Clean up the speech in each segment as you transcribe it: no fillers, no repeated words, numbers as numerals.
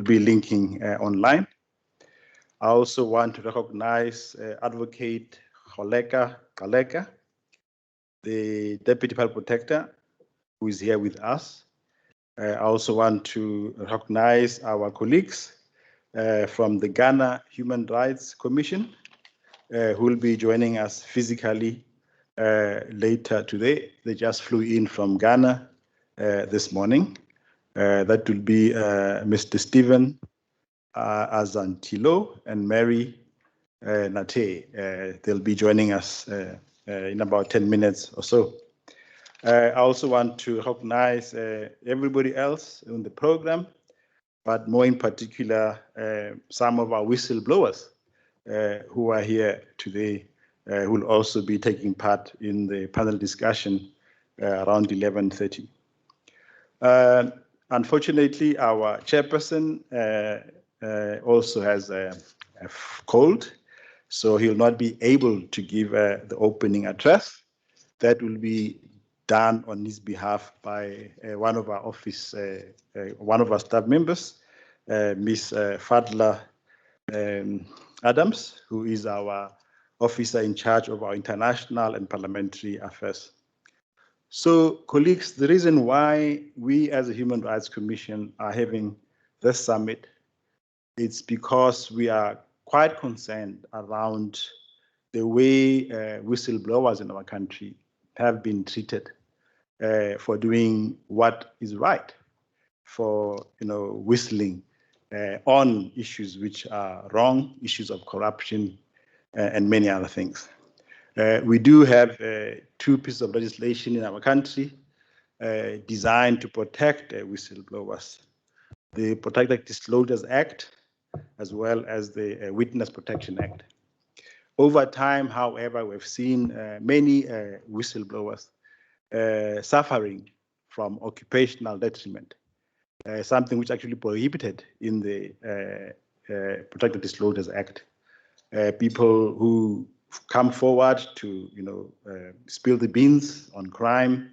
be linking online. I also want to recognize Advocate Kaleka, the Deputy Public Protector, who is here with us. I also want to recognize our colleagues from the Ghana Human Rights Commission, who will be joining us physically later today. They just flew in from Ghana this morning. That will be Mr. Stephen Azantilo and Mary Nate. They'll be joining us in about 10 minutes or so. I also want to recognize everybody else in the program, but more in particular, some of our whistleblowers who are here today will also be taking part in the panel discussion around 11:30. Unfortunately, our chairperson also has a cold, so he'll not be able to give the opening address. That will be done on his behalf by one of our office, one of our staff members, Ms. Fadla Adams, who is our officer in charge of our international and parliamentary affairs. So, colleagues, the reason why we as a Human Rights Commission are having this summit, it's because we are quite concerned around the way whistleblowers in our country have been treated for doing what is right, for whistling on issues which are wrong, issues of corruption, and many other things. We do have two pieces of legislation in our country designed to protect whistleblowers: the Protect Disclosures Act, as well as the Witness Protection Act. Over time, however, we've seen many whistleblowers suffering from occupational detriment, something which actually prohibited in the Protected Disclosures Act. People who come forward to, spill the beans on crime,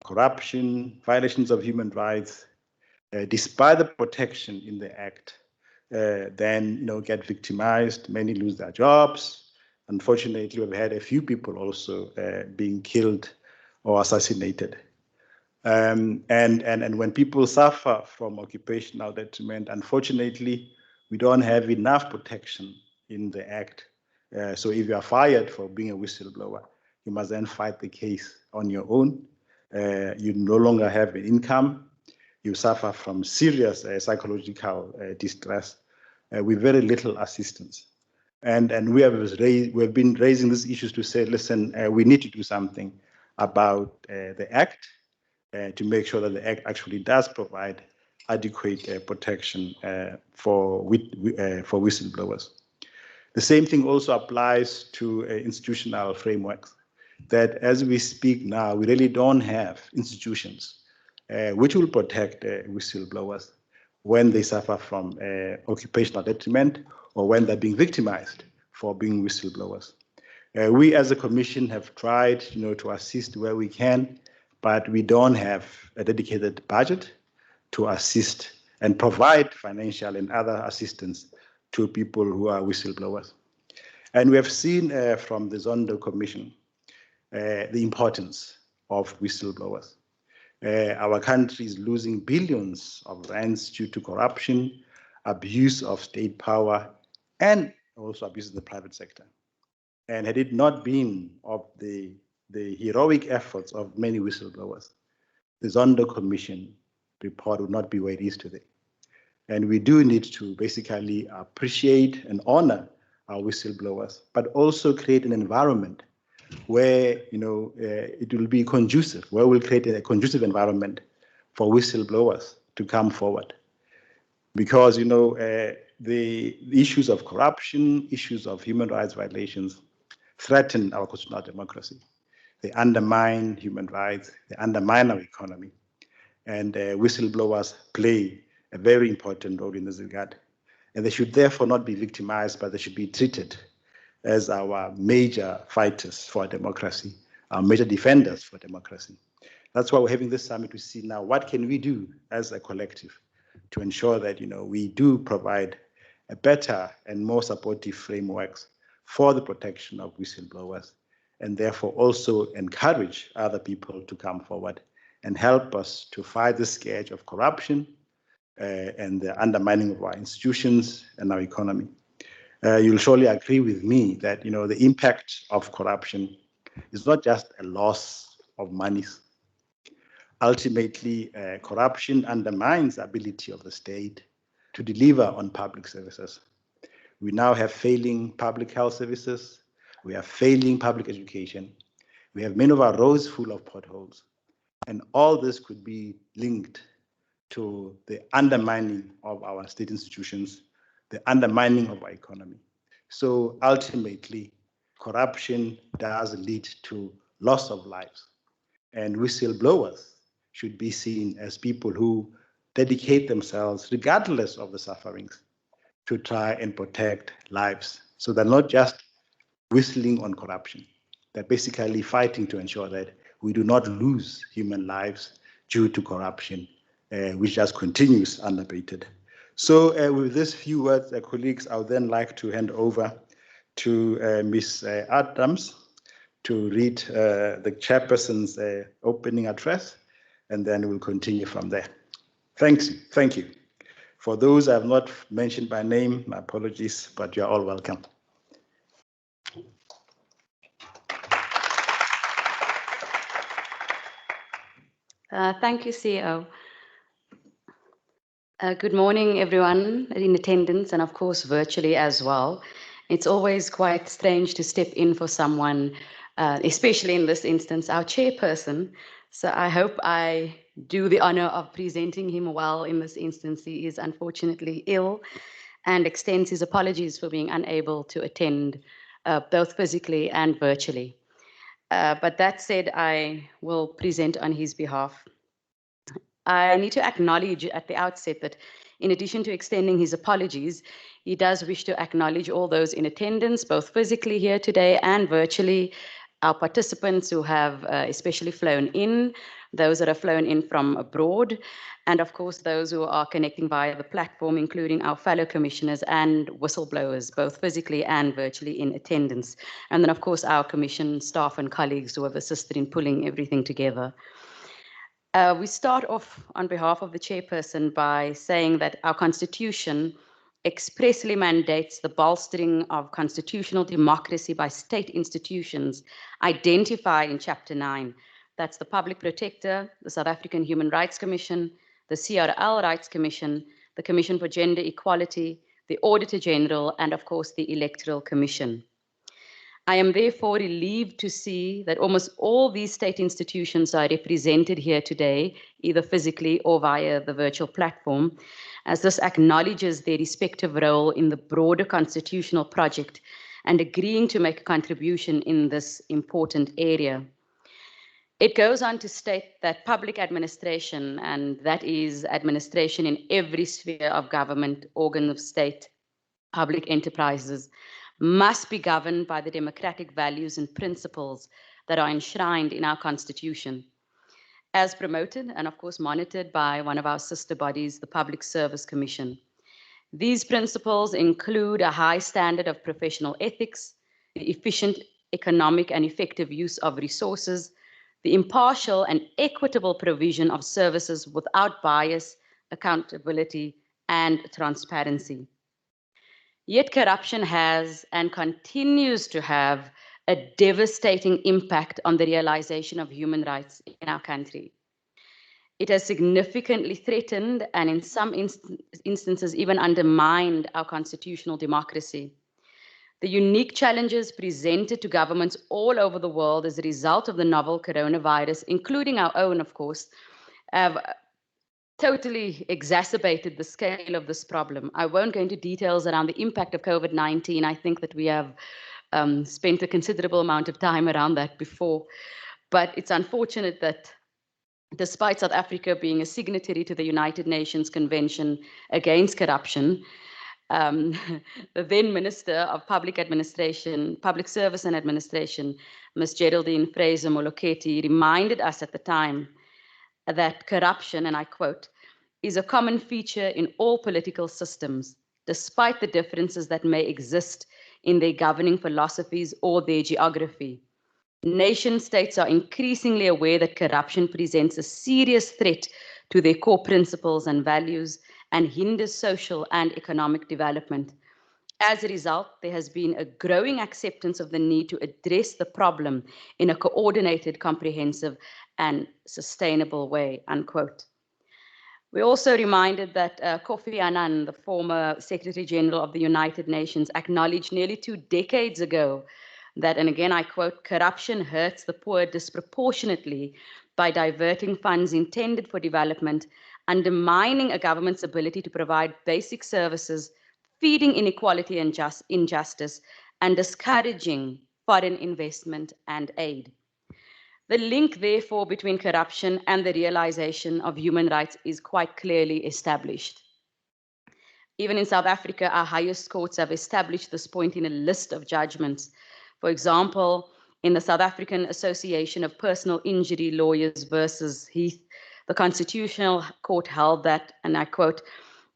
corruption, violations of human rights, despite the protection in the Act, then get victimized. Many lose their jobs. Unfortunately, we've had a few people also being killed or assassinated. And when people suffer from occupational detriment, unfortunately, we don't have enough protection in the Act. So if you are fired for being a whistleblower, you must then fight the case on your own. You no longer have an income. You suffer from serious psychological distress with very little assistance. And we have been raising these issues to say, listen, we need to do something about the Act to make sure that the Act actually does provide adequate protection for whistleblowers. The same thing also applies to institutional frameworks, that as we speak now, we really don't have institutions which will protect whistleblowers when they suffer from occupational detriment or when they're being victimized for being whistleblowers. We as a commission have tried to assist where we can, but we don't have a dedicated budget to assist and provide financial and other assistance to people who are whistleblowers. And we have seen from the Zondo Commission the importance of whistleblowers. Our country is losing billions of rands due to corruption, abuse of state power, and also abuse in the private sector. And had it not been of the heroic efforts of many whistleblowers, the Zondo Commission report would not be where it is today. And we do need to basically appreciate and honor our whistleblowers, but also create an environment where it will be conducive, where we'll create a conducive environment for whistleblowers to come forward. Because the issues of corruption, issues of human rights violations threaten our constitutional democracy. They undermine human rights, they undermine our economy. And whistleblowers play a very important role in this regard. And they should therefore not be victimized, but they should be treated as our major fighters for democracy, our major defenders for democracy. That's why we're having this summit to see now what can we do as a collective to ensure that we do provide a better and more supportive frameworks for the protection of whistleblowers, and therefore also encourage other people to come forward and help us to fight the scourge of corruption and the undermining of our institutions and our economy. You'll surely agree with me that the impact of corruption is not just a loss of monies. Ultimately, corruption undermines the ability of the state to deliver on public services. We now have failing public health services. We have failing public education. We have many of our roads full of potholes. And all this could be linked to the undermining of our state institutions, the undermining of our economy. So ultimately, corruption does lead to loss of lives. And whistleblowers should be seen as people who dedicate themselves, regardless of the sufferings, to try and protect lives. So they're not just whistling on corruption. They're basically fighting to ensure that we do not lose human lives due to corruption, which just continues unabated. So with these few words, colleagues, I would then like to hand over to Ms. Adams to read the chairperson's opening address, and then we'll continue from there. Thank you. For those I have not mentioned by name, my apologies, but you're all welcome. Thank you, CEO. Good morning, everyone in attendance, and of course, virtually as well. It's always quite strange to step in for someone, especially in this instance, our chairperson. So I hope I do the honor of presenting him well in this instance. He is unfortunately ill and extends his apologies for being unable to attend both physically and virtually. But that said, I will present on his behalf. I need to acknowledge at the outset that in addition to extending his apologies, he does wish to acknowledge all those in attendance, both physically here today and virtually, our participants who have especially flown in, those that have flown in from abroad, and of course those who are connecting via the platform, including our fellow commissioners and whistleblowers, both physically and virtually in attendance. And then of course our commission staff and colleagues who have assisted in pulling everything together. We start off on behalf of the chairperson by saying that our constitution expressly mandates the bolstering of constitutional democracy by state institutions identified in Chapter 9. That's the Public Protector, the South African Human Rights Commission, the CRL Rights Commission, the Commission for Gender Equality, the Auditor General, and of course the Electoral Commission. I am therefore relieved to see that almost all these state institutions are represented here today, either physically or via the virtual platform, as this acknowledges their respective role in the broader constitutional project and agreeing to make a contribution in this important area. It goes on to state that public administration, and that is administration in every sphere of government, organ of state, public enterprises, must be governed by the democratic values and principles that are enshrined in our Constitution, as promoted and of course monitored by one of our sister bodies, the Public Service Commission. These principles include a high standard of professional ethics, the efficient, economic and effective use of resources, the impartial and equitable provision of services without bias, accountability and transparency. Yet corruption has and continues to have a devastating impact on the realization of human rights in our country. It has significantly threatened and in some instances even undermined our constitutional democracy. The unique challenges presented to governments all over the world as a result of the novel coronavirus, including our own, of course, have totally exacerbated the scale of this problem. I won't go into details around the impact of COVID-19. I think that we have spent a considerable amount of time around that before. But it's unfortunate that despite South Africa being a signatory to the United Nations Convention Against Corruption, the then Minister of Public Administration, Public Service and Administration, Ms. Geraldine Fraser-Moleketi, reminded us at the time that corruption, and I quote, is a common feature in all political systems, despite the differences that may exist in their governing philosophies or their geography. Nation states are increasingly aware that corruption presents a serious threat to their core principles and values and hinders social and economic development. As a result, there has been a growing acceptance of the need to address the problem in a coordinated, comprehensive, and sustainable way, unquote. We're also reminded that Kofi Annan, the former Secretary General of the United Nations, acknowledged nearly 2 decades ago that, and again I quote, corruption hurts the poor disproportionately by diverting funds intended for development, undermining a government's ability to provide basic services, feeding inequality and injustice, and discouraging foreign investment and aid. The link, therefore, between corruption and the realization of human rights is quite clearly established. Even in South Africa, our highest courts have established this point in a list of judgments. For example, in the South African Association of Personal Injury Lawyers versus Heath, the Constitutional Court held that, and I quote,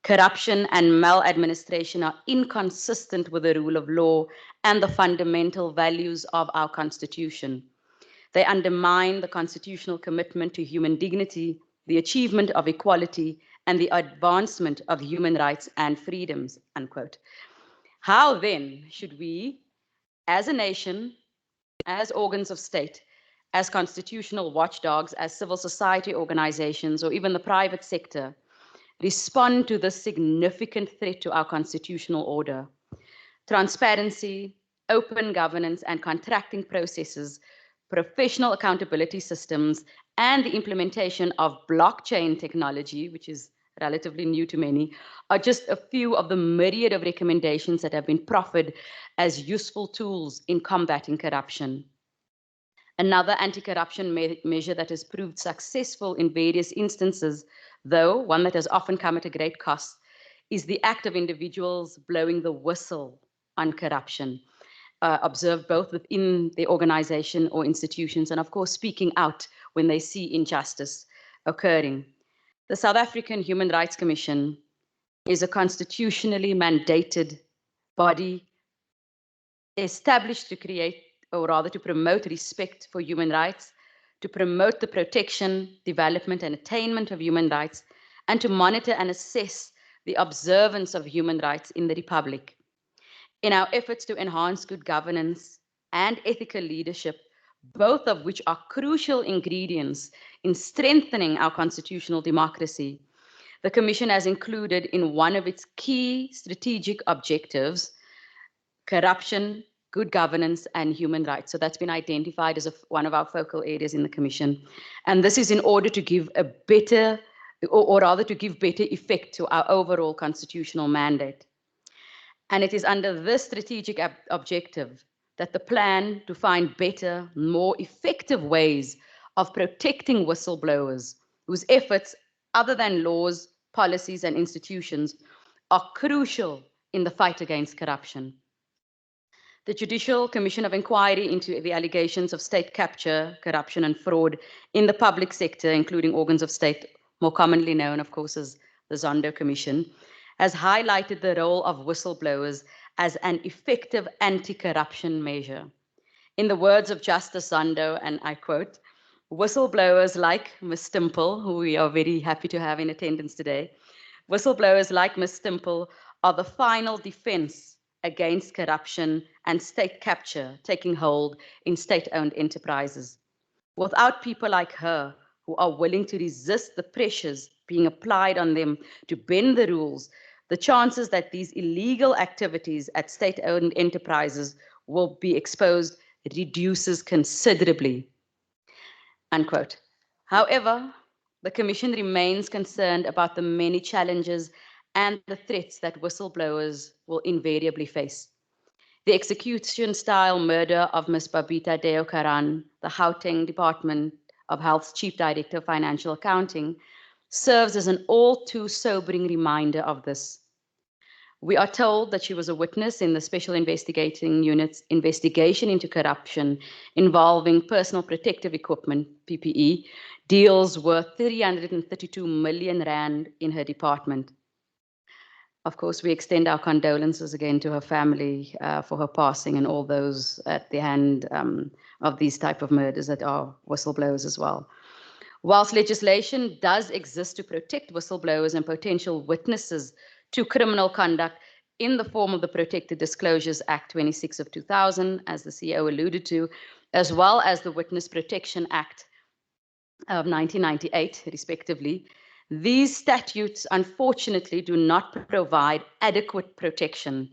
corruption and maladministration are inconsistent with the rule of law and the fundamental values of our Constitution. They undermine the constitutional commitment to human dignity, the achievement of equality, and the advancement of human rights and freedoms, unquote. How then should we, as a nation, as organs of state, as constitutional watchdogs, as civil society organizations, or even the private sector, respond to this significant threat to our constitutional order? Transparency, open governance and contracting processes, professional accountability systems, and the implementation of blockchain technology, which is relatively new to many, are just a few of the myriad of recommendations that have been proffered as useful tools in combating corruption. Another anti-corruption measure that has proved successful in various instances, though one that has often come at a great cost, is the act of individuals blowing the whistle on corruption, observed both within the organization or institutions, and of course speaking out when they see injustice occurring. The South African Human Rights Commission is a constitutionally mandated body established to create, or rather to promote, respect for human rights, to promote the protection, development, and attainment of human rights, and to monitor and assess the observance of human rights in the Republic. In our efforts to enhance good governance and ethical leadership, both of which are crucial ingredients in strengthening our constitutional democracy, the Commission has included in one of its key strategic objectives corruption, good governance, and human rights. So that's been identified as one of our focal areas in the Commission. And this is in order to give a better, or rather to give better effect to our overall constitutional mandate. And it is under this strategic objective that the plan to find better, more effective ways of protecting whistleblowers, whose efforts, other than laws, policies, and institutions, are crucial in the fight against corruption. The Judicial Commission of Inquiry into the allegations of state capture, corruption, and fraud in the public sector, including organs of state, more commonly known, of course, as the Zondo Commission, has highlighted the role of whistleblowers as an effective anti-corruption measure. In the words of Justice Zondo, and I quote, whistleblowers like Ms. Stimple, who we are very happy to have in attendance today, whistleblowers like Ms. Stimple are the final defense against corruption and state capture taking hold in state-owned enterprises. Without people like her, who are willing to resist the pressures being applied on them to bend the rules, the chances that these illegal activities at state-owned enterprises will be exposed reduces considerably, unquote. However, the Commission remains concerned about the many challenges and the threats that whistleblowers will invariably face. The execution-style murder of Ms. Barbita Deokaran, the Gauteng Department of Health's Chief Director of Financial Accounting, serves as an all too sobering reminder of this. We are told that she was a witness in the Special Investigating Unit's investigation into corruption involving personal protective equipment, PPE, deals worth 332 million rand in her department. Of course, we extend our condolences again to her family for her passing and all those at the hand of these type of murders that are whistleblowers as well. Whilst legislation does exist to protect whistleblowers and potential witnesses to criminal conduct in the form of the Protected Disclosures Act 26 of 2000, as the CEO alluded to, as well as the Witness Protection Act of 1998, respectively, these statutes unfortunately do not provide adequate protection,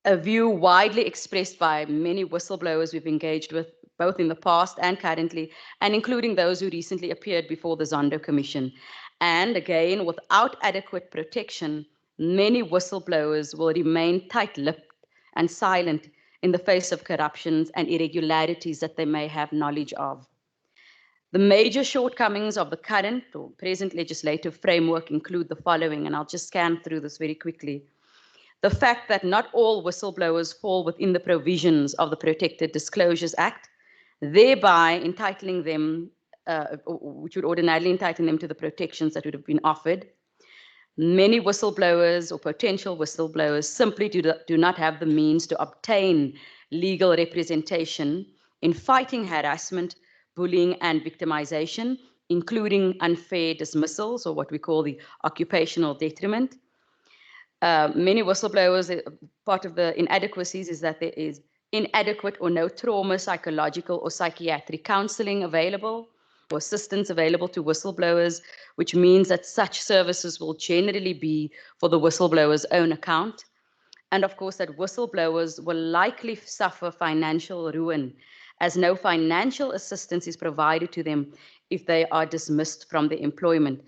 a view widely expressed by many whistleblowers we've engaged with, both in the past and currently, and including those who recently appeared before the Zondo Commission. And again, without adequate protection, many whistleblowers will remain tight-lipped and silent in the face of corruptions and irregularities that they may have knowledge of. The major shortcomings of the current or present legislative framework include the following, and I'll just scan through this very quickly. The fact that not all whistleblowers fall within the provisions of the Protected Disclosures Act, thereby entitling them, which would ordinarily entitle them to the protections that would have been offered. Many whistleblowers or potential whistleblowers simply do not have the means to obtain legal representation in fighting harassment, bullying, and victimization, including unfair dismissals, or what we call the occupational detriment. Many whistleblowers, part of the inadequacies is that there is inadequate or no trauma, psychological, or psychiatric counseling available or assistance available to whistleblowers, which means that such services will generally be for the whistleblower's own account. And of course, that whistleblowers will likely suffer financial ruin, as no financial assistance is provided to them if they are dismissed from their employment.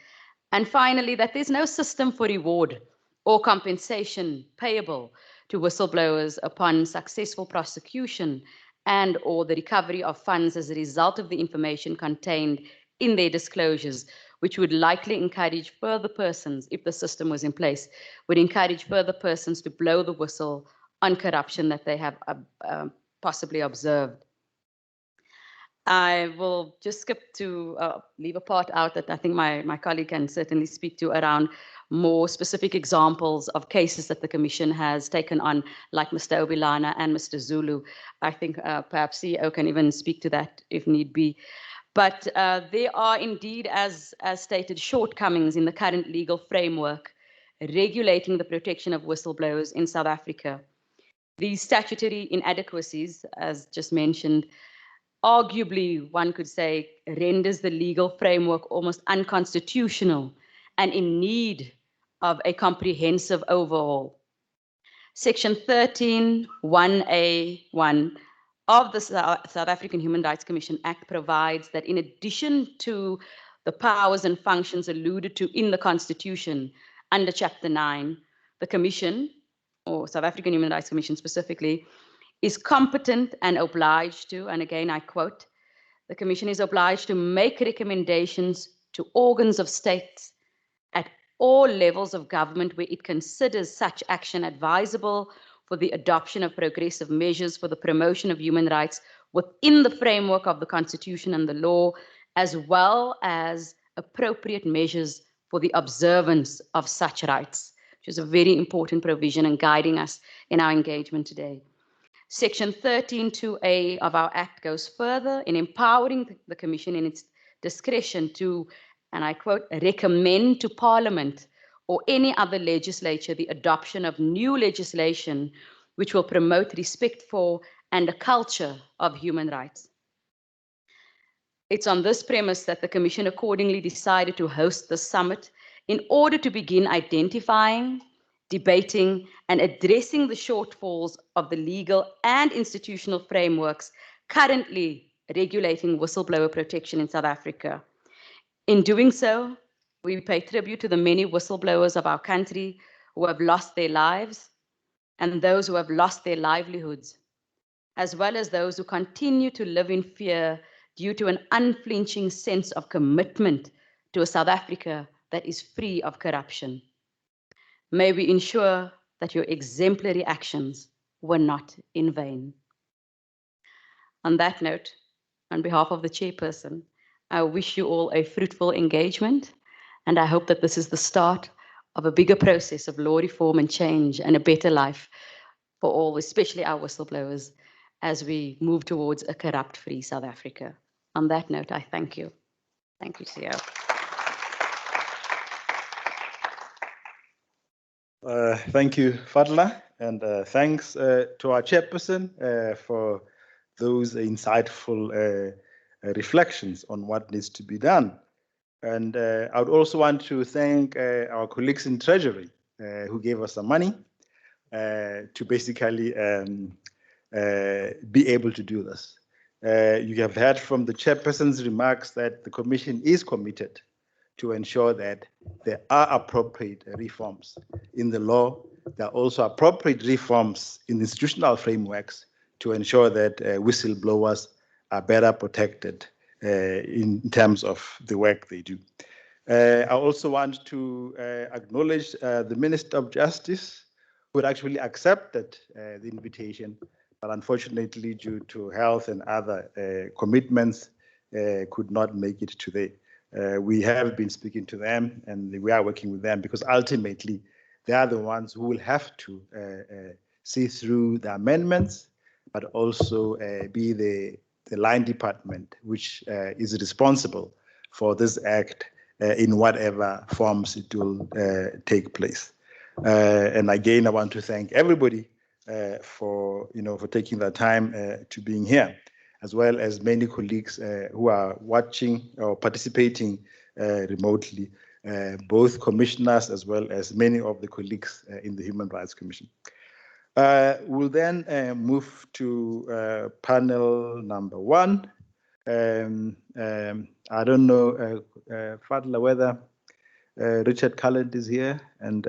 And finally, that there's no system for reward or compensation payable to whistleblowers upon successful prosecution and or the recovery of funds as a result of the information contained in their disclosures, which would likely encourage further persons, if the system was in place, would encourage further persons to blow the whistle on corruption that they have possibly observed. I will just skip to leave a part out that I think my colleague can certainly speak to around more specific examples of cases that the Commission has taken on, like Mr. Obilana and Mr. Zulu. I think perhaps CEO can even speak to that if need be. But there are indeed, as stated, shortcomings in the current legal framework regulating the protection of whistleblowers in South Africa. These statutory inadequacies, as just mentioned, arguably, one could say, renders the legal framework almost unconstitutional and in need of a comprehensive overhaul. Section 13(1)(a)(1) of the South African Human Rights Commission Act provides that in addition to the powers and functions alluded to in the Constitution under Chapter 9, the Commission, or South African Human Rights Commission specifically, is competent and obliged to, and again I quote, the Commission is obliged to make recommendations to organs of state at all levels of government where it considers such action advisable for the adoption of progressive measures for the promotion of human rights within the framework of the Constitution and the law, as well as appropriate measures for the observance of such rights, which is a very important provision and guiding us in our engagement today. Section 13(2)(a) of our Act goes further in empowering the Commission in its discretion to, and I quote, recommend to Parliament or any other legislature the adoption of new legislation which will promote respect for and a culture of human rights. It's on this premise that the Commission accordingly decided to host the summit in order to begin identifying, debating, and addressing the shortfalls of the legal and institutional frameworks currently regulating whistleblower protection in South Africa. In doing so, we pay tribute to the many whistleblowers of our country who have lost their lives and those who have lost their livelihoods, as well as those who continue to live in fear due to an unflinching sense of commitment to a South Africa that is free of corruption. May we ensure that your exemplary actions were not in vain. On that note, on behalf of the Chairperson, I wish you all a fruitful engagement, and I hope that this is the start of a bigger process of law reform and change and a better life for all, especially our whistleblowers, as we move towards a corrupt-free South Africa. On that note, I thank you. Thank you, CEO. Thank you, Fadla, and thanks to our chairperson for those insightful reflections on what needs to be done. And I would also want to thank our colleagues in Treasury who gave us some money to basically be able to do this. You have heard from the chairperson's remarks that the Commission is committed to ensure that there are appropriate reforms in the law. There are also appropriate reforms in the institutional frameworks to ensure that whistleblowers are better protected in terms of the work they do. I also want to acknowledge the Minister of Justice, who had actually accepted the invitation, but unfortunately, due to health and other commitments, could not make it today. We have been speaking to them, and we are working with them because ultimately they are the ones who will have to see through the amendments, but also be the line department which is responsible for this act in whatever forms it will take place. And again, I want to thank everybody for taking the time to being here, as well as many colleagues who are watching or participating remotely, both commissioners as well as many of the colleagues in the Human Rights Commission. We'll then move to panel number 1. I don't know, Fadla, whether Richard Cullen is here and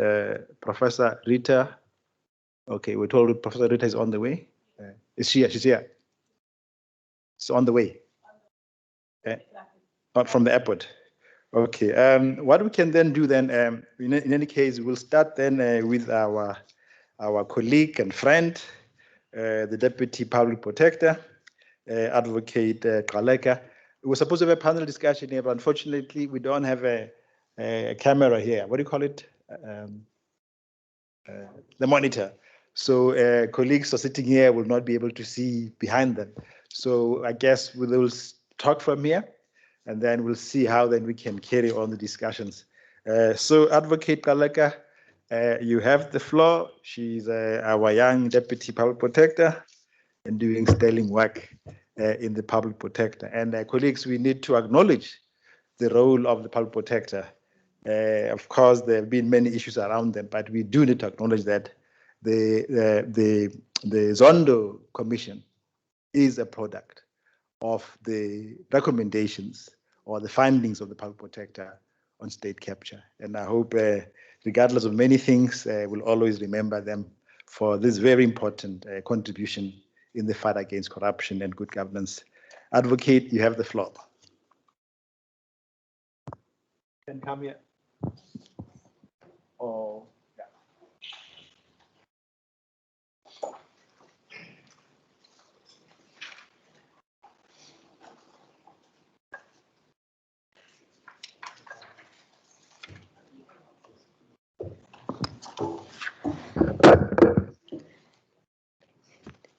Professor Rita. Okay, we're told Professor Rita is on the way. Is she here? She's here. It's on the way. From the airport. Okay. What we can then do then, in any case, we'll start then with our colleague and friend, the Deputy Public Protector, Advocate Kaleka. We were supposed to have a panel discussion here, but unfortunately, we don't have a camera here. What do you call it? The monitor. So colleagues who are sitting here will not be able to see behind them. So I guess we will talk from here, and then we'll see how then we can carry on the discussions. So Advocate Kaleka, you have the floor. She's our young Deputy Public Protector and doing sterling work in the Public Protector. And colleagues, we need to acknowledge the role of the Public Protector. Of course, there have been many issues around them, but we do need to acknowledge that the Zondo Commission is a product of the recommendations or the findings of the Public Protector on state capture. And I hope, regardless of many things, we'll always remember them for this very important contribution in the fight against corruption and good governance. Advocate, you have the floor. Can come here. Oh, yeah.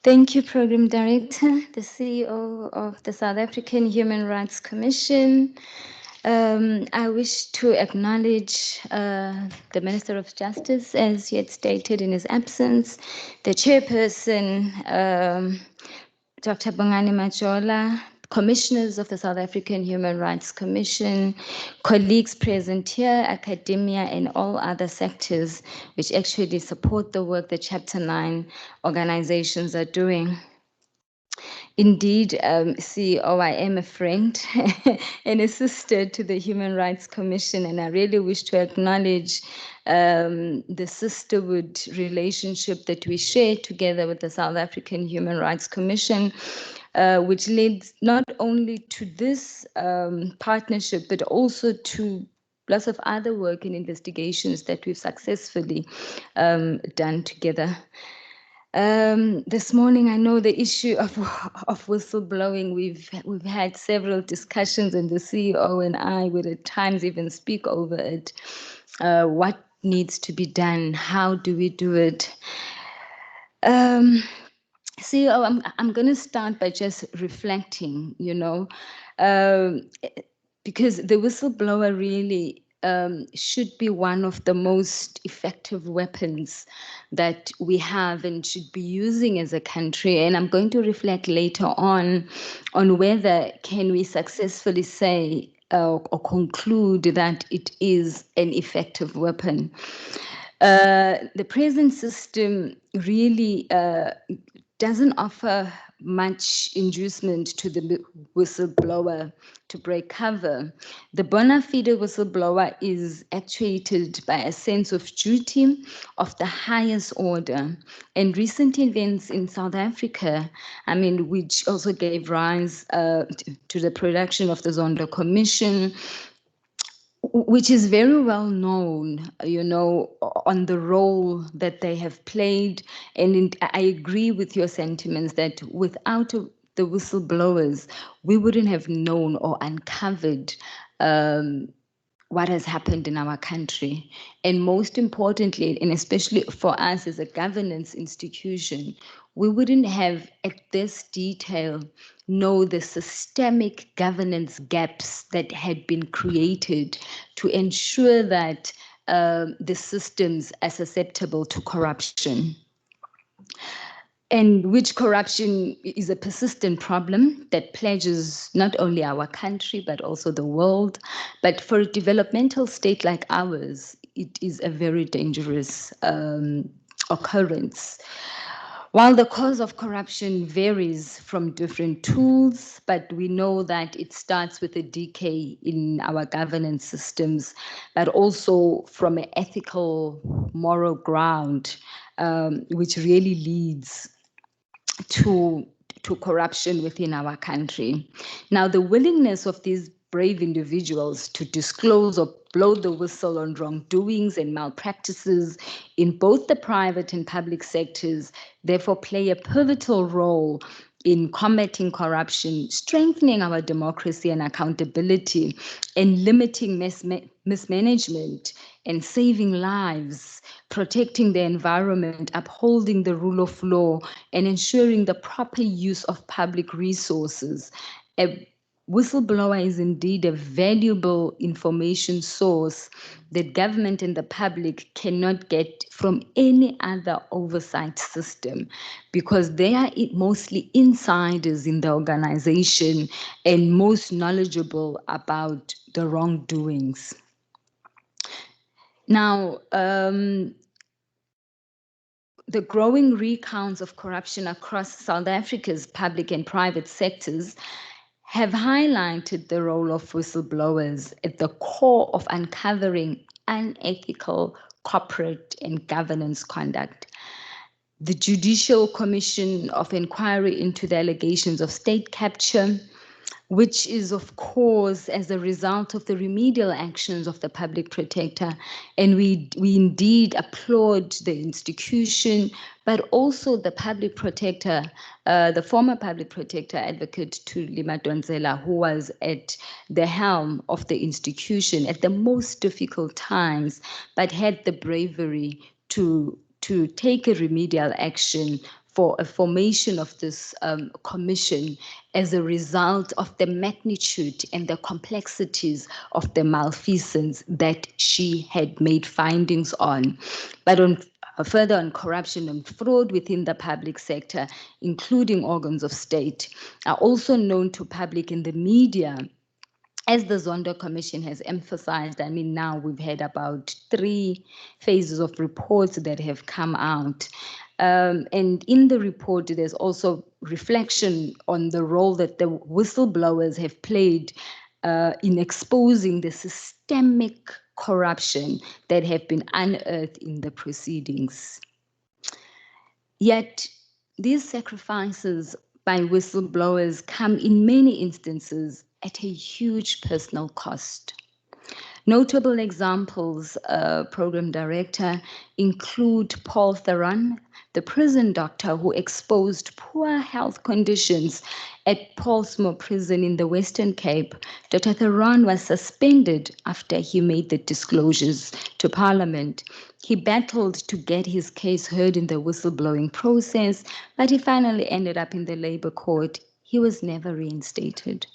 Thank you, Program Director, the CEO of the South African Human Rights Commission. I wish to acknowledge the Minister of Justice, as he had stated in his absence, the Chairperson, Dr. Bongani Majola, Commissioners of the South African Human Rights Commission, colleagues present here, academia, and all other sectors which actually support the work that Chapter 9 organizations are doing. Indeed, CEO, I am a friend and a sister to the Human Rights Commission, and I really wish to acknowledge the sisterhood relationship that we share together with the South African Human Rights Commission, which leads not only to this partnership, but also to lots of other work and investigations that we've successfully done together. This morning, I know the issue of whistleblowing. We've had several discussions, and the CEO and I would at times even speak over it. What needs to be done? How do we do it? CEO, I'm going to start by just reflecting, because the whistleblower really should be one of the most effective weapons that we have and should be using as a country. And I'm going to reflect later on whether can we successfully say or conclude that it is an effective weapon. The present system really doesn't offer much inducement to the whistleblower to break cover. The bona fide whistleblower is actuated by a sense of duty of the highest order. And recent events in South Africa, which also gave rise to the production of the Zondo Commission, which is very well known, on the role that they have played. And I agree with your sentiments that without the whistleblowers, we wouldn't have known or uncovered what has happened in our country. And most importantly, and especially for us as a governance institution, we wouldn't have at this detail know the systemic governance gaps that had been created to ensure that the systems are susceptible to corruption. And which corruption is a persistent problem that plagues not only our country, but also the world. But for a developmental state like ours, it is a very dangerous occurrence. While the cause of corruption varies from different tools, but we know that it starts with a decay in our governance systems, but also from an ethical, moral ground, which really leads to corruption within our country. Now, the willingness of these brave individuals to disclose or blow the whistle on wrongdoings and malpractices in both the private and public sectors, therefore play a pivotal role in combating corruption, strengthening our democracy and accountability, and limiting mismanagement and saving lives, protecting the environment, upholding the rule of law, and ensuring the proper use of public resources. A whistleblower is indeed a valuable information source that government and the public cannot get from any other oversight system, because they are mostly insiders in the organization and most knowledgeable about the wrongdoings. Now, the growing recounts of corruption across South Africa's public and private sectors have highlighted the role of whistleblowers at the core of uncovering unethical corporate and governance conduct. The Judicial Commission of Inquiry into the allegations of state capture, which is, of course, as a result of the remedial actions of the public protector. And we indeed applaud the institution, but also the public protector, the former public protector, Advocate Thuli Madonsela, who was at the helm of the institution at the most difficult times, but had the bravery to take a remedial action for a formation of this commission as a result of the magnitude and the complexities of the malfeasance that she had made findings on. But further on corruption and fraud within the public sector, including organs of state, are also known to public in the media. As the Zondo Commission has emphasized, now we've had about 3 phases of reports that have come out. And in the report, there's also reflection on the role that the whistleblowers have played in exposing the systemic corruption that have been unearthed in the proceedings. Yet, these sacrifices by whistleblowers come in many instances at a huge personal cost. Notable examples, Program Director, include Paul Theron, the prison doctor who exposed poor health conditions at Paulsmoor Prison in the Western Cape. Dr. Theron was suspended after he made the disclosures to Parliament. He battled to get his case heard in the whistleblowing process, but he finally ended up in the Labour Court. He was never reinstated.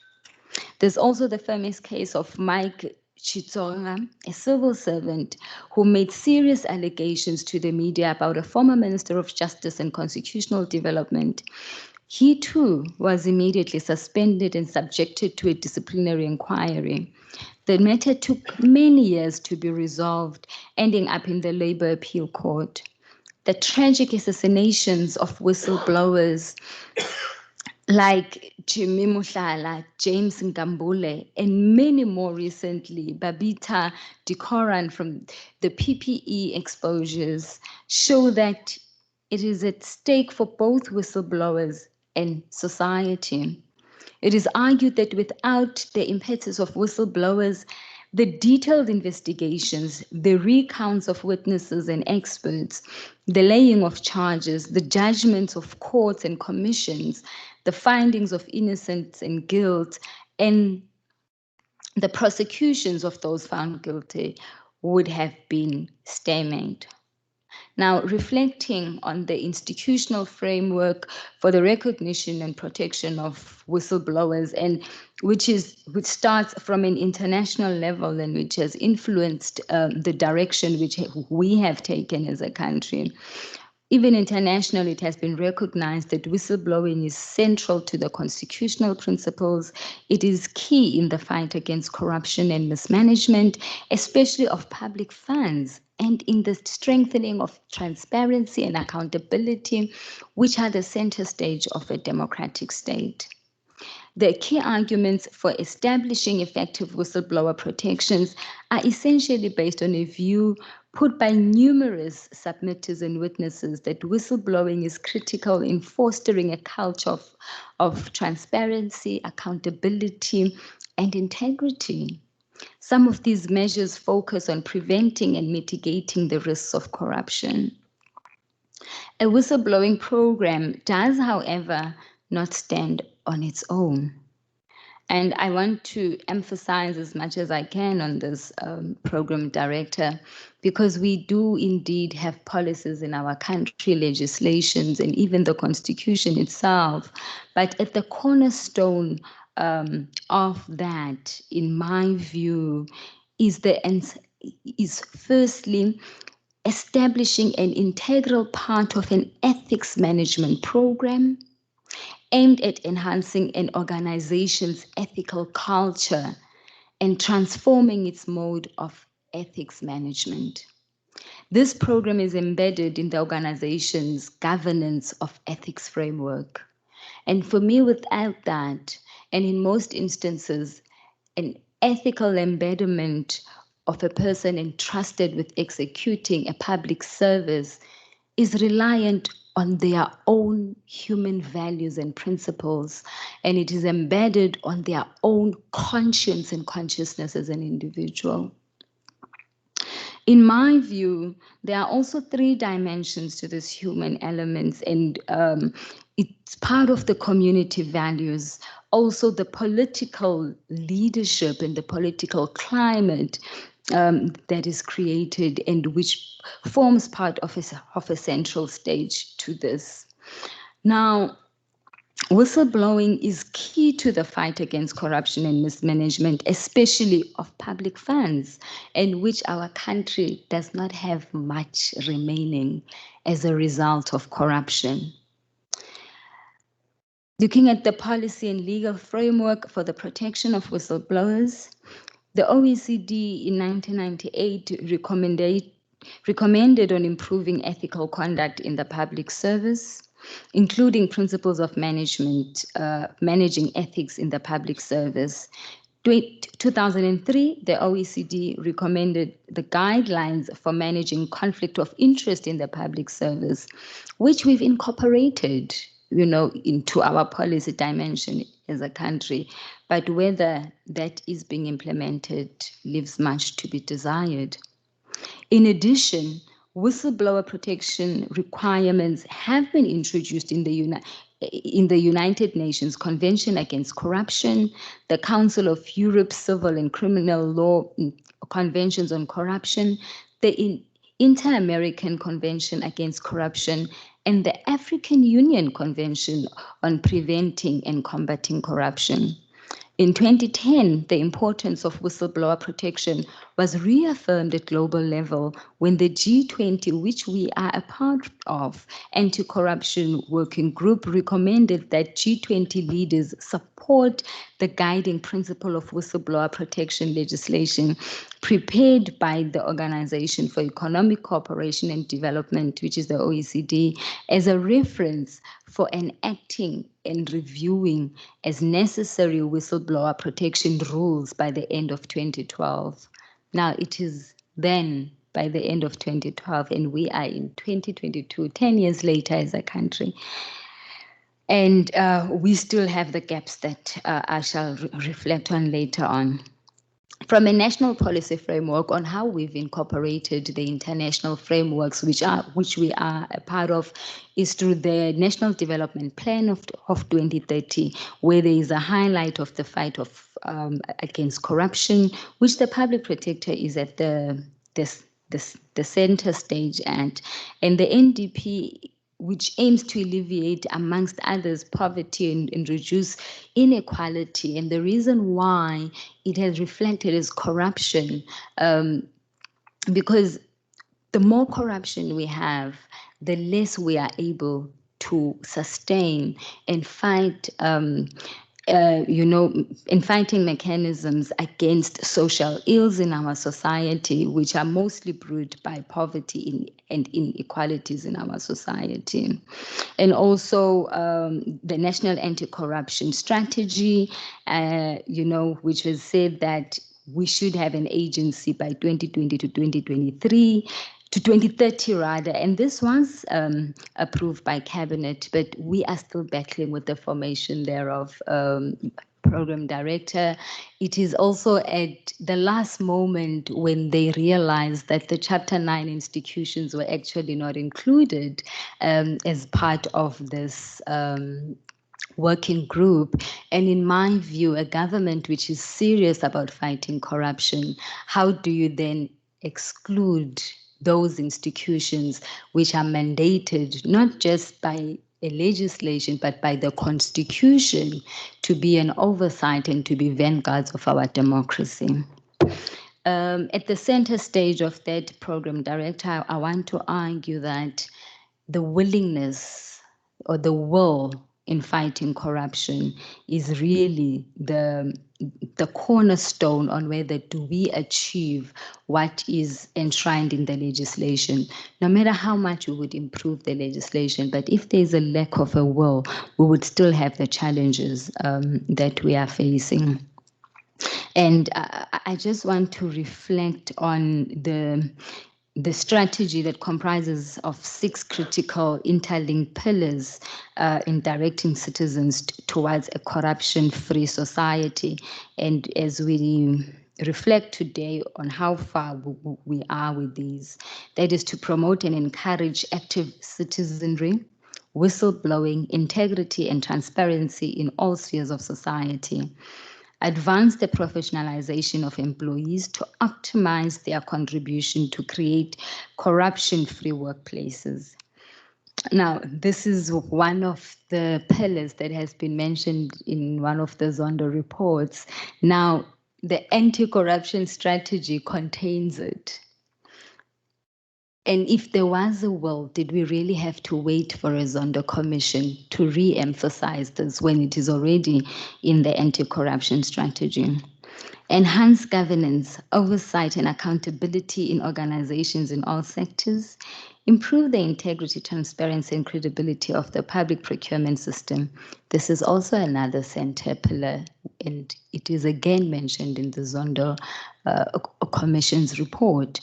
There's also the famous case of Mike Chitsonga, a civil servant who made serious allegations to the media about a former Minister of Justice and Constitutional Development. He too was immediately suspended and subjected to a disciplinary inquiry. The matter took many years to be resolved, ending up in the Labour Appeal Court. The tragic assassinations of whistleblowers like Jimmy Muhlala, James Ngambule, and many more recently, Barbita, Deokaran from the PPE exposures, show that it is at stake for both whistleblowers and society. It is argued that without the impetus of whistleblowers, the detailed investigations, the recounts of witnesses and experts, the laying of charges, the judgments of courts and commissions, the findings of innocence and guilt, and the prosecutions of those found guilty would have been stymied. Now, reflecting on the institutional framework for the recognition and protection of whistleblowers, and which starts from an international level and which has influenced the direction which we have taken as a country. Even internationally, it has been recognized that whistleblowing is central to the constitutional principles. It is key in the fight against corruption and mismanagement, especially of public funds, and in the strengthening of transparency and accountability, which are the center stage of a democratic state. The key arguments for establishing effective whistleblower protections are essentially based on a view put by numerous submitters and witnesses that whistleblowing is critical in fostering a culture of transparency, accountability, and integrity. Some of these measures focus on preventing and mitigating the risks of corruption. A whistleblowing program does, however, not stand on its own. And I want to emphasize as much as I can on this, Program Director, because we do indeed have policies in our country, legislations, and even the Constitution itself. But at the cornerstone of that, in my view, is firstly establishing an integral part of an ethics management program aimed at enhancing an organization's ethical culture and transforming its mode of ethics management. This program is embedded in the organization's governance of ethics framework. And for me, without that, and in most instances, an ethical embedment of a person entrusted with executing a public service is reliant on their own human values and principles, and it is embedded on their own conscience and consciousness as an individual. In my view, there are also three dimensions to this human elements, and it's part of the community values, also the political leadership and the political climate that is created and which forms part of a central stage to this. Now, whistleblowing is key to the fight against corruption and mismanagement, especially of public funds, and which our country does not have much remaining as a result of corruption. Looking at the policy and legal framework for the protection of whistleblowers, the OECD in 1998 recommended on improving ethical conduct in the public service, including principles of managing ethics in the public service. 2003, the OECD recommended the guidelines for managing conflict of interest in the public service, which we've incorporated, into our policy dimension as a country, but whether that is being implemented leaves much to be desired. In addition, whistleblower protection requirements have been introduced in the United Nations Convention Against Corruption, the Council of Europe Civil and Criminal Law Conventions on Corruption, the Inter-American Convention Against Corruption, and the African Union Convention on Preventing and Combating Corruption. In 2010, the importance of whistleblower protection was reaffirmed at global level when the G20, which we are a part of, Anti-Corruption Working Group, recommended that G20 leaders support the guiding principle of whistleblower protection legislation prepared by the Organization for Economic Cooperation and Development, which is the OECD, as a reference for enacting and reviewing as necessary whistleblower protection rules by the end of 2012. Now it is then by the end of 2012 and we are in 2022, 10 years later as a country. And we still have the gaps that I shall reflect on later on. From a national policy framework on how we've incorporated the international frameworks which we are a part of is through the National Development Plan of 2030, where there is a highlight of the fight of against corruption, which the public protector is at the center stage at, and the NDP, which aims to alleviate, amongst others, poverty and reduce inequality. And the reason why it has reflected as corruption, because the more corruption we have, the less we are able to sustain and fight in fighting mechanisms against social ills in our society, which are mostly brewed by poverty and inequalities in our society. And also the National Anti-Corruption Strategy, which was said that we should have an agency by 2020 to 2023, to 2030 rather, and this was approved by Cabinet, but we are still battling with the formation thereof. Program Director. It is also at the last moment when they realized that the Chapter 9 institutions were actually not included as part of this working group. And in my view, a government which is serious about fighting corruption, how do you then exclude those institutions which are mandated not just by a legislation but by the Constitution to be an oversight and to be vanguards of our democracy? At the center stage of that program director, I want to argue that the willingness or the will in fighting corruption is really the cornerstone on whether do we achieve what is enshrined in the legislation. No matter how much we would improve the legislation, but if there's a lack of a will, we would still have the challenges that we are facing. And I just want to reflect on the strategy that comprises of 6 critical interlinked pillars in directing citizens towards a corruption-free society. And as we reflect today on how far we are with these, that is to promote and encourage active citizenry, whistleblowing, integrity and transparency in all spheres of society. Advance the professionalization of employees to optimize their contribution to create corruption-free workplaces. Now, this is one of the pillars that has been mentioned in one of the Zondo reports. Now, the anti-corruption strategy contains it. And if there was a will, did we really have to wait for a Zondo commission to re-emphasize this when it is already in the anti-corruption strategy? Enhance governance, oversight and accountability in organizations in all sectors. Improve the integrity, transparency and credibility of the public procurement system. This is also another center pillar, and it is again mentioned in the Zondo Commission's report.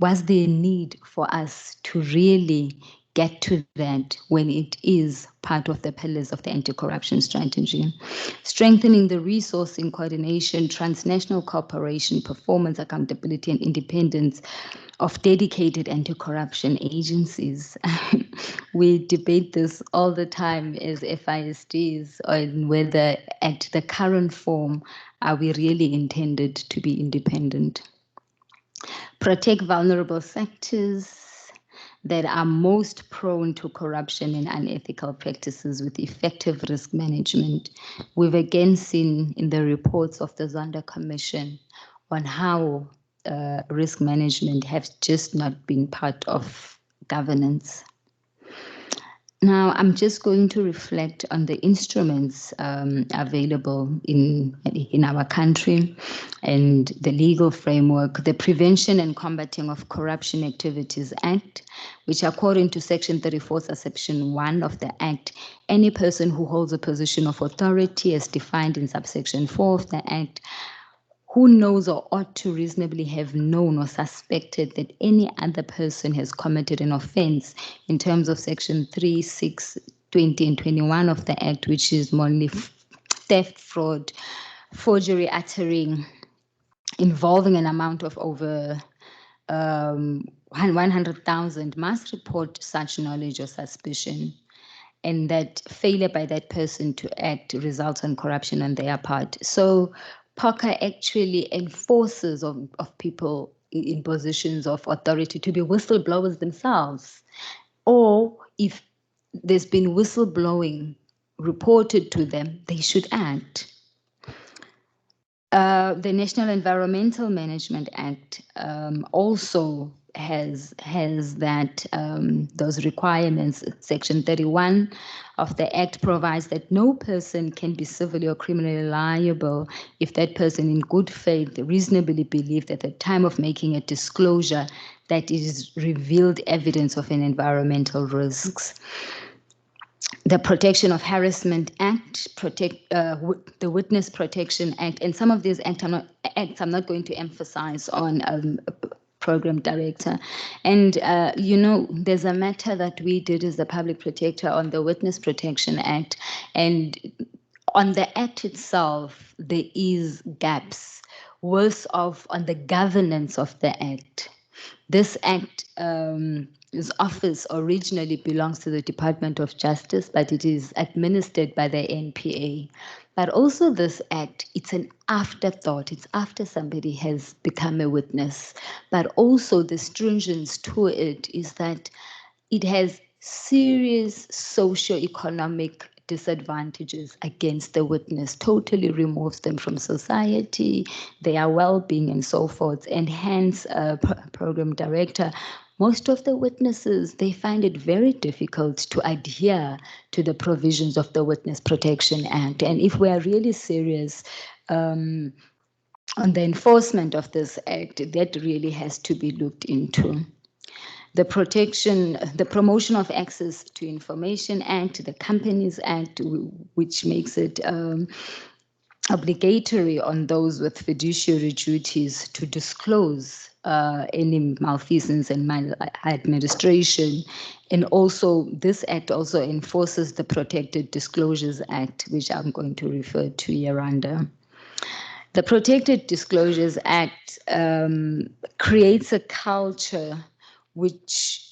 Was there a need for us to really get to that when it is part of the pillars of the anti-corruption strategy. Strengthening the resourcing, coordination, transnational cooperation, performance, accountability, and independence of dedicated anti-corruption agencies. We debate this all the time as FISDs on whether at the current form are we really intended to be independent. Protect vulnerable sectors that are most prone to corruption and unethical practices with effective risk management. We've again seen in the reports of the Zondo Commission on how risk management has just not been part of governance. Now, I'm just going to reflect on the instruments available in our country and the legal framework. The Prevention and Combating of Corruption Activities Act, which according to Section 34, Subsection 1 of the Act, any person who holds a position of authority as defined in Subsection 4 of the Act, who knows or ought to reasonably have known or suspected that any other person has committed an offense in terms of Section 3, 6, 20, and 21 of the Act, which is mainly theft, fraud, forgery, uttering, involving an amount of over 100,000, must report such knowledge or suspicion, and that failure by that person to act results in corruption on their part. So POCA actually enforces of people in positions of authority to be whistleblowers themselves, or if there's been whistleblowing reported to them, they should act. The National Environmental Management Act also has that those requirements. Section 31 of the Act provides that no person can be civilly or criminally liable if that person in good faith reasonably believed at the time of making a disclosure that it is revealed evidence of an environmental risks. The Protection of Harassment Act, the Witness Protection Act, and some of these acts I'm not going to emphasize on, Program Director. And, there's a matter that we did as the Public Protector on the Witness Protection Act, and on the Act itself, there is gaps, worse off on the governance of the Act. This Act, its office originally belongs to the Department of Justice, but it is administered by the NPA. But also this Act, it's an afterthought. It's after somebody has become a witness. But also the stringence to it is that it has serious socio-economic disadvantages against the witness, totally removes them from society, their well-being and so forth. And hence, Program Director, most of the witnesses, they find it very difficult to adhere to the provisions of the Witness Protection Act. And if we are really serious on the enforcement of this act, that really has to be looked into. The Promotion of Access to Information Act, the Companies Act, which makes it obligatory on those with fiduciary duties to disclose any malfeasance and maladministration. And also, this act also enforces the Protected Disclosures Act, which I'm going to refer to hereunder. The Protected Disclosures Act creates a culture which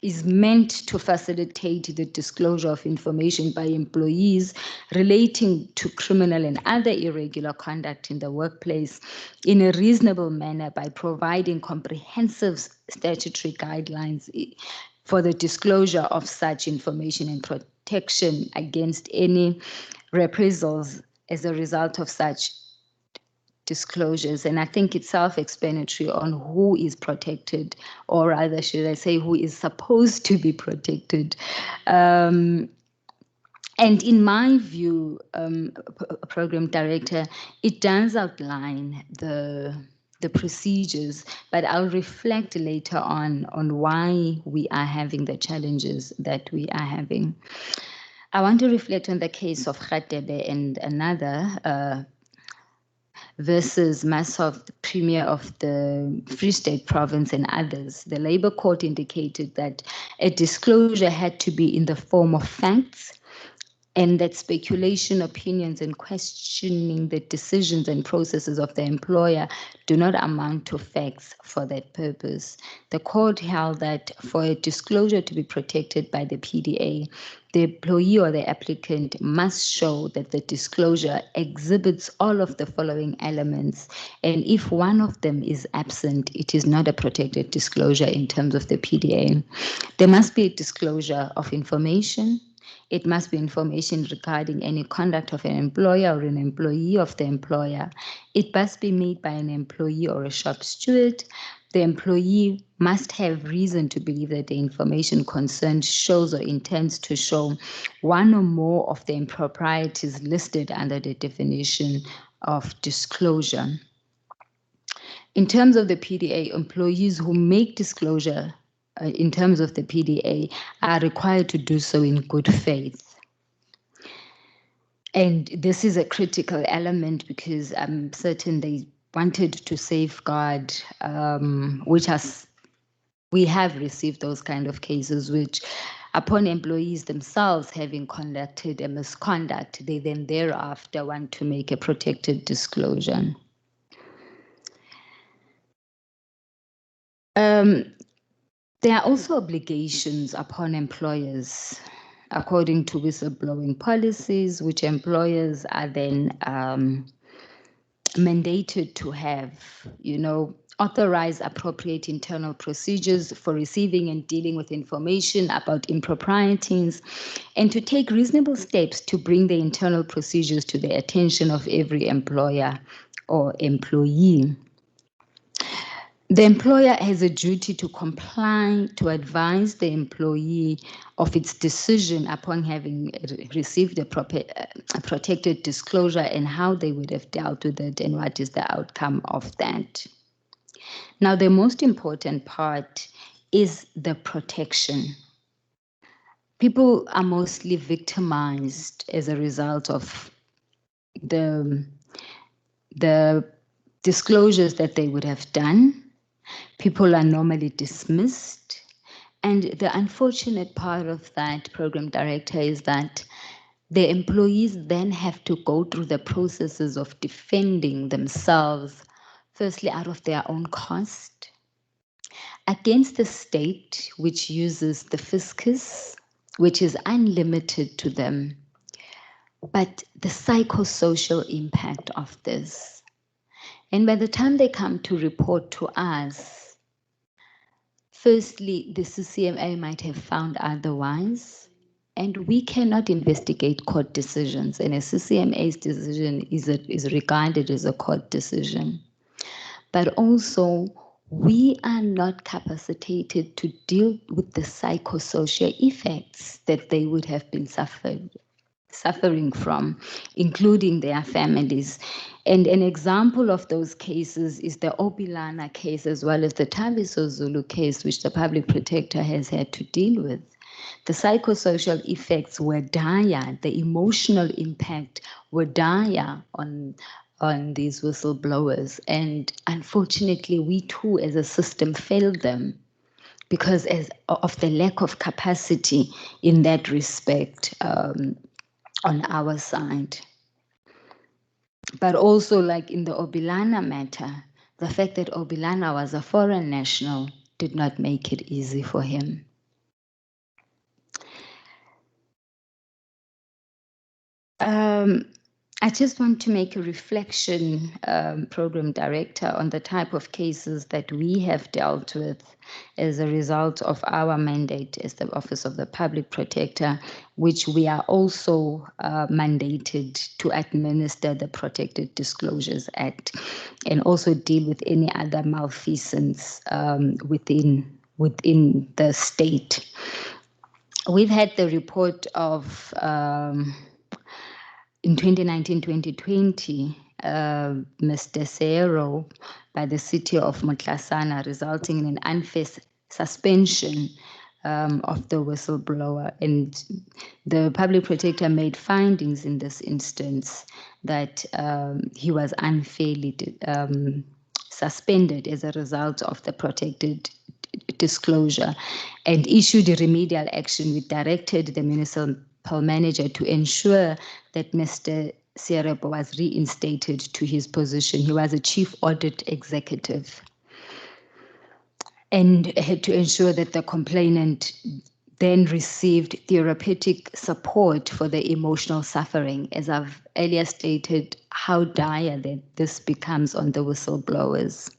is meant to facilitate the disclosure of information by employees relating to criminal and other irregular conduct in the workplace in a reasonable manner by providing comprehensive statutory guidelines for the disclosure of such information and protection against any reprisals as a result of such disclosures. And I think it's self-explanatory on who is protected, or rather, should I say, who is supposed to be protected. And in my view, Program Director, it does outline the procedures, but I'll reflect later on why we are having the challenges that we are having. I want to reflect on the case of Khatebe and another versus Masov, the Premier of the Free State Province, and others, the Labour Court indicated that a disclosure had to be in the form of facts, and that speculation, opinions, and questioning the decisions and processes of the employer do not amount to facts for that purpose. The court held that for a disclosure to be protected by the PDA, the employee or the applicant must show that the disclosure exhibits all of the following elements, and if one of them is absent, it is not a protected disclosure in terms of the PDA. There must be a disclosure of information. It must be information regarding any conduct of an employer or an employee of the employer. It must be made by an employee or a shop steward. The employee must have reason to believe that the information concerned shows or intends to show one or more of the improprieties listed under the definition of disclosure. In terms of the PDA, employees who make disclosure in terms of the PDA are required to do so in good faith. And this is a critical element because I'm certain they wanted to safeguard, we have received those kind of cases which, upon employees themselves having conducted a misconduct, they then thereafter want to make a protected disclosure. There are also obligations upon employers according to whistleblowing policies, which employers are then mandated to have, authorize appropriate internal procedures for receiving and dealing with information about improprieties, and to take reasonable steps to bring the internal procedures to the attention of every employer or employee. The employer has a duty to comply, to advise the employee of its decision upon having received a protected disclosure and how they would have dealt with it and what is the outcome of that. Now, the most important part is the protection. People are mostly victimized as a result of the disclosures that they would have done. People are normally dismissed. And the unfortunate part of that, Program Director, is that the employees then have to go through the processes of defending themselves, firstly out of their own cost, against the state, which uses the fiscus, which is unlimited to them, but the psychosocial impact of this. And by the time they come to report to us, firstly, the CCMA might have found otherwise, and we cannot investigate court decisions, and a CCMA's decision is regarded as a court decision. But also, we are not capacitated to deal with the psychosocial effects that they would have been suffering from, including their families. And an example of those cases is the Obilana case, as well as the Tabiso Zulu case, which the public protector has had to deal with. The psychosocial effects were dire, the emotional impact were dire on these whistleblowers. And unfortunately, we too, as a system, failed them because of the lack of capacity in that respect on our side. But also, like in the Obilana matter, the fact that Obilana was a foreign national did not make it easy for him. I just want to make a reflection, Program Director, on the type of cases that we have dealt with as a result of our mandate as the Office of the Public Protector, which we are also mandated to administer the Protected Disclosures Act and also deal with any other malfeasance within the state. We've had the report of in 2019-2020, Mr. Seero by the city of Motlasana, resulting in an unfair suspension of the whistleblower. And the public protector made findings in this instance that he was unfairly suspended as a result of the protected disclosure, and issued a remedial action which directed the municipal manager to ensure that Mr. Sierrebo was reinstated to his position. He was a chief audit executive, and had to ensure that the complainant then received therapeutic support for the emotional suffering, as I've earlier stated, how dire that this becomes on the whistleblowers.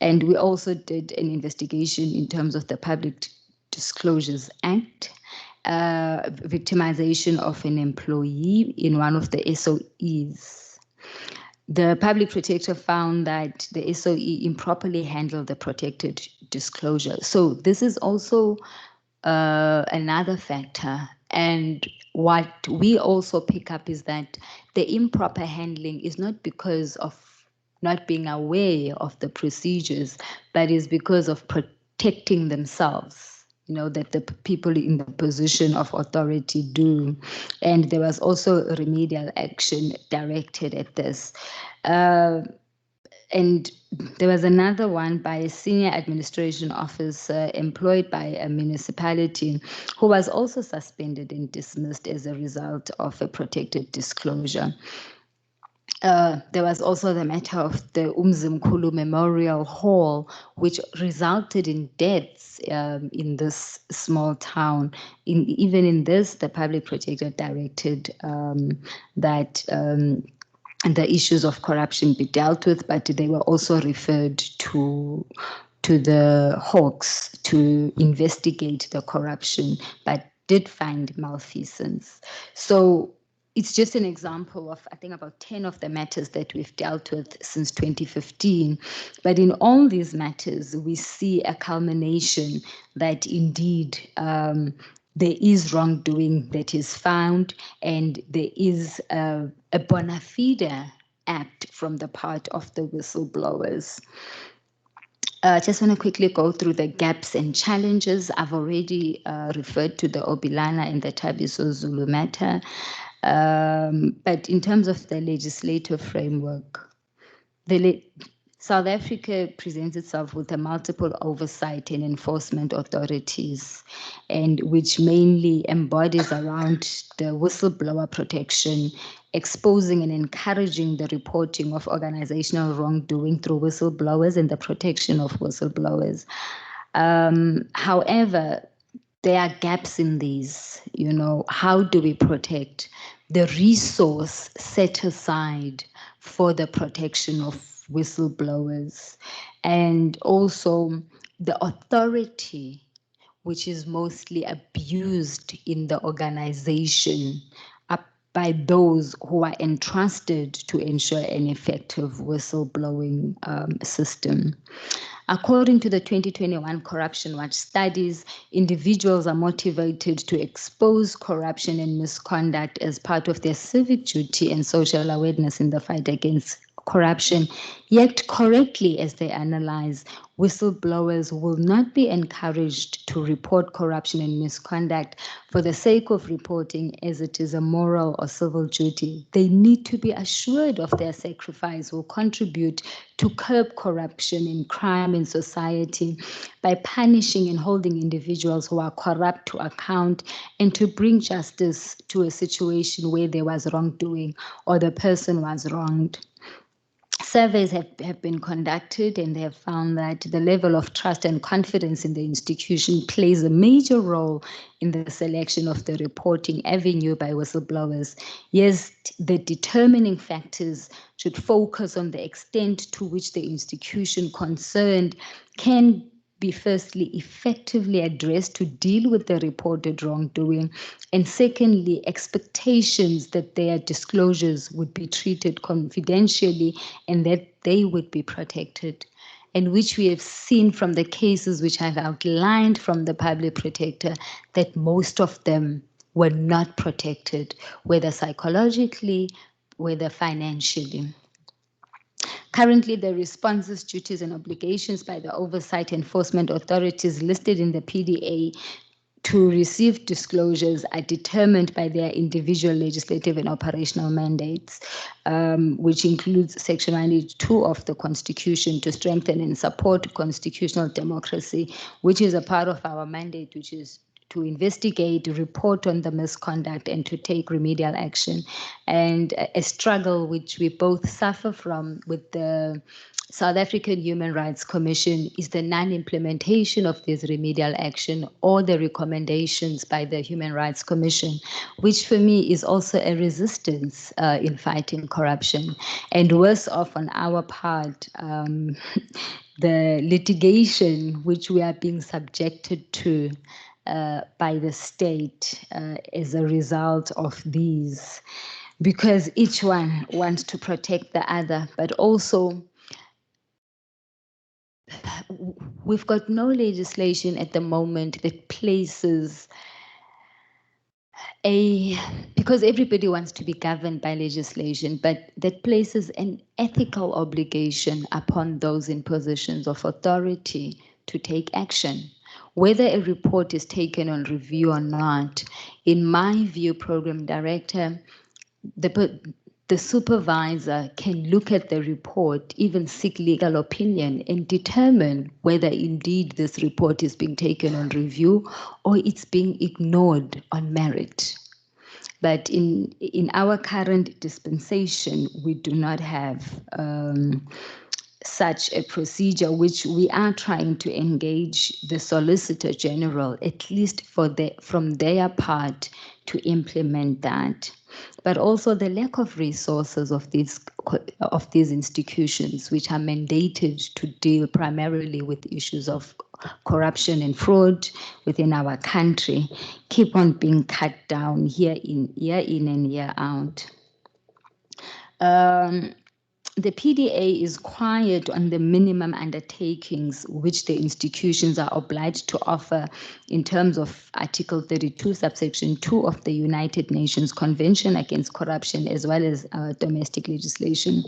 And we also did an investigation in terms of the Public Disclosures Act, victimization of an employee in one of the SOEs. The public protector found that the SOE improperly handled the protected disclosure. So this is also another factor. And what we also pick up is that the improper handling is not because of not being aware of the procedures, but is because of protecting themselves, that the people in the position of authority do. And there was also a remedial action directed at this. And there was another one by a senior administration officer employed by a municipality who was also suspended and dismissed as a result of a protected disclosure. There was also the matter of the Umzimkhulu Memorial Hall, which resulted in deaths in this small town. Even in this, the public protector directed that the issues of corruption be dealt with, but they were also referred to the Hawks to investigate the corruption, but did find malfeasance. So it's just an example of, I think, about 10 of the matters that we've dealt with since 2015. But in all these matters, we see a culmination that indeed there is wrongdoing that is found, and there is a bona fide act from the part of the whistleblowers. I just want to quickly go through the gaps and challenges. I've already referred to the Obilana and the Tabiso Zulu matter. But in terms of the legislative framework, South Africa presents itself with a multiple oversight and enforcement authorities, and which mainly embodies around the whistleblower protection, exposing and encouraging the reporting of organizational wrongdoing through whistleblowers and the protection of whistleblowers. However, there are gaps in these. How do we protect the resource set aside for the protection of whistleblowers, and also the authority which is mostly abused in the organization by those who are entrusted to ensure an effective whistleblowing system. According to the 2021 Corruption Watch studies, individuals are motivated to expose corruption and misconduct as part of their civic duty and social awareness in the fight against corruption. Yet correctly, as they analyze, whistleblowers will not be encouraged to report corruption and misconduct for the sake of reporting, as it is a moral or civil duty. They need to be assured of their sacrifice will contribute to curb corruption and crime in society by punishing and holding individuals who are corrupt to account, and to bring justice to a situation where there was wrongdoing or the person was wronged. Surveys have been conducted, and they have found that the level of trust and confidence in the institution plays a major role in the selection of the reporting avenue by whistleblowers. Yes, the determining factors should focus on the extent to which the institution concerned can be firstly effectively addressed to deal with the reported wrongdoing, and secondly, expectations that their disclosures would be treated confidentially and that they would be protected, and which we have seen from the cases which I've outlined from the public protector, that most of them were not protected, whether psychologically, whether financially. Currently, the responses, duties, and obligations by the oversight enforcement authorities listed in the PDA to receive disclosures are determined by their individual legislative and operational mandates, which includes Section 92 of the Constitution to strengthen and support constitutional democracy, which is a part of our mandate, which is to investigate, report on the misconduct, and to take remedial action. And a struggle which we both suffer from with the South African Human Rights Commission is the non-implementation of this remedial action or the recommendations by the Human Rights Commission, which for me is also a resistance in fighting corruption. And worse off on our part, the litigation which we are being subjected to by the state as a result of these, because each one wants to protect the other, but also we've got no legislation at the moment that places because everybody wants to be governed by legislation, but that places an ethical obligation upon those in positions of authority to take action. Whether a report is taken on review or not, in my view, Program Director, the supervisor can look at the report, even seek legal opinion, and determine whether indeed this report is being taken on review or it's being ignored on merit. But in our current dispensation, we do not have such a procedure, which we are trying to engage the Solicitor General, at least from their part, to implement that. But also the lack of resources of these institutions, which are mandated to deal primarily with issues of corruption and fraud within our country, keep on being cut down year in and year out. The PDA is quiet on the minimum undertakings which the institutions are obliged to offer in terms of Article 32, subsection 2 of the United Nations Convention Against Corruption, as well as domestic legislation.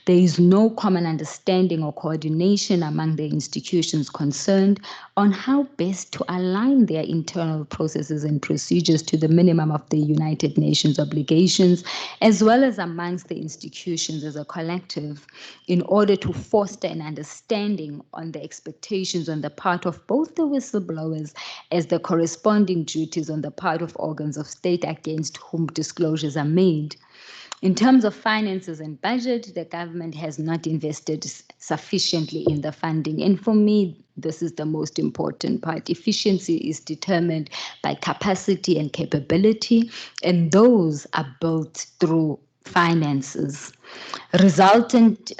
There is no common understanding or coordination among the institutions concerned on how best to align their internal processes and procedures to the minimum of the United Nations obligations, as well as amongst the institutions as a collective, in order to foster an understanding on the expectations on the part of both the whistleblowers as the corresponding duties on the part of organs of state against whom disclosures are made. In terms of finances and budget, the government has not invested sufficiently in the funding. And for me, this is the most important part. Efficiency is determined by capacity and capability, and those are built through finances. Resultant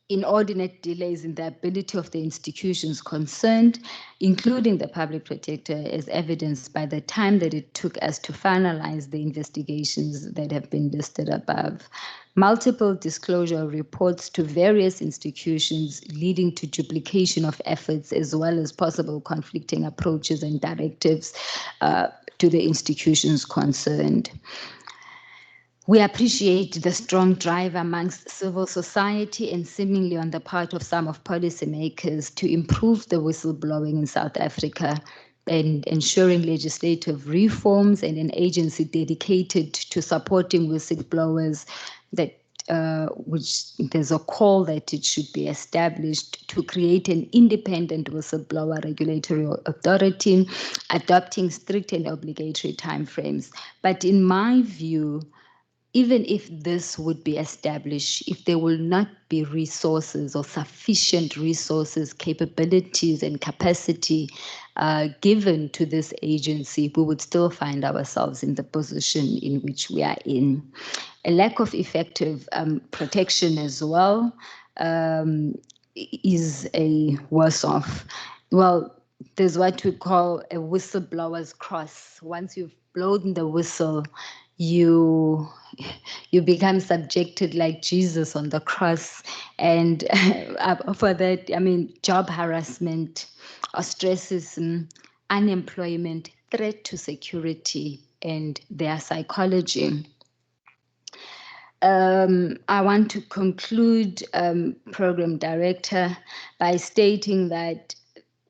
inordinate delays in the ability of the institutions concerned, including the public protector, as evidenced by the time that it took us to finalize the investigations that have been listed above. Multiple disclosure reports to various institutions leading to duplication of efforts, as well as possible conflicting approaches and directives to the institutions concerned. We appreciate the strong drive amongst civil society and seemingly on the part of some of policymakers to improve the whistleblowing in South Africa and ensuring legislative reforms and an agency dedicated to supporting whistleblowers that which there's a call that it should be established to create an independent whistleblower regulatory authority, adopting strict and obligatory timeframes. But in my view, even if this would be established, if there will not be resources or sufficient resources, capabilities, and capacity given to this agency, we would still find ourselves in the position in which we are in. A lack of effective protection as well is a worse off. Well, there's what we call a whistleblower's cross. Once you've blown the whistle, you become subjected like Jesus on the cross. And for that, I mean, job harassment, ostracism, unemployment, threat to security, and their psychology. I want to conclude, Program Director, by stating that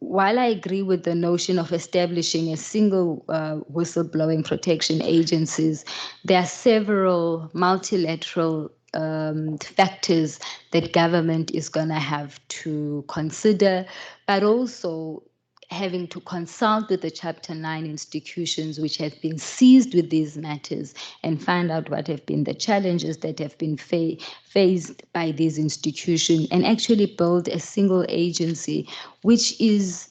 while I agree with the notion of establishing a single whistleblowing protection agencies, there are several multilateral factors that government is going to have to consider, but also having to consult with the Chapter 9 institutions which have been seized with these matters and find out what have been the challenges that have been faced by these institutions, and actually build a single agency which is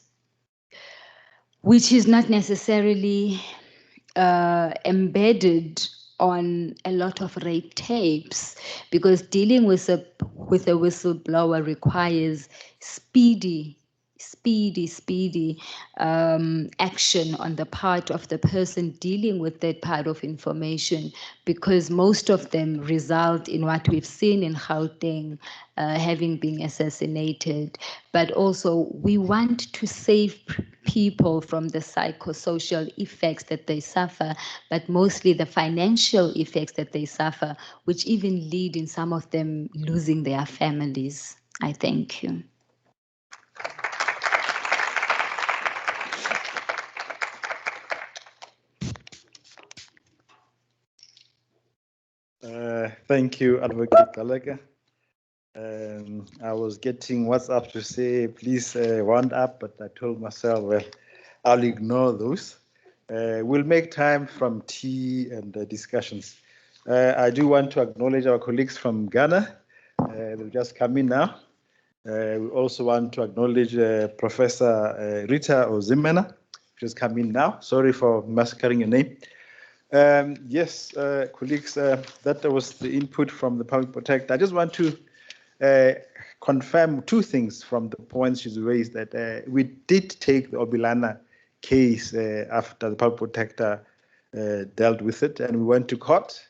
not necessarily embedded on a lot of red tapes, because dealing with a whistleblower requires speedy action on the part of the person dealing with that part of information, because most of them result in what we've seen in Gauteng, having been assassinated. But also we want to save people from the psychosocial effects that they suffer, but mostly the financial effects that they suffer, which even lead in some of them losing their families. I thank you. Thank you, Advocate Gallagher. I was getting WhatsApp to say, please round up, but I told myself, well, I'll ignore those. We'll make time from tea and discussions. I do want to acknowledge our colleagues from Ghana. They've just come in now. We also want to acknowledge Professor Rita Ozimena, who's come in now. Sorry for massacring your name. Yes, colleagues, that was the input from the public protector. I just want to confirm two things from the points she's raised, that we did take the Obilana case after the public protector dealt with it, and we went to court,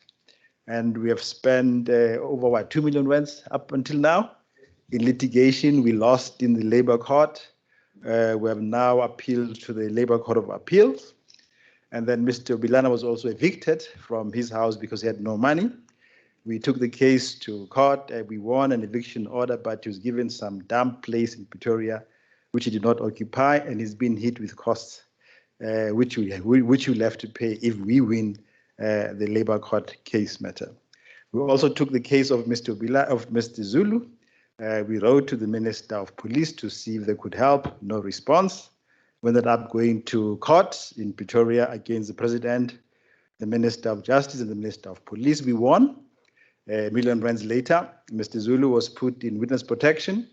and we have spent over, what, 2 million rands up until now in litigation. We lost in the Labour Court. We have now appealed to the Labour Court of Appeals. And then Mr. Obilana was also evicted from his house because he had no money. We took the case to court. We won an eviction order, but he was given some damp place in Pretoria, which he did not occupy, and he's been hit with costs, which we'll have to pay if we win the Labour Court case matter. We also took the case of Mr. Zulu. We wrote to the Minister of Police to see if they could help. No response. We ended up going to court in Pretoria against the President, the Minister of Justice, and the Minister of Police. We won. A million rands later, Mr. Zulu was put in witness protection,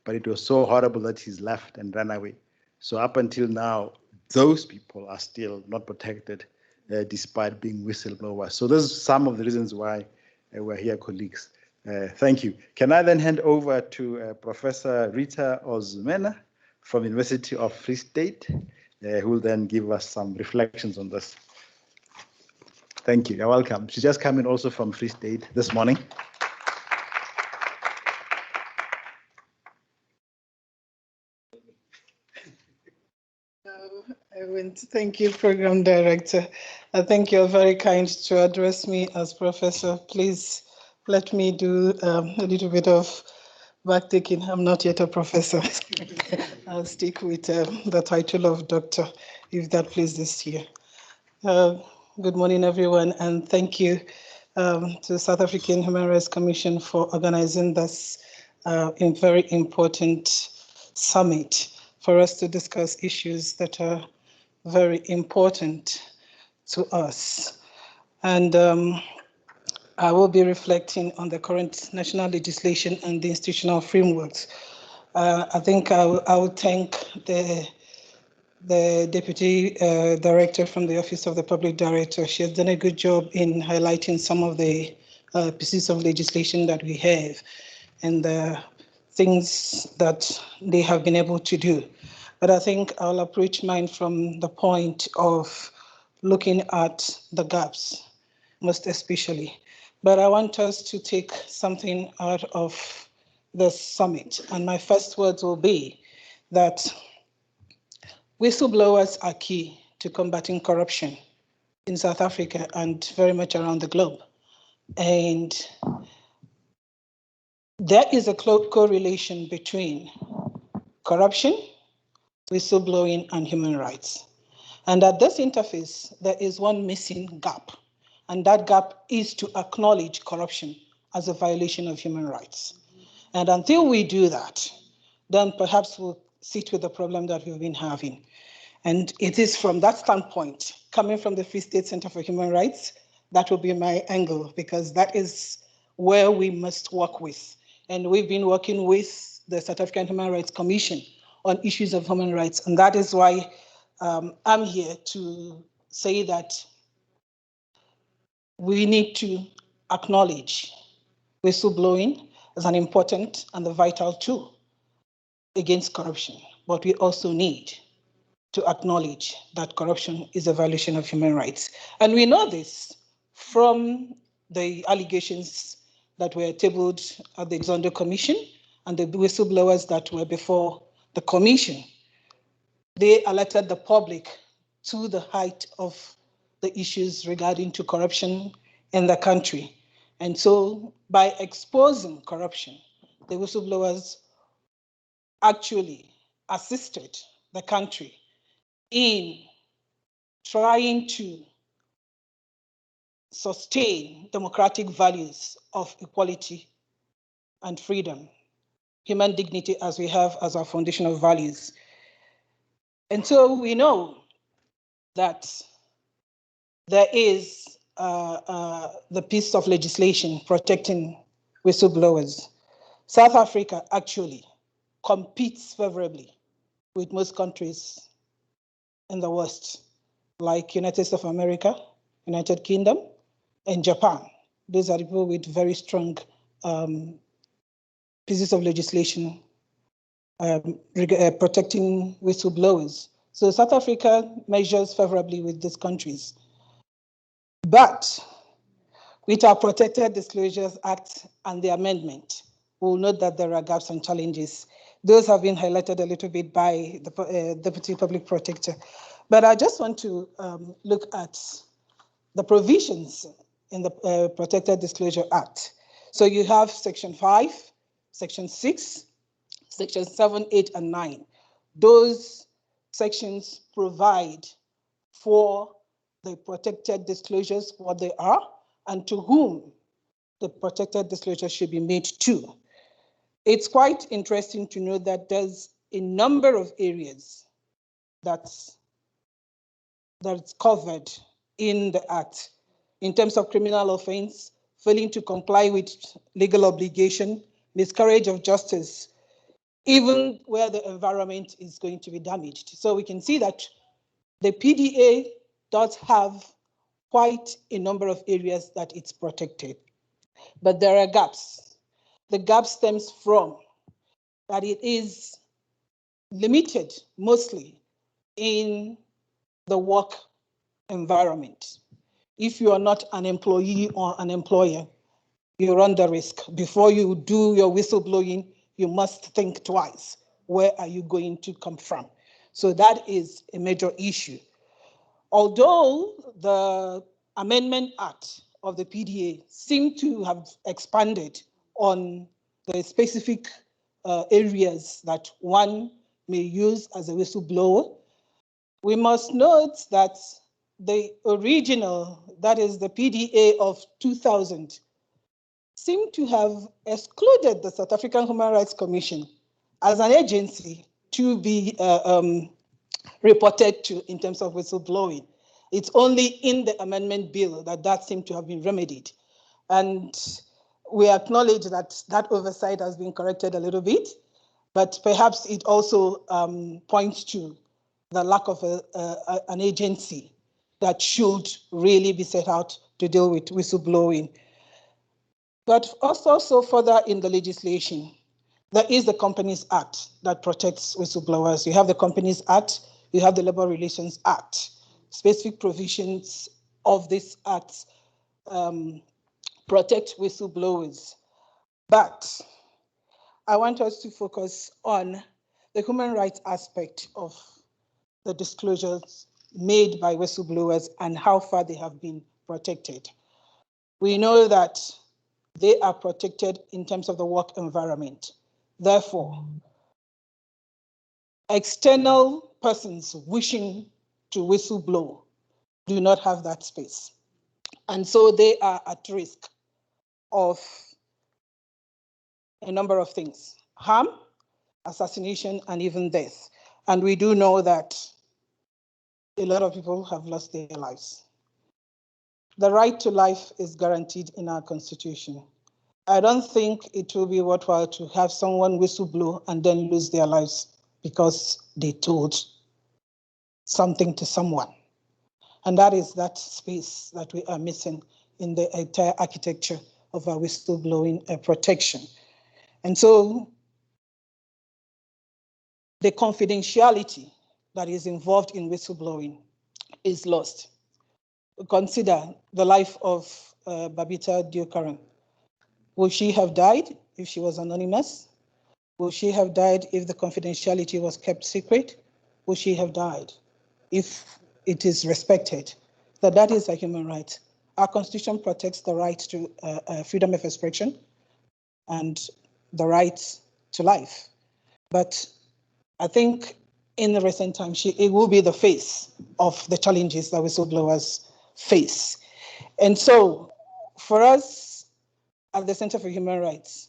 but it was so horrible that he's left and ran away. So up until now, those people are still not protected, despite being whistleblowers. So those are some of the reasons why we're here, colleagues. Thank you. Can I then hand over to Professor Rita Ozimena from the University of Free State, who will then give us some reflections on this. Thank you. You're welcome. She just came in also from Free State this morning. Thank you, Program Director. I think you're very kind to address me as Professor. Please let me do a little bit of backtaking. I'm not yet a professor. I'll stick with the title of doctor, if that pleases you. Good morning, everyone, and thank you to the South African Human Rights Commission for organizing this very important summit for us to discuss issues that are very important to us. And I will be reflecting on the current national legislation and the institutional frameworks. I think I will thank the Deputy Director from the Office of the Public Director. She has done a good job in highlighting some of the pieces of legislation that we have and the things that they have been able to do. But I think I'll approach mine from the point of looking at the gaps, most especially. But I want us to take something out of the summit. And my first words will be that whistleblowers are key to combating corruption in South Africa and very much around the globe. And there is a close correlation between corruption, whistleblowing, and human rights. And at this interface, there is one missing gap. And that gap is to acknowledge corruption as a violation of human rights. And until we do that, then perhaps we'll sit with the problem that we've been having. And it is from that standpoint, coming from the Free State Center for Human Rights, that will be my angle, because that is where we must work with. And we've been working with the South African Human Rights Commission on issues of human rights. And that is why I'm here to say that we need to acknowledge whistleblowing as an important and a vital tool against corruption. But we also need to acknowledge that corruption is a violation of human rights. And we know this from the allegations that were tabled at the Zondo Commission and the whistleblowers that were before the commission. They alerted the public to the height of the issues regarding to corruption in the country. And so by exposing corruption, the whistleblowers actually assisted the country in trying to sustain democratic values of equality and freedom, human dignity as we have as our foundational values. And so we know that there is the piece of legislation protecting whistleblowers. South Africa actually competes favorably with most countries in the West, like United States of America, United Kingdom, and Japan. Those are people with very strong pieces of legislation protecting whistleblowers. So South Africa measures favorably with these countries. But with our Protected Disclosures Act and the amendment, we'll note that there are gaps and challenges. Those have been highlighted a little bit by the Deputy Public Protector. But I just want to look at the provisions in the Protected Disclosure Act. So you have Section 5, Section 6, Section 7, 8, and 9. Those sections provide for the protected disclosures, what they are, and to whom the protected disclosure should be made to. It's quite interesting to know that there's a number of areas that's covered in the Act in terms of criminal offense, failing to comply with legal obligation, miscarriage of justice, even where the environment is going to be damaged. So we can see that the PDA does have quite a number of areas that it's protected, but there are gaps. The gap stems from that it is limited mostly in the work environment. If you are not an employee or an employer, you run the risk. Before you do your whistleblowing, you must think twice. Where are you going to come from? So that is a major issue. Although the Amendment Act of the PDA seemed to have expanded on the specific areas that one may use as a whistleblower, we must note that the original, that is the PDA of 2000, seemed to have excluded the South African Human Rights Commission as an agency to be reported to in terms of whistleblowing. It's only in the amendment bill that that seemed to have been remedied. And we acknowledge that that oversight has been corrected a little bit, but perhaps it also points to the lack of an agency that should really be set out to deal with whistleblowing. But also further in the legislation, there is the Companies Act that protects whistleblowers. You have the Companies Act, you have the Labor Relations Act. Specific provisions of this act protect whistleblowers. But I want us to focus on the human rights aspect of the disclosures made by whistleblowers and how far they have been protected. We know that they are protected in terms of the work environment. Therefore, external persons wishing to whistleblow do not have that space. And so they are at risk of a number of things: harm, assassination, and even death. And we do know that a lot of people have lost their lives. The right to life is guaranteed in our Constitution. I don't think it will be worthwhile to have someone whistleblow and then lose their lives because they told something to someone. And that is that space that we are missing in the entire architecture of our whistleblowing protection. And so the confidentiality that is involved in whistleblowing is lost. Consider the life of Barbita Deokaran. Would she have died if she was anonymous? Would she have died if the confidentiality was kept secret? Would she have died if it is respected? That is a human right. Our Constitution protects the right to freedom of expression and the right to life. But I think in the recent times, it will be the face of the challenges that whistleblowers face. And so for us at the Center for Human Rights,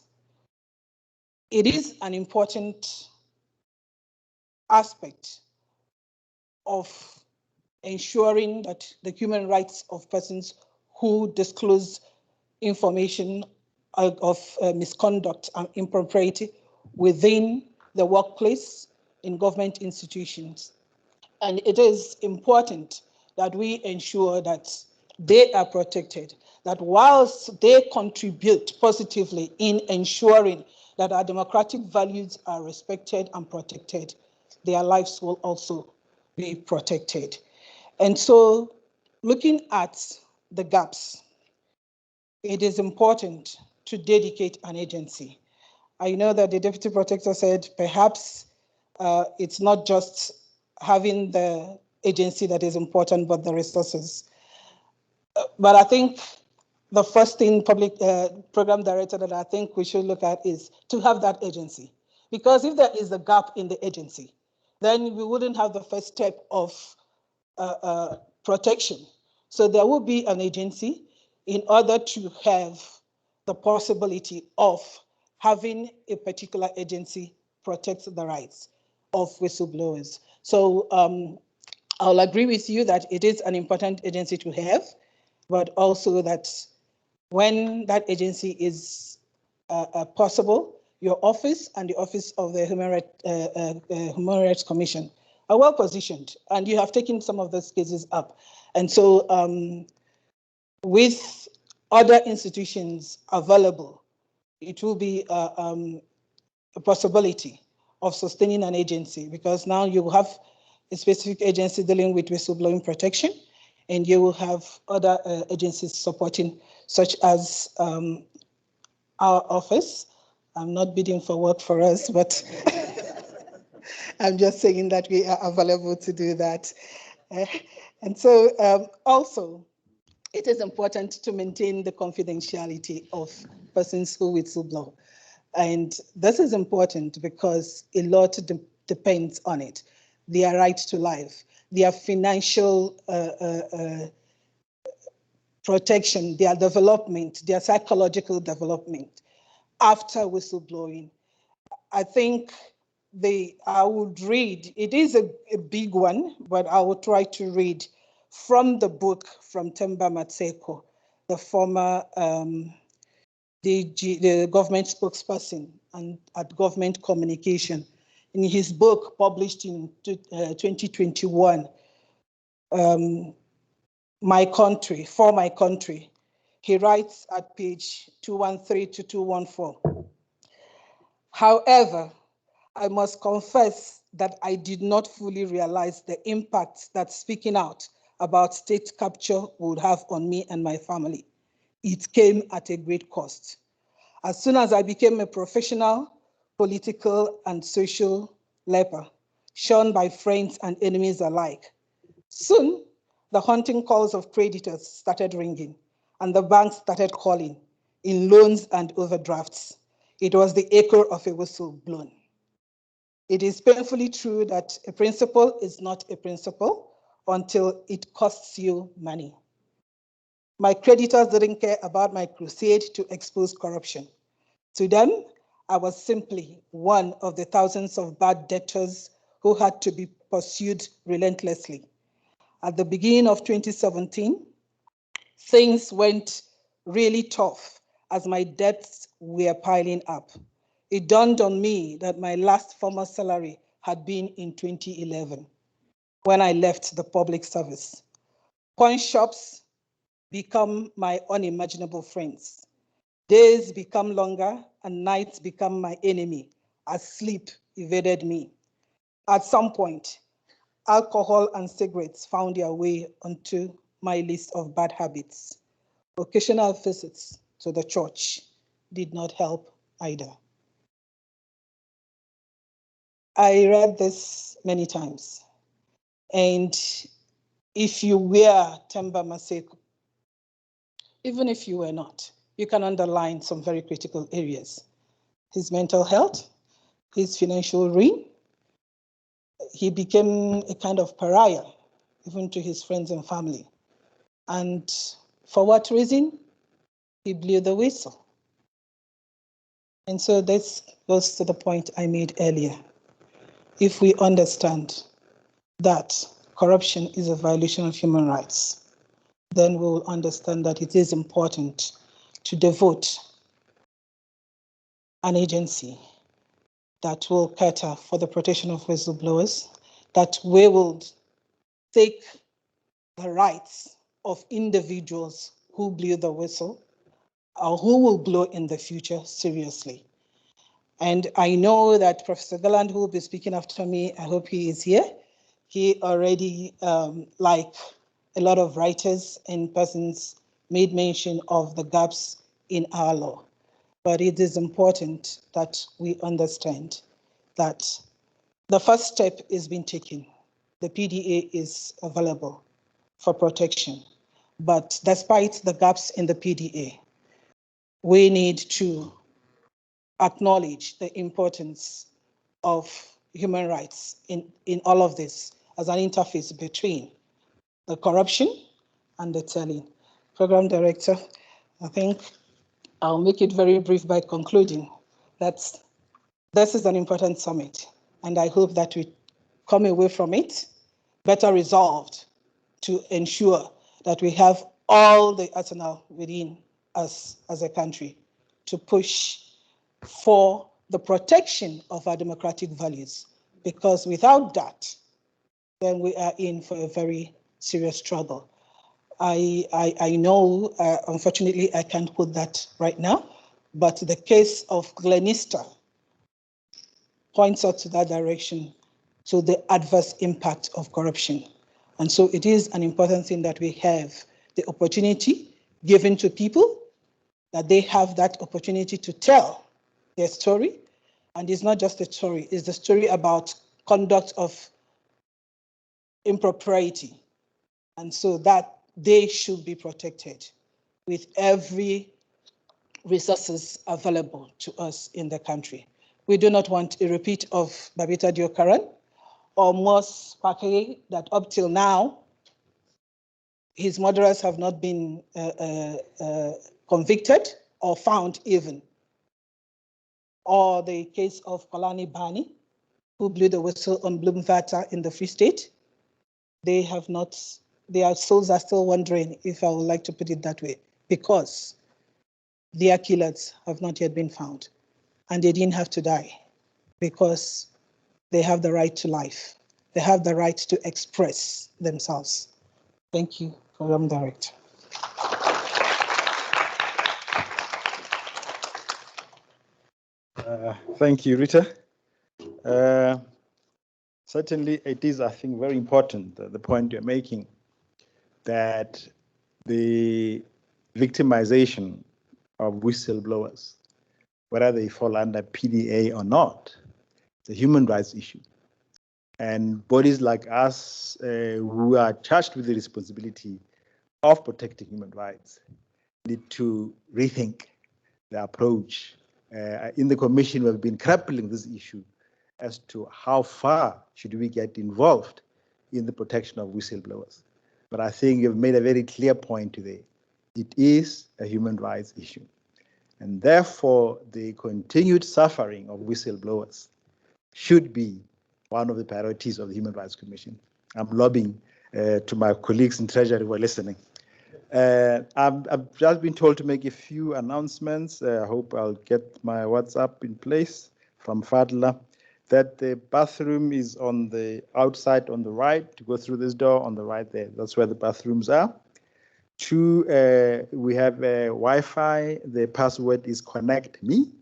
it is an important aspect of ensuring that the human rights of persons who disclose information of misconduct and impropriety within the workplace, in government institutions. And it is important that we ensure that they are protected, that whilst they contribute positively in ensuring that our democratic values are respected and protected, their lives will also be protected. And so, looking at the gaps, it is important to dedicate an agency. I know that the Deputy Protector said perhaps it's not just having the agency that is important, but the resources. But I think the first thing, public program director, that I think we should look at is to have that agency. Because if there is a gap in the agency, then we wouldn't have the first step of protection. So there will be an agency in order to have the possibility of having a particular agency protect the rights of whistleblowers. So I'll agree with you that it is an important agency to have, but also that when that agency is possible, your office and the Office of the Human Rights Commission are well positioned, and you have taken some of those cases up. And so with other institutions available, it will be a possibility of sustaining an agency, because now you will have a specific agency dealing with whistleblowing protection, and you will have other agencies supporting, such as our office. I'm not bidding for work for us, but I'm just saying that we are available to do that. And so also, it is important to maintain the confidentiality of persons who whistleblow. And this is important because a lot depends on it. Their right to life, their financial protection, their development, their psychological development after whistleblowing. I think I would read, it is a big one, but I will try to read from the book from Themba Matseko, the former the government spokesperson and at government communication. In his book published in 2021, My Country, For My Country, he writes at page 213 to 214. However, I must confess that I did not fully realize the impact that speaking out about state capture would have on me and my family. It came at a great cost. As soon as I became a professional, political, and social leper, shunned by friends and enemies alike, soon the haunting calls of creditors started ringing, and the banks started calling in loans and overdrafts. It was the echo of a whistle blown. It is painfully true that a principle is not a principle until it costs you money. My creditors didn't care about my crusade to expose corruption. To them, I was simply one of the thousands of bad debtors who had to be pursued relentlessly. At the beginning of 2017, things went really tough as my debts were piling up. It dawned on me that my last formal salary had been in 2011 when I left the public service. Pawn shops become my unimaginable friends. Days become longer and nights become my enemy as sleep evaded me. At some point, alcohol and cigarettes found their way onto my list of bad habits. Occasional visits to the church did not help either. I read this many times, and if you were Temba Maseko, even if you were not, you can underline some very critical areas. His mental health, his financial ruin. He became a kind of pariah, even to his friends and family. And for what reason? He blew the whistle. And so this goes to the point I made earlier. If we understand that corruption is a violation of human rights, then we'll understand that it is important to devote an agency that will cater for the protection of whistleblowers, that we will take the rights of individuals who blew the whistle or who will blow in the future seriously. And I know that Professor Galland, who will be speaking after me, I hope he is here. He already, like a lot of writers and persons, made mention of the gaps in our law. But it is important that we understand that the first step is being taken. The PDA is available for protection. But despite the gaps in the PDA, we need to acknowledge the importance of human rights in all of this as an interface between the corruption and the telling. Program Director, I think I'll make it very brief by concluding that this is an important summit, and I hope that we come away from it better resolved to ensure that we have all the arsenal within us as a country to push for the protection of our democratic values, because without that, then we are in for a very serious struggle. I know, unfortunately, I can't put that right now, but the case of Glenister points out to that direction, to the adverse impact of corruption. And so it is an important thing that we have the opportunity given to people, that they have that opportunity to tell their story. And it's not just a story, it's the story about conduct of impropriety. And so that they should be protected with every resources available to us in the country. We do not want a repeat of Barbita Deokaran or Mos Pakeye, that up till now, his murderers have not been convicted or found even. Or the case of Kolani Bani, who blew the whistle on Bloemwater in the Free State. They have not, their souls are still wandering, if I would like to put it that way, because their killers have not yet been found. And they didn't have to die, because they have the right to life. They have the right to express themselves. Thank you, Program Director. Thank you, Rita. Certainly, it is, I think, very important, the point you're making, that the victimization of whistleblowers, whether they fall under PDA or not, it's a human rights issue. And bodies like us who are charged with the responsibility of protecting human rights need to rethink the approach. In the Commission, we've been grappling this issue as to how far should we get involved in the protection of whistleblowers. But I think you've made a very clear point today. It is a human rights issue. And therefore, the continued suffering of whistleblowers should be one of the priorities of the Human Rights Commission. I'm lobbying to my colleagues in Treasury who are listening. I've just been told to make a few announcements. I hope I'll get my WhatsApp in place from Fadla, that the bathroom is on the outside on the right, to go through this door on the right there. That's where the bathrooms are. 2, we have Wi-Fi. The password is connect me,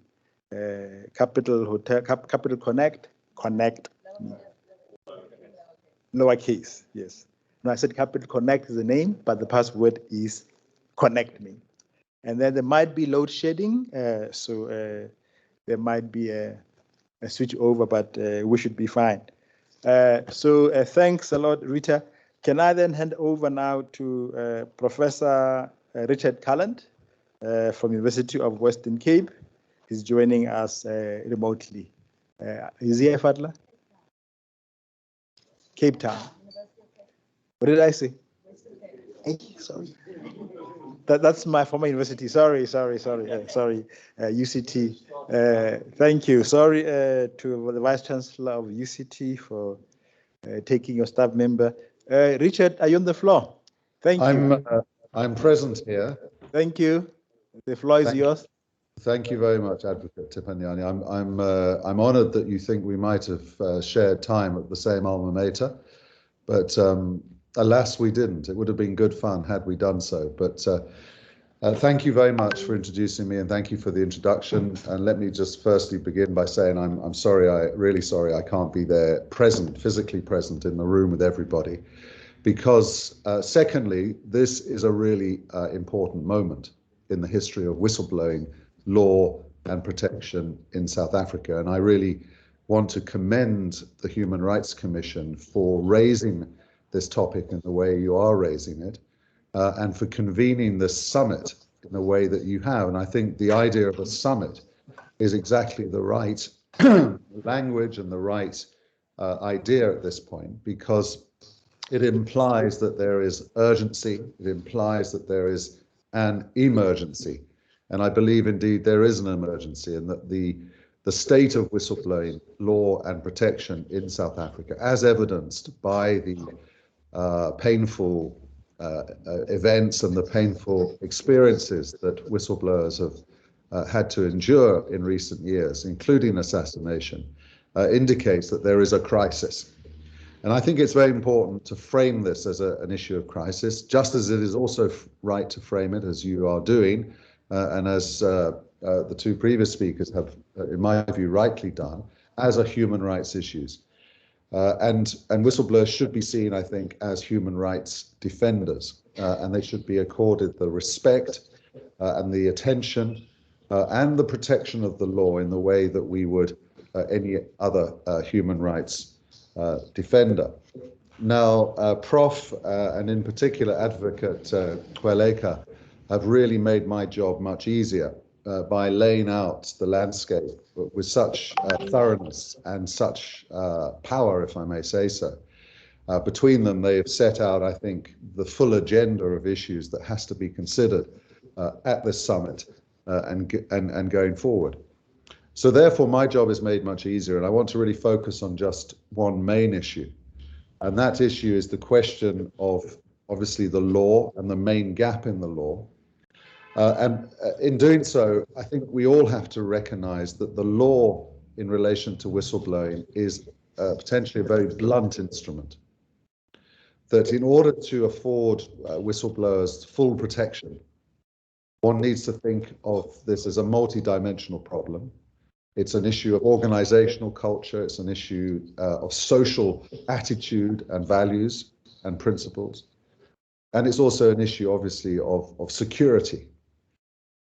capital hotel, capital connect me. Lowercase, yes. No, I said capital connect is the name, but the password is connect me. And then there might be load shedding, so there might be a switch over, but we should be fine. So thanks a lot, Rita. Can I then hand over now to Professor Richard Cullen from University of Western Cape? He's joining us remotely. Is he here, Fadla? Cape Town. What did I say? Hey, sorry. That's my former university. Sorry, UCT. Thank you. Sorry to the Vice Chancellor of UCT for taking your staff member. Richard, are you on the floor? Thank you. I'm present here. Thank you. The floor is yours. Thank you very much, Advocate Tipanyani. I'm honoured that you think we might have shared time at the same alma mater, but alas, we didn't. It would have been good fun had we done so. But thank you very much for introducing me, and thank you for the introduction. And let me just firstly begin by saying I'm sorry, really sorry I can't be there physically present in the room with everybody, because secondly, this is a really important moment in the history of whistleblowing law and protection in South Africa. And I really want to commend the Human Rights Commission for raising this topic in the way you are raising it, and for convening this summit in the way that you have. And I think the idea of a summit is exactly the right language and the right idea at this point, because it implies that there is urgency, it implies that there is an emergency. And I believe indeed there is an emergency, and that the state of whistleblowing law and protection in South Africa, as evidenced by the painful events and the painful experiences that whistleblowers have had to endure in recent years, including assassination, indicates that there is a crisis. And I think it's very important to frame this as an issue of crisis, just as it is also right to frame it, as you are doing, and as the two previous speakers have, in my view, rightly done, as a human rights issues. And whistleblowers should be seen, I think, as human rights defenders, and they should be accorded the respect and the attention and the protection of the law in the way that we would any other human rights defender. Now, Prof, and in particular Advocate Kweleka, have really made my job much easier by laying out the landscape with such thoroughness and such power, if I may say so. Between them, they have set out, I think, the full agenda of issues that has to be considered at this summit and going forward. So therefore, my job is made much easier, and I want to really focus on just one main issue. And that issue is the question of, obviously, the law and the main gap in the law. And in doing so, I think we all have to recognize that the law in relation to whistleblowing is potentially a very blunt instrument. That in order to afford whistleblowers full protection, one needs to think of this as a multi-dimensional problem. It's an issue of organizational culture, it's an issue of social attitude and values and principles. And it's also an issue, obviously, of security,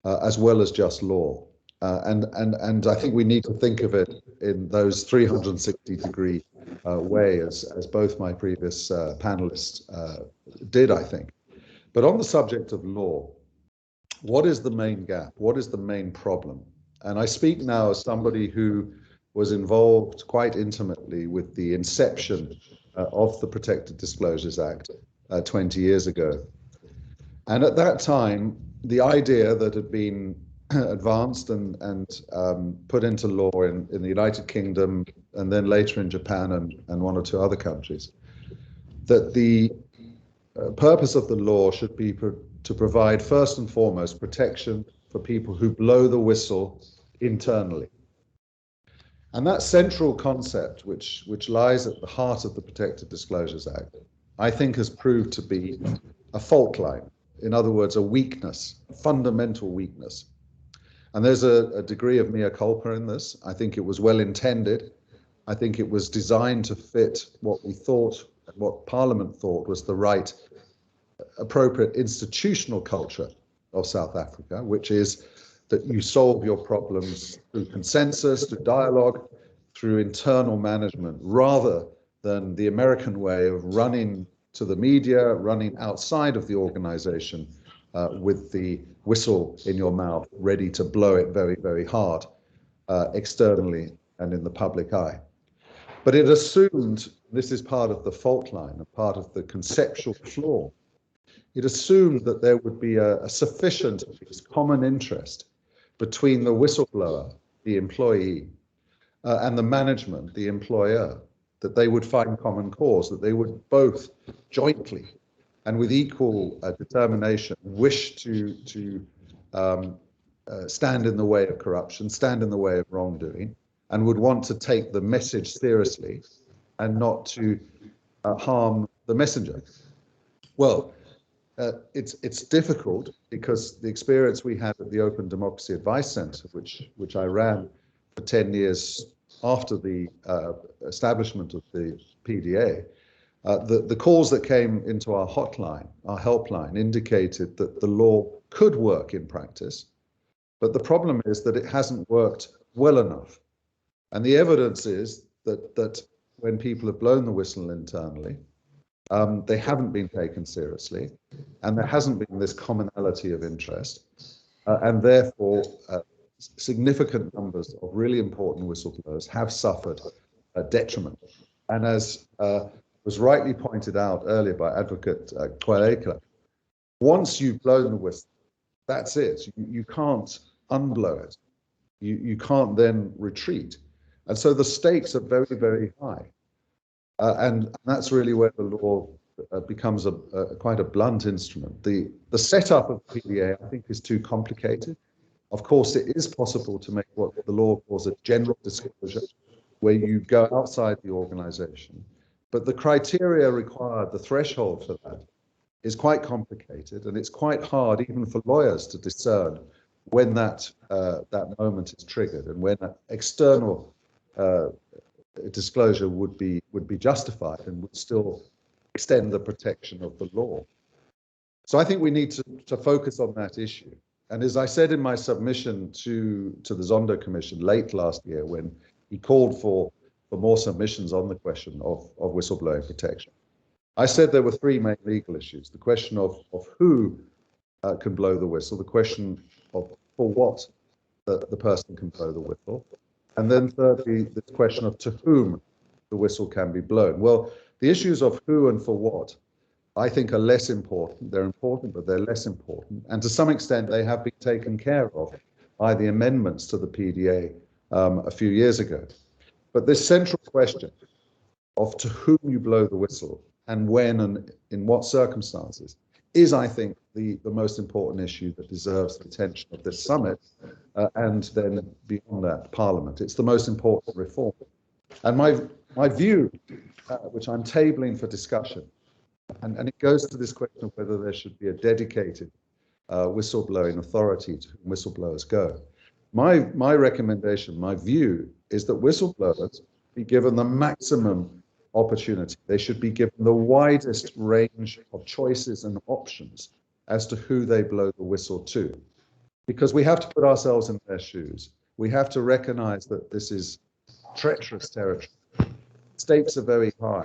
as well as just law. And I think we need to think of it in those 360-degree way, as both my previous panelists did, I think. But on the subject of law, what is the main gap? What is the main problem? And I speak now as somebody who was involved quite intimately with the inception of the Protected Disclosures Act 20 years ago. And at that time, the idea that had been advanced and put into law in the United Kingdom and then later in Japan and one or two other countries, that the purpose of the law should be to provide first and foremost protection for people who blow the whistle internally. And that central concept, which lies at the heart of the Protected Disclosures Act, I think has proved to be a fault line. In other words, a weakness, a fundamental weakness. And there's a degree of mea culpa in this. I think it was well intended. I think it was designed to fit what we thought, what Parliament thought was the right, appropriate institutional culture of South Africa, which is that you solve your problems through consensus, through dialogue, through internal management, rather than the American way of running to the media, running outside of the organization with the whistle in your mouth, ready to blow it very, very hard externally and in the public eye. But it assumed, this is part of the fault line and part of the conceptual flaw, it assumed that there would be a sufficient common interest between the whistleblower, the employee, and the management, the employer, that they would find common cause, that they would both jointly and with equal determination wish to stand in the way of corruption, stand in the way of wrongdoing, and would want to take the message seriously and not to harm the messenger. Well, it's difficult because the experience we had at the Open Democracy Advice Centre, which I ran for 10 years after the establishment of the PDA, the calls that came into our hotline, our helpline, indicated that the law could work in practice, but the problem is that it hasn't worked well enough. And the evidence is that when people have blown the whistle internally, they haven't been taken seriously, and there hasn't been this commonality of interest, and therefore significant numbers of really important whistleblowers have suffered a detriment. And as was rightly pointed out earlier by Advocate Kweleka, once you've blown the whistle, that's it. You can't unblow it. You can't then retreat. And so the stakes are very, very high. And that's really where the law becomes quite a blunt instrument. The setup of the PDA, I think, is too complicated. Of course, it is possible to make what the law calls a general disclosure, where you go outside the organization. But the criteria required, the threshold for that, is quite complicated, and it's quite hard even for lawyers to discern when that moment is triggered and when that external disclosure would be justified and would still extend the protection of the law. So I think we need to focus on that issue. And as I said in my submission to the Zondo Commission late last year, when he called for more submissions on the question of whistleblowing protection, I said there were three main legal issues: the question of who can blow the whistle, the question of for what the person can blow the whistle, and then thirdly, the question of to whom the whistle can be blown. Well, the issues of who and for what, I think, are less important. They're important, but they're less important. And to some extent, they have been taken care of by the amendments to the PDA a few years ago. But this central question of to whom you blow the whistle and when and in what circumstances is, I think, the most important issue that deserves the attention of this summit and then beyond that, Parliament. It's the most important reform. And my view, which I'm tabling for discussion, and it goes to this question of whether there should be a dedicated whistleblowing authority to whom whistleblowers go. My recommendation, my view, is that whistleblowers be given the maximum opportunity. They should be given the widest range of choices and options as to who they blow the whistle to. Because we have to put ourselves in their shoes. We have to recognize that this is treacherous territory. Stakes are very high.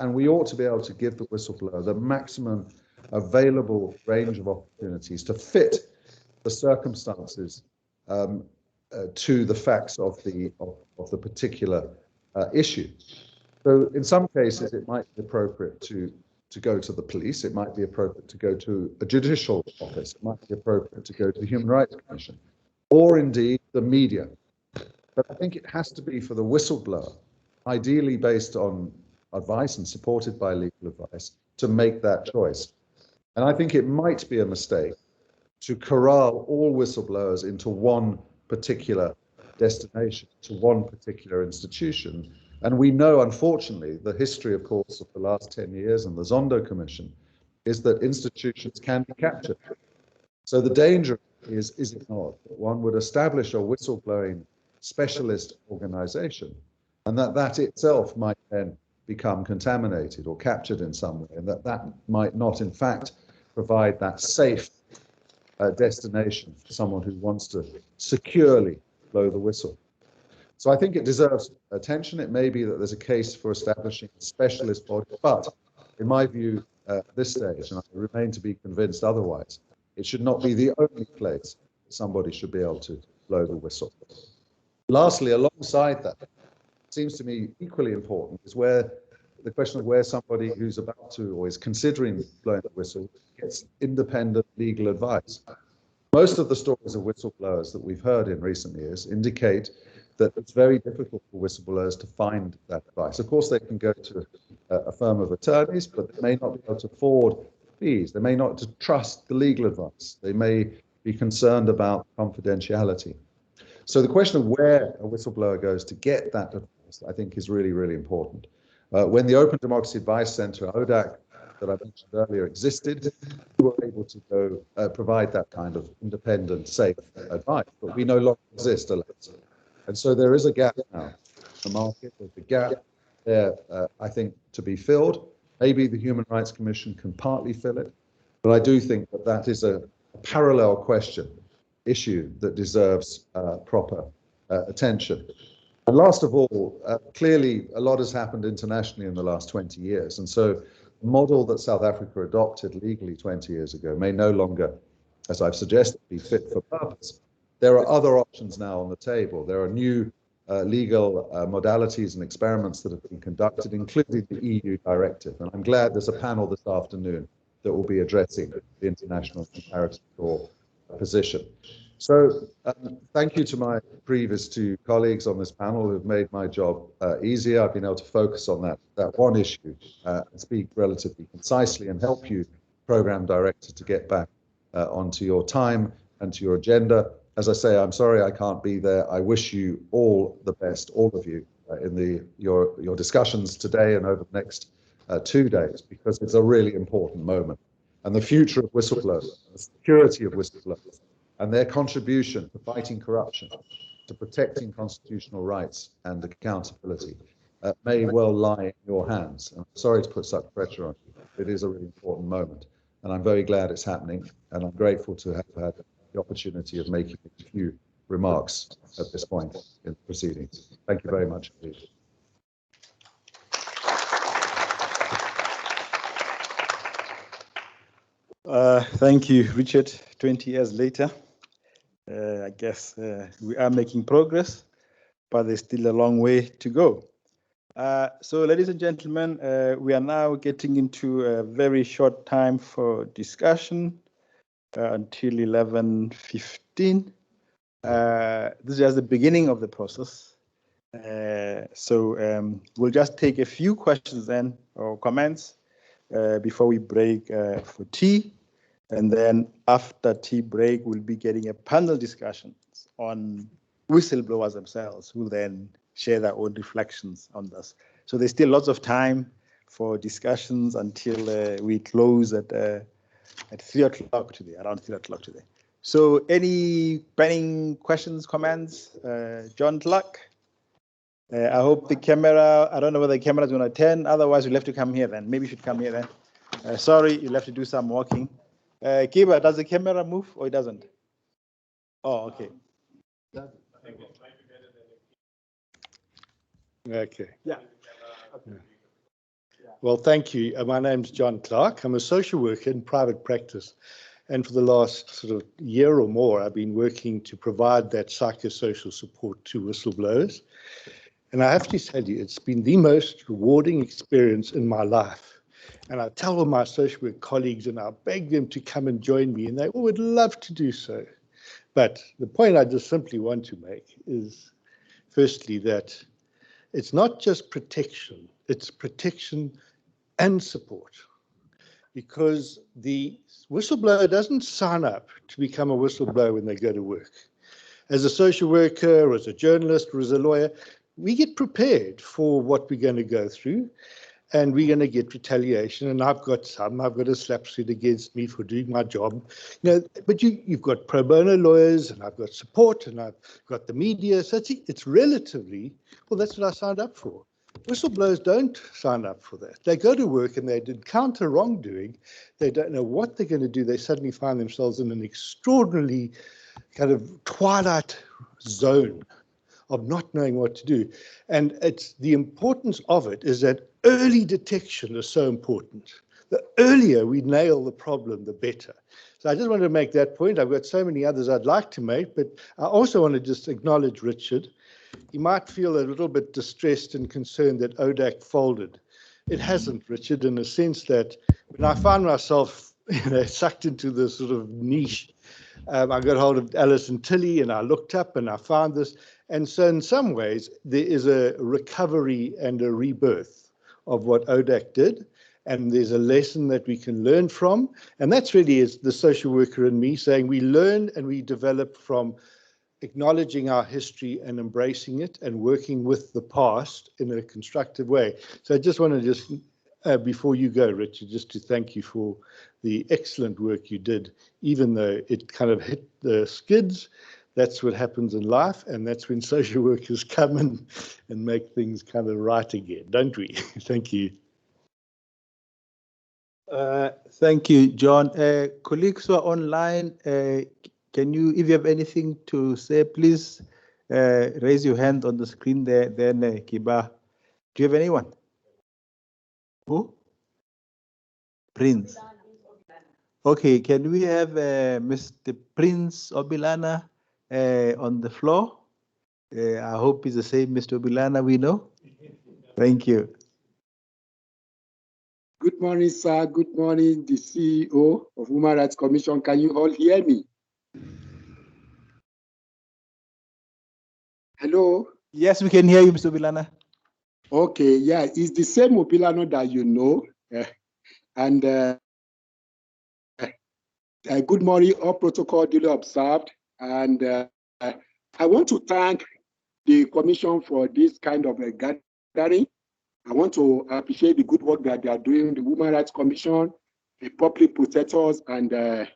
And we ought to be able to give the whistleblower the maximum available range of opportunities to fit the circumstances to the facts of the particular issue. So in some cases, it might be appropriate to go to the police. It might be appropriate to go to a judicial office. It might be appropriate to go to the Human Rights Commission, or indeed the media. But I think it has to be for the whistleblower, ideally based on advice and supported by legal advice, to make that choice. And I think it might be a mistake to corral all whistleblowers into one particular destination, to one particular institution. And we know, unfortunately, the history, of course, of the last 10 years and the Zondo Commission is that institutions can be captured. So the danger is it not, that one would establish a whistleblowing specialist organization, and that itself might then become contaminated or captured in some way, and that might not, in fact, provide that safe destination for someone who wants to securely blow the whistle. So I think it deserves attention. It may be that there's a case for establishing a specialist body, but in my view, at this stage, and I remain to be convinced otherwise, it should not be the only place somebody should be able to blow the whistle. Lastly, alongside that, seems to me equally important is where the question of where somebody who's about to or is considering blowing the whistle gets independent legal advice. Most of the stories of whistleblowers that we've heard in recent years indicate that it's very difficult for whistleblowers to find that advice. Of course, they can go to a firm of attorneys, but they may not be able to afford fees. They may not trust the legal advice. They may be concerned about confidentiality. So the question of where a whistleblower goes to get that advice, I think, is really, really important. When the Open Democracy Advice Centre, ODAC, that I mentioned earlier existed, we were able to go provide that kind of independent, safe advice, but we no longer exist, alas. And so there is a gap now in the market. There's a gap there, I think, to be filled. Maybe the Human Rights Commission can partly fill it, but I do think that that is a parallel issue that deserves proper attention. And last of all, clearly a lot has happened internationally in the last 20 years. And so the model that South Africa adopted legally 20 years ago may no longer, as I've suggested, be fit for purpose. There are other options now on the table. There are new legal modalities and experiments that have been conducted, including the EU directive. And I'm glad there's a panel this afternoon that will be addressing the international comparative law position. So thank you to my previous two colleagues on this panel who've made my job easier. I've been able to focus on that one issue and speak relatively concisely and help you, Programme Director, to get back onto your time and to your agenda. As I say, I'm sorry I can't be there. I wish you all the best, all of you, in your discussions today and over the next 2 days, because it's a really important moment. And the future of whistleblowers, the security of whistleblowers, and their contribution to fighting corruption, to protecting constitutional rights and accountability, may well lie in your hands. And I'm sorry to put such pressure on you. It is a really important moment, and I'm very glad it's happening, and I'm grateful to have had the opportunity of making a few remarks at this point in the proceedings. Thank you very much indeed. Thank you, Richard. 20 years later, I guess we are making progress, but there's still a long way to go. So, ladies and gentlemen, we are now getting into a very short time for discussion until 11:15. This is just the beginning of the process. So we'll just take a few questions then, or comments, before we break for tea. And then after tea break, we'll be getting a panel discussion on whistleblowers themselves, who then share their own reflections on this. So there's still lots of time for discussions until we close at 3 o'clock today, around 3 o'clock today. So any burning questions, comments? John Clark? I hope the camera, I don't know whether the camera is going to turn, otherwise you'll have to come here then. Maybe you should come here then. Sorry, you'll have to do some walking. Kiba, does the camera move or it doesn't? Oh, okay. Okay. Yeah. Well, thank you. My name's John Clark. I'm a social worker in private practice. And for the last sort of year or more, I've been working to provide that psychosocial support to whistleblowers. And I have to tell you, it's been the most rewarding experience in my life. And I tell all my social work colleagues and I beg them to come and join me, and they all would love to do so. But the point I just simply want to make is, firstly, that it's not just protection, it's protection and support. Because the whistleblower doesn't sign up to become a whistleblower when they go to work. As a social worker, or as a journalist, or as a lawyer, we get prepared for what we're going to go through, and we're going to get retaliation. And I've got a slap suit against me for doing my job. But you've got pro bono lawyers, and I've got support, and I've got the media. So it's relatively, well, that's what I signed up for. Whistleblowers don't sign up for that. They go to work and they encounter wrongdoing. They don't know what they're going to do. They suddenly find themselves in an extraordinarily kind of twilight zone of not knowing what to do. And it's the importance of it is that early detection is so important. The earlier we nail the problem, the better. So I just wanted to make that point. I've got so many others I'd like to make, but I also want to just acknowledge Richard. He might feel a little bit distressed and concerned that ODAC folded. It hasn't, Richard, in the sense that when I found myself sucked into this sort of niche, I got hold of Alison Tilley and I looked up and I found this. And so in some ways, there is a recovery and a rebirth of what ODAC did. And there's a lesson that we can learn from. And that's really is the social worker in me saying we learn and we develop from acknowledging our history and embracing it and working with the past in a constructive way. So I just want to before you go, Richard, just to thank you for the excellent work you did, even though it kind of hit the skids. That's what happens in life, and that's when social workers come in and make things kind of right again, don't we? Thank you. Thank you, John. Colleagues who are online, can you, if you have anything to say, please raise your hand on the screen there. Then, Kiba, do you have anyone? Who? Prince. Okay, can we have Mr. Prince Obilana on the floor? I hope it's the same Mr. Obilana we know. Thank you. Good morning, sir. Good morning, the CEO of Human Rights Commission. Can you all hear me? Hello? Yes, we can hear you, Mr. Obilana. Okay, yeah, it's the same Obilano that you know. Good morning, all protocol duly observed. And I want to thank the Commission for this kind of a gathering. I want to appreciate the good work that they are doing, the Human Rights Commission, the public protectors, and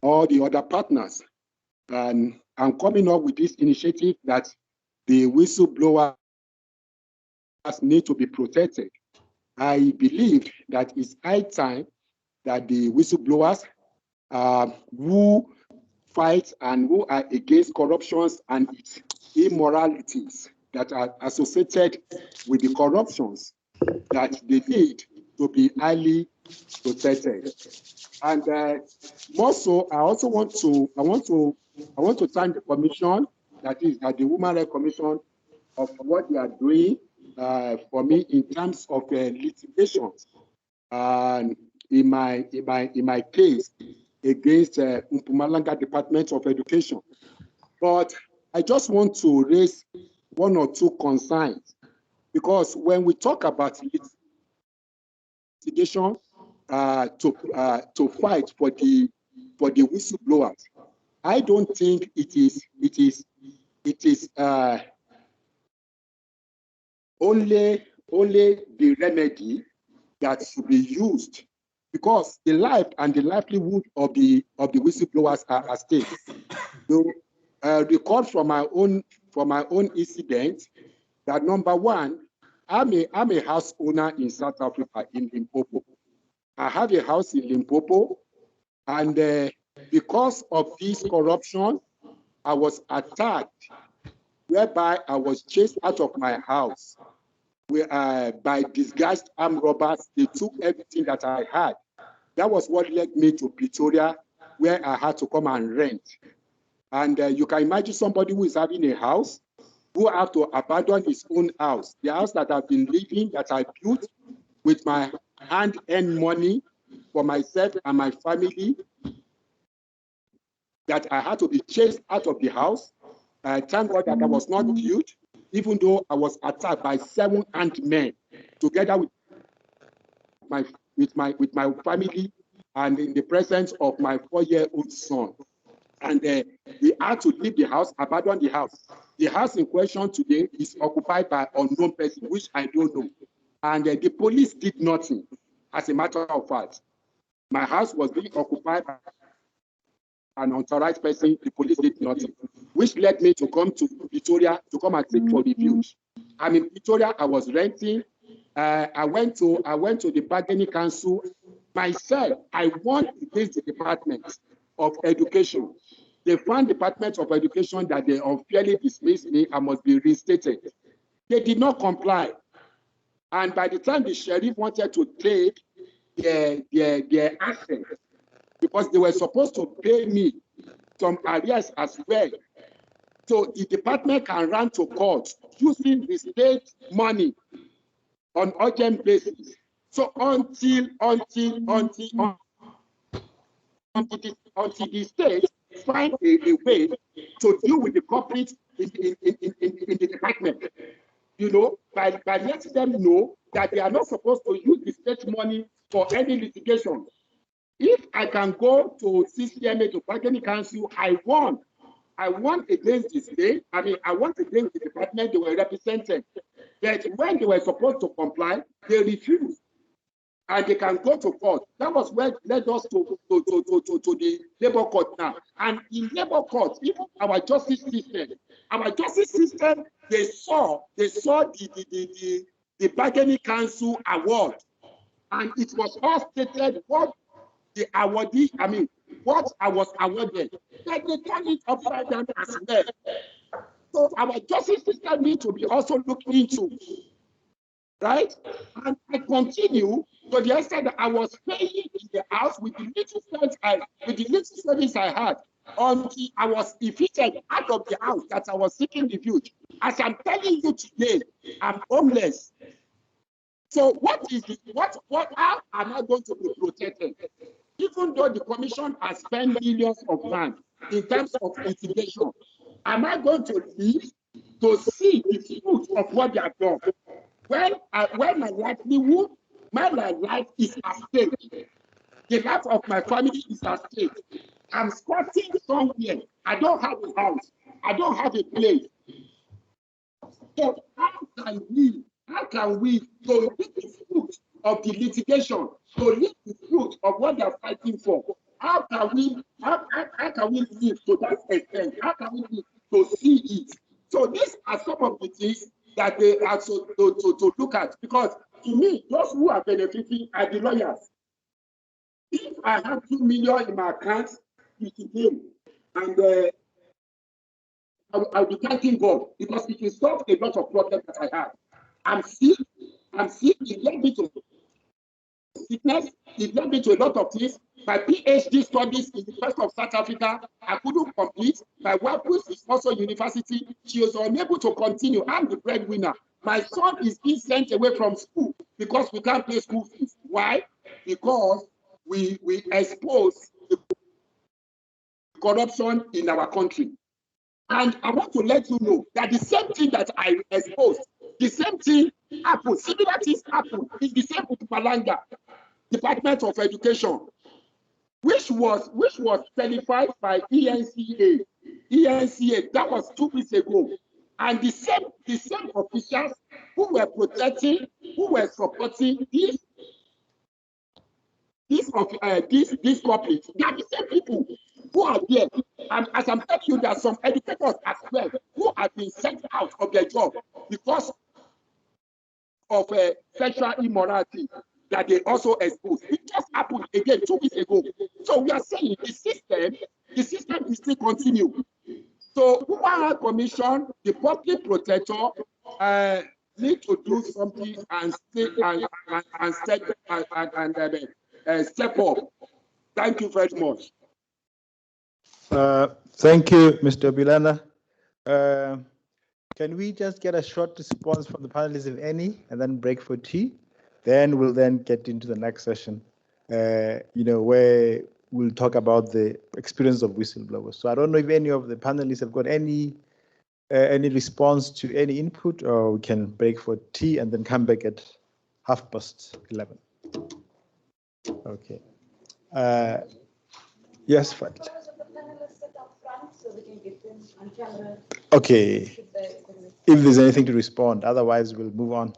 all the other partners. And I'm coming up with this initiative that the whistleblowers need to be protected. I believe that it's high time that the whistleblowers who fight and who are against corruptions and its immoralities that are associated with the corruptions, that they need to be highly protected. And more so, I also want to thank the Commission, that is the Human Rights Commission, of what they are doing for me in terms of litigations and in my case against Mpumalanga Department of Education. But I just want to raise one or two concerns, because when we talk about litigation to fight for the whistleblowers, I don't think it is only the remedy that should be used, because the life and the livelihood of the whistleblowers are at stake. So, recall from my own incident that number one, I'm a house owner in South Africa, in Limpopo. I have a house in Limpopo, and because of this corruption, I was attacked, whereby I was chased out of my house by disguised armed robbers. They took everything that I had. That was what led me to Pretoria where I had to come and rent. And you can imagine somebody who is having a house, who have to abandon his own house, the house that I've been living, that I built with my hand-earned money for myself and my family, that I had to be chased out of the house. Thank God that I was not killed, even though I was attacked by 7 armed men, together with my family and in the presence of my 4-year-old son. And we had to leave the house, abandon the house. The house in question today is occupied by unknown person, which I don't know. And the police did nothing. As a matter of fact, my house was being occupied by an unauthorized person. The police did nothing, which led me to come to Victoria to come and seek for refuge. I'm in Victoria. I was renting. I went to the bargaining council myself. I won against the Department of Education. They found Department of Education that they unfairly dismissed me and must be reinstated. They did not comply. And by the time the sheriff wanted to take their assets, because they were supposed to pay me some arrears as well, so the department can run to court using the state money on urgent basis. So until the state find a way to deal with the culprits in the department, you know, by letting them know that they are not supposed to use the state money for any litigation. If I can go to CCMA, to bargaining council, I won against the state. I mean, I won against the department they were represented. But when they were supposed to comply, they refused. And they can go to court. That was what led us to the labor court now. And in labor court, even our justice system, they saw the bargaining council award. And it was all stated what the awardee, I mean, what I was awarded. Then they turned it upside down as well. So our justice system needs to be also looked into. Right? And I continue to the extent that I was paying in the house with the little savings I had until I was evicted out of the house that I was seeking refuge. As I'm telling you today, I'm homeless. So how am I going to be protected? Even though the commission has spent millions of rand in terms of litigation, am I going to live to see the fruit of what they have done? When my livelihood, my life is at stake, the life of my family is at stake. I'm squatting somewhere. I don't have a house. I don't have a place. So how can we to reap the fruit of the litigation, to reap the fruit of what they're fighting for? How can we live to that extent? How can we live to see it? So these are some of the things that they are to look at, because to me, those who are benefiting are the lawyers. If I have 2 million in my account today, and I'll be thanking God, because it will solve a lot of problems that I have. I'm sick. It led me to sickness. It led me to a lot of things. My PhD studies in the University of South Africa, I couldn't complete. My wife, who is also university, she was unable to continue. I'm the breadwinner. My son is being sent away from school because we can't pay school fees. Why? Because we expose the corruption in our country. And I want to let you know that the same thing that I exposed, the same thing happened, similar things happen in the same Upalanga Department of Education, which was verified by ENCA. That was 2 weeks ago. And the same officials who were protecting, who were supporting these corporates, they are the same people who are there. And as I'm telling you, there are some educators as well who have been sent out of their job because of sexual immorality that they also exposed. It just happened again 2 weeks ago. So we are saying the system is still continue. So Human Rights Commission, the public protector, need to do something and step up. Thank you very much. Thank you, Mr. Bilana. Can we just get a short response from the panelists, if any, and then break for tea? Then we'll then get into the next session, where we'll talk about the experience of whistleblowers. So I don't know if any of the panelists have got any response to any input, or we can break for tea and then come back at 11:30. Okay. Yes, Fad. Okay. If there's anything to respond, otherwise we'll move on.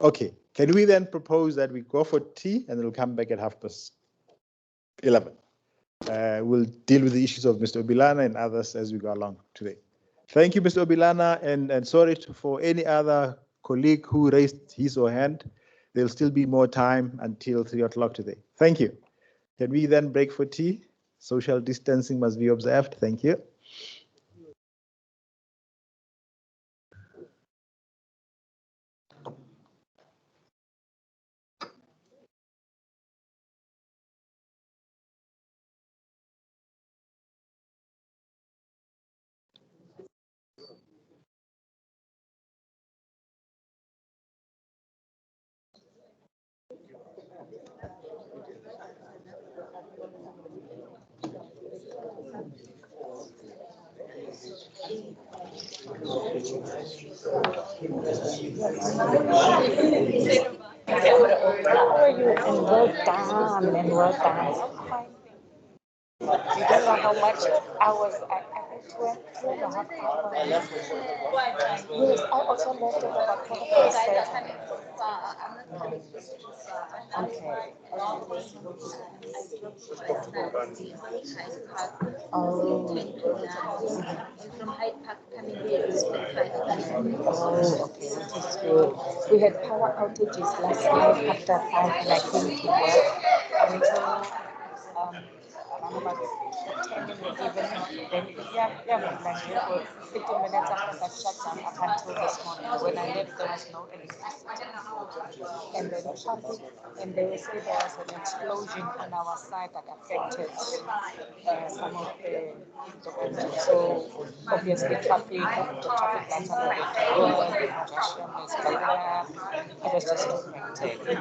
Okay. Can we then propose that we go for tea and we'll come back at 11:30? We'll deal with the issues of Mr. Obilana and others as we go along today. Thank you, Mr. Obilana, and sorry for any other colleague who raised his or her hand. There'll still be more time until 3:00 today. Thank you. Can we then break for tea? Social distancing must be observed. Thank you. Well done, and well done. You don't know how much hours I think 2.5 hours. Yes, I also left at about 7:45. Okay. From Hyde Park coming here is 45 minutes. Oh, okay, which is good. We had power outages last night after 5 and I came to work until around about 10 in the evening. Then, like for 15 minutes after that shutdown up until this morning. When I left, there was no electricity. And then traffic, and they were saying there was an explosion on our side that affected some of the vendors. So obviously the traffic lights are not working, the congestion is building up. It was just too hectic.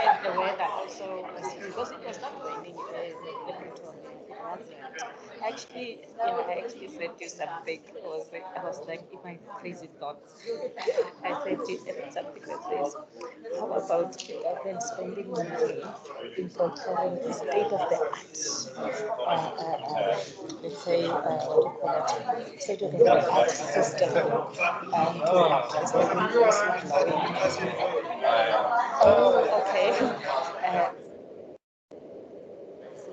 And the weather also was, because it was not raining in Pretoria, it wasn't. I actually said to you something. I was like in my crazy thoughts. I said to you something that says, how about the government spending money in procuring the state of the art, let's say, what do you call it, state of the art system to address the whistleblowing. Oh, okay.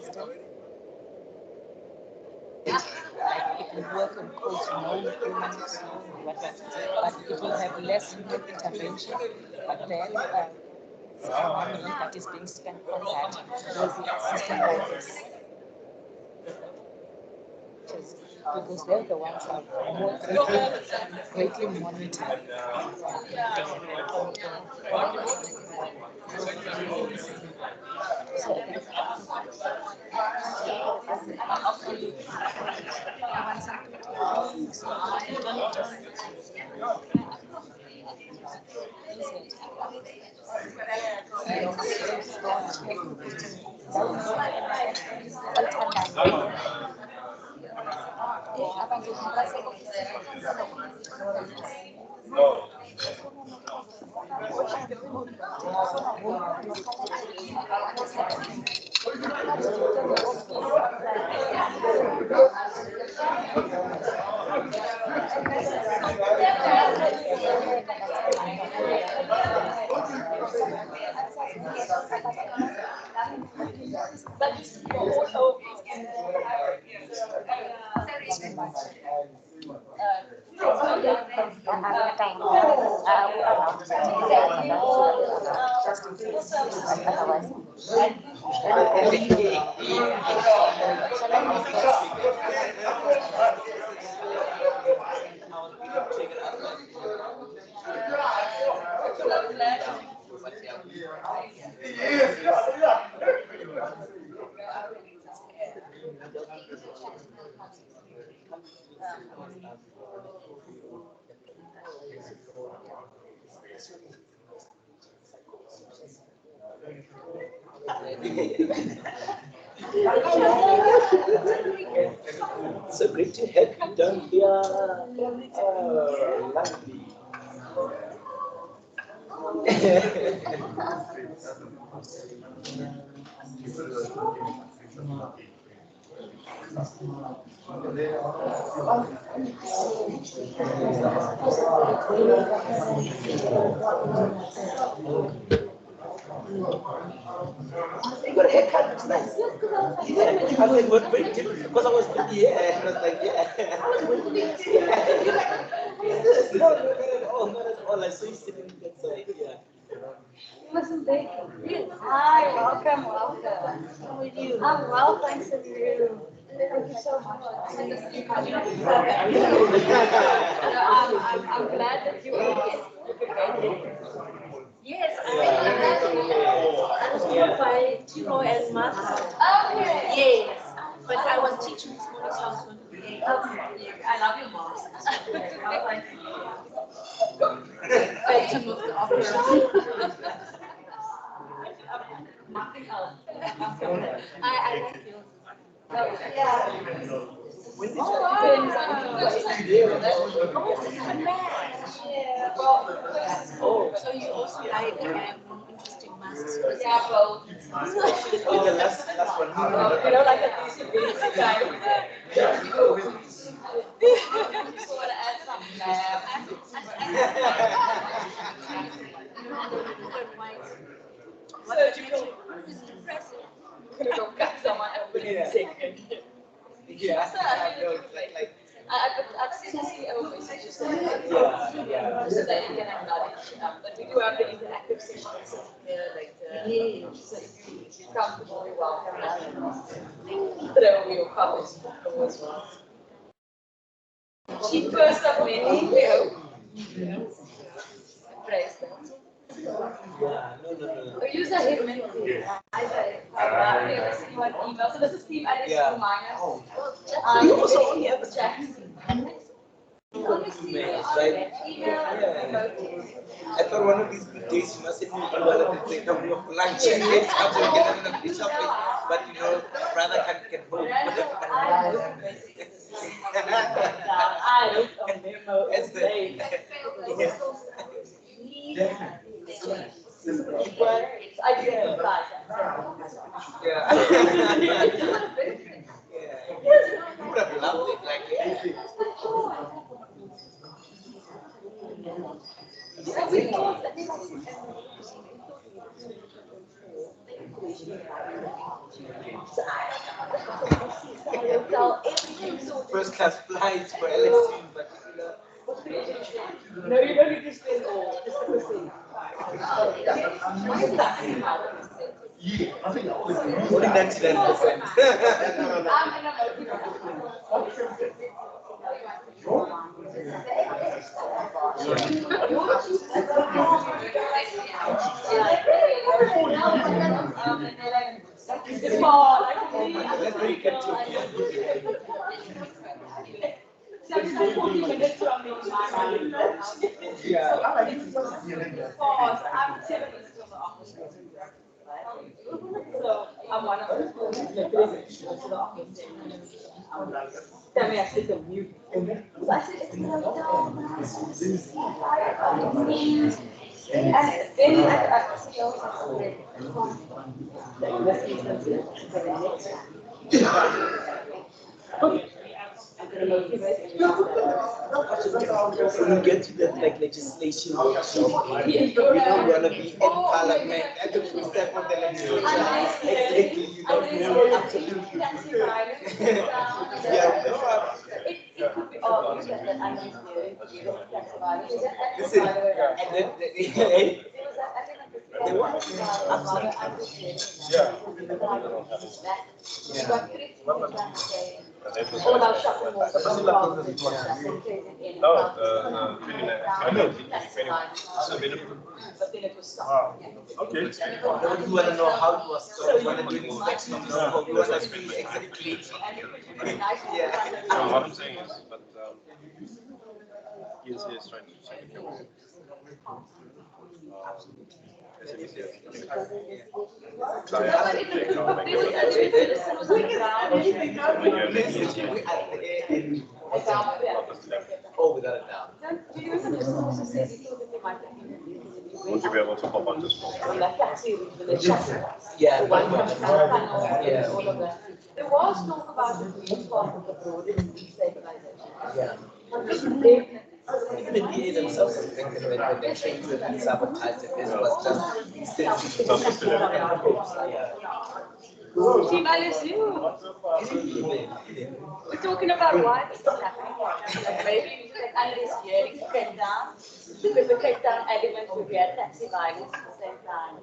System. Like it will work on codes, no humans, no whatever, but it will have less human intervention. But then money that is being spent on that will be a system like this. Because they're the ones that are more greatly monitored. So great to have you down here. Lovely. You got a haircut, looks nice. I was like, what very different because I was with the hair. And I was like, yeah. No, not at all, not at all. I saw you sitting that side, yeah. Listen, thank you. Hi, welcome, welcome. How are you? I'm well, thanks to you. Thank you so much. I'm glad that you are here. Yes, I was told by Timo and Martha. Okay. Yes. But I was teaching this morning, so I was going to be. Okay. I love your mom. Back to move the opera. Nothing else. I like you. Yeah. Oh, so you also like interesting masks? Yeah, both. The last one. You know, like a busy time. You want to add some math? Surgical. Impressive. I'm gonna go cut someone open in a second. Yeah, I've seen the CEO messages that yeah. so that you can acknowledge. But we do have the interactive sessions here later. So if you're comfortable, you're welcome. Throw your comments as well. She first of many, we hope. Praise them. Yeah, no. Use a hidden I received one email. So this is Steve Alice minus. You also only have a Jackson. emails, right? Yeah. I thought one of these good days you must send me an email and say, come here for lunch. And then I'm going to get another fish shopping. But you know, brother can't get home. I looked on memo as they. I didn't reply. Yeah. You would have loved it, like, first class flights for LSU, but no, you don't need to spend all. Just the thing. only 99%. So I'm one of them. Tell me I said the mute. So I said it's and then I When we get to that like legislation workshop, we don't want to be in parliament at the step of the legislation. Exactly, you know, absolutely. Yeah, no, it could be obvious that I need to listen, and then they want all our shopping malls are but then it was stopped. okay. You want to know how it was stopped, you want to do inspection, you want to see exactly. Yeah. So what I'm saying is, but he is trying to check the camera. Oh, without a doubt. Would you be able to hop on this phone? Yeah. There was talk about the being part of the broader stabilization. Yeah. Even the DA themselves suspected when they changed the sabotage, it was just Finalists, we're talking about why this is happening. Like maybe unless hearing came down, because the Cape Town element would be at taxi violence at the same time.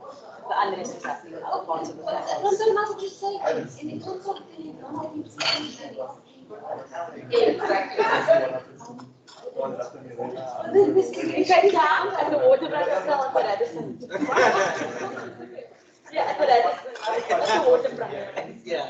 The unrest is happening in other parts of the country. No, so must you say in terms of the In Cape Town, and the water brother fell at the Radisson. Yeah, at the Radisson, at the water brother. Yeah.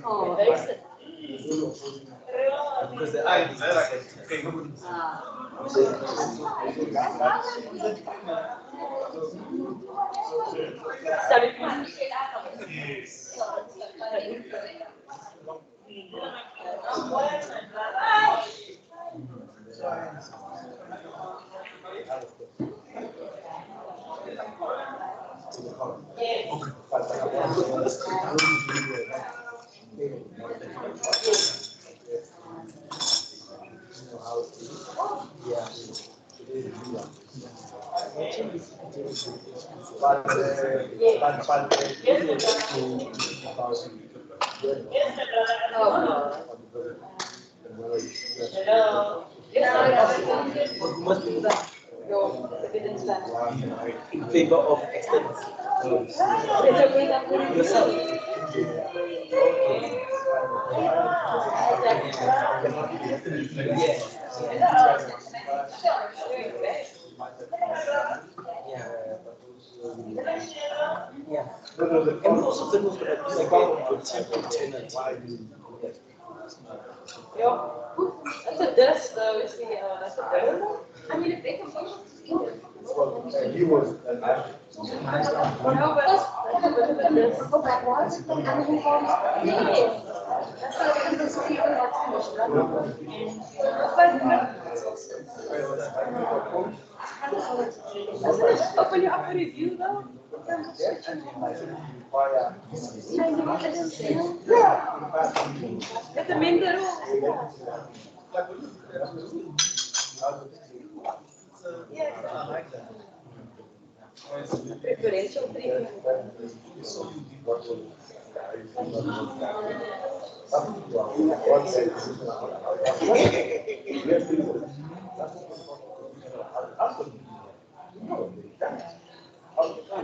Oh, exit. Because the eye is in favor of externals. Yourself. Yeah. And we also think of it like alternative. That's a dust, though. Is the that's a dust. I mean, if they can He was no, but open your up for review, though. Get them in the room. Preferential treatment.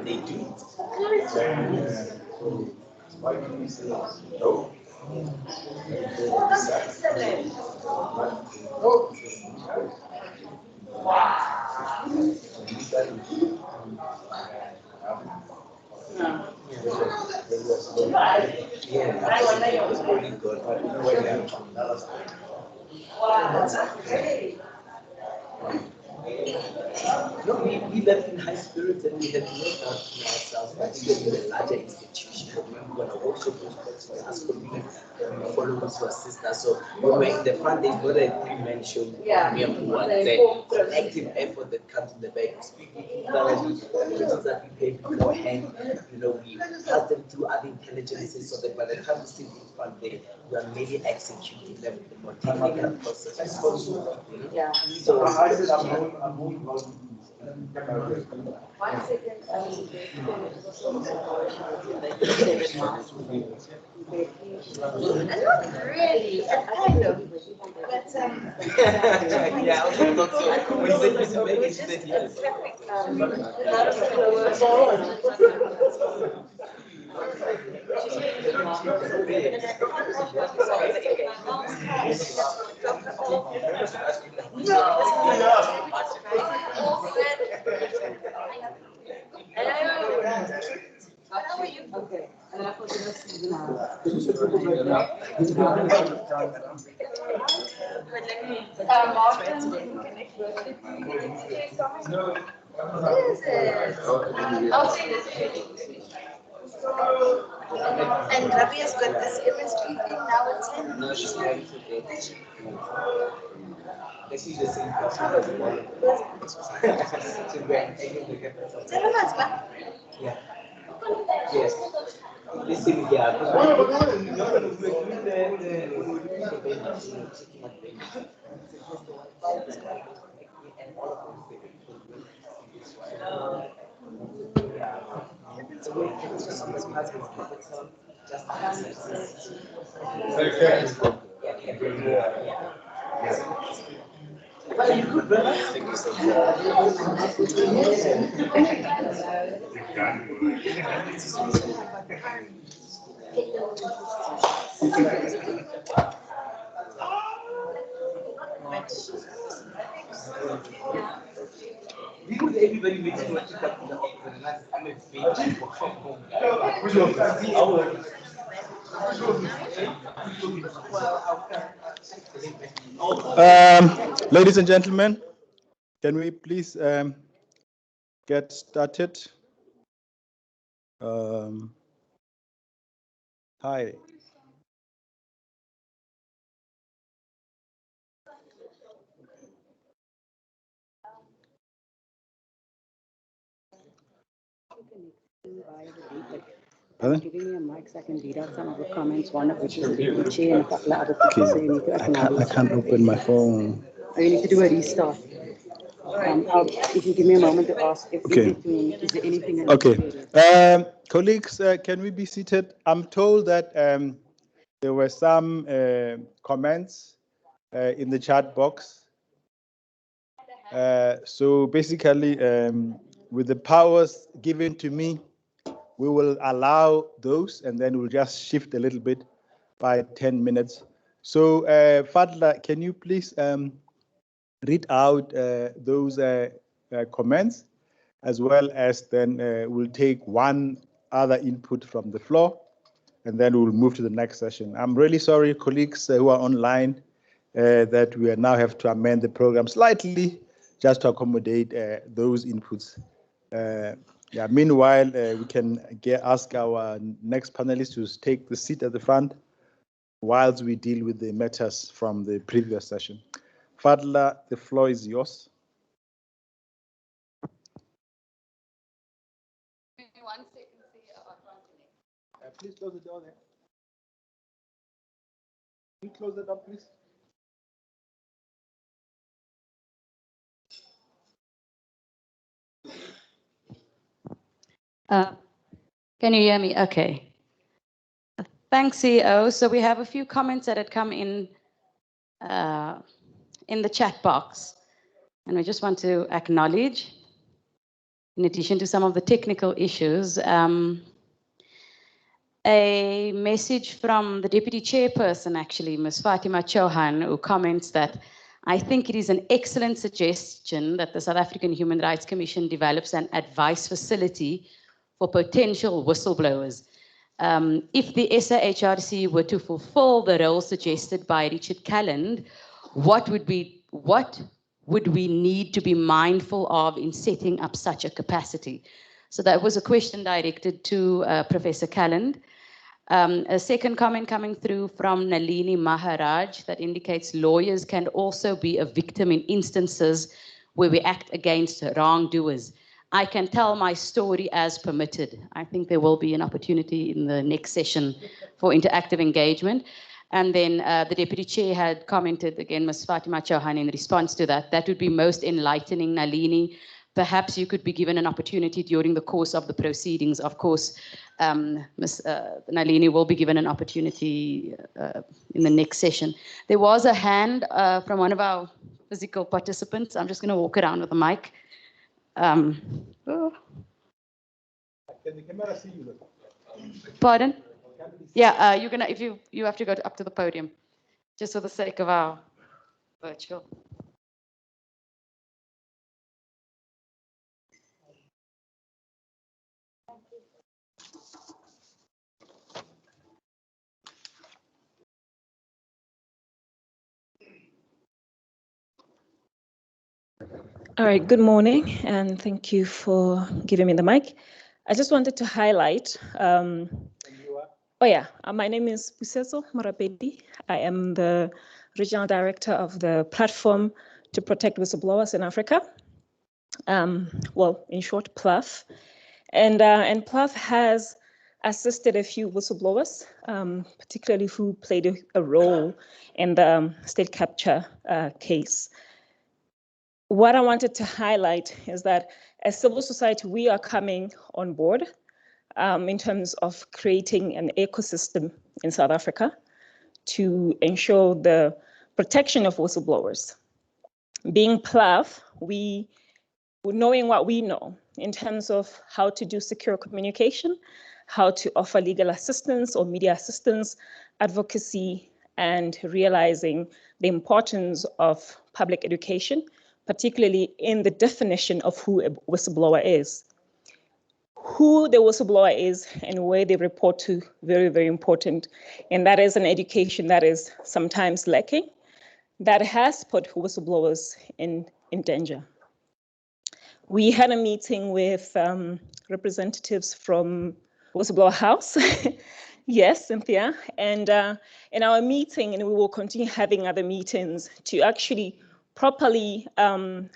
They do. Yeah, it's really good. No, we left in high spirits and we had to work out ourselves. I think in a larger institution, we want to also ask colleagues, followers to assist us. So when we're in the front, there's not a three-man show. We have one active effort that comes in the back. We speak with people that we pay beforehand. You know, we pass them through other intelligences so that by the time we sit in front there, we are maybe executing them the more technical process. Yeah. So 1 second. Not really, kind of. But Yeah, I thought so. When you said Mr. Megan, she said yes. How are you? Okay. And then I put this now. Martin, is it? I'll say this. And Ravi has got this chemistry thing now it's in. No, she's married to David. She's the same person. She's wearing yeah. Yes. Listen, yeah. Everybody makes you watch it up in the office and that's I'm a fake from home. Ladies and gentlemen, can we please get started? Hi. Pardon? Giving me a mic so I can read out some of the comments, one of which is the deputy chair and a couple of other people, so you need to acknowledge. I can't open my phone. Oh, you need to do a restart. If you give me a moment to ask if Okay. is there anything else? Okay. Colleagues, can we be seated? I'm told that there were some comments in the chat box. So basically, with the powers given to me, we will allow those and then we'll just shift a little bit by 10 minutes. So Fadla, can you please read out those comments, as well as then we'll take one other input from the floor, and then we'll move to the next session. I'm really sorry, colleagues who are online, that we now have to amend the program slightly just to accommodate those inputs. Yeah. Meanwhile, we can ask our next panelists to take the seat at the front whilst we deal with the matters from the previous session. Fadla, the floor is yours. 1 second, please close the door there. Can you close the door, please? Can you hear me? Okay. Thanks, CEO. So we have a few comments that had come in the chat box, and we just want to acknowledge, in addition to some of the technical issues, a message from the Deputy Chairperson, actually, Ms. Fatima Chauhan, who comments that I think it is an excellent suggestion that the South African Human Rights Commission develops an advice facility for potential whistleblowers. If the SAHRC were to fulfill the role suggested by Richard Cullen, what would we need to be mindful of in setting up such a capacity? So that was a question directed to Professor Cullen. A second comment coming through from Nalini Maharaj that indicates lawyers can also be a victim in instances where we act against wrongdoers. I can tell my story as permitted. I think there will be an opportunity in the next session for interactive engagement. And then the Deputy Chair had commented, again, Ms. Fatima Chauhan, in response to that, that would be most enlightening, Nalini. perhaps you could be given an opportunity during the course of the proceedings. Of course, Ms. Nalini will be given an opportunity in the next session. There was a hand from one of our physical participants. I'm just going to walk around with the mic. Oh. Can the camera see you? Pardon? Yeah, you're gonna if you have to go up to the podium, just for the sake of our virtual. All right, good morning, and thank you for giving me the mic. I just wanted to highlight, my name is Busezo Marapedi. I am the Regional Director of the Platform to Protect Whistleblowers in Africa. Well, in short, PLAF. And PLAF has assisted a few whistleblowers, particularly who played a role in the state capture case. What I wanted to highlight is that as civil society, we are coming on board in terms of creating an ecosystem in South Africa to ensure the protection of whistleblowers. Being PLAF, knowing what we know in terms of how to do secure communication, how to offer legal assistance or media assistance, advocacy, and realizing the importance of public education, particularly in the definition of who a whistleblower is. Who the whistleblower is and where they report to, very, very important. And that is an education that is sometimes lacking, that has put whistleblowers in danger. We had a meeting with representatives from Whistleblower House, yes, Cynthia, and in our meeting, and we will continue having other meetings to actually properly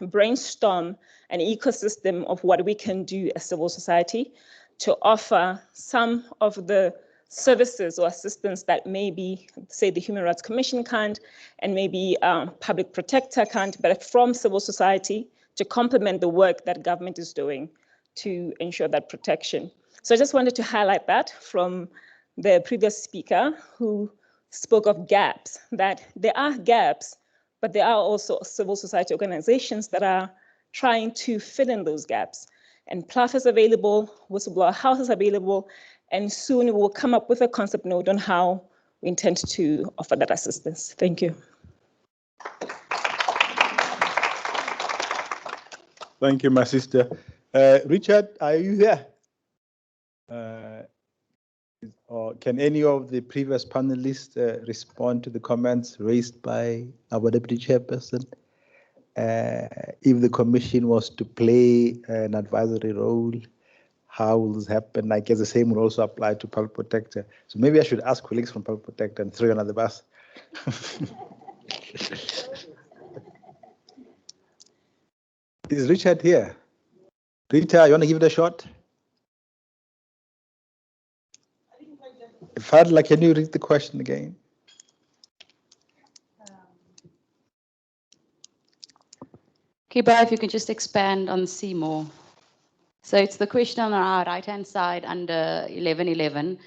brainstorm an ecosystem of what we can do as civil society to offer some of the services or assistance that maybe, say, the Human Rights Commission can't, and maybe Public Protector can't, but from civil society to complement the work that government is doing to ensure that protection. So I just wanted to highlight that from the previous speaker who spoke of gaps, that there are gaps, but there are also civil society organizations that are trying to fill in those gaps. And PLAF is available, Whistleblower House is available, and soon we will come up with a concept note on how we intend to offer that assistance. Thank you. Thank you, my sister. Richard, are you here? Or can any of the previous panelists respond to the comments raised by our Deputy Chairperson? If the Commission was to play an advisory role, how will this happen? I guess the same would also apply to Public Protector. So maybe I should ask colleagues from Public Protector and throw you under the bus. Is Richard here? Rita, you want to give it a shot? Fadla, can you read the question again? Kiba, if you can just expand on Seymour. So it's the question on our right-hand side under 1111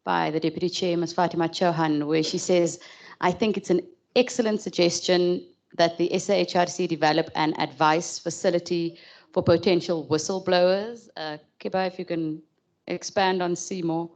by the Deputy Chair, Ms. Fatima Chauhan, where she says, I think it's an excellent suggestion that the SAHRC develop an advice facility for potential whistleblowers. Kiba, if you can expand on Seymour.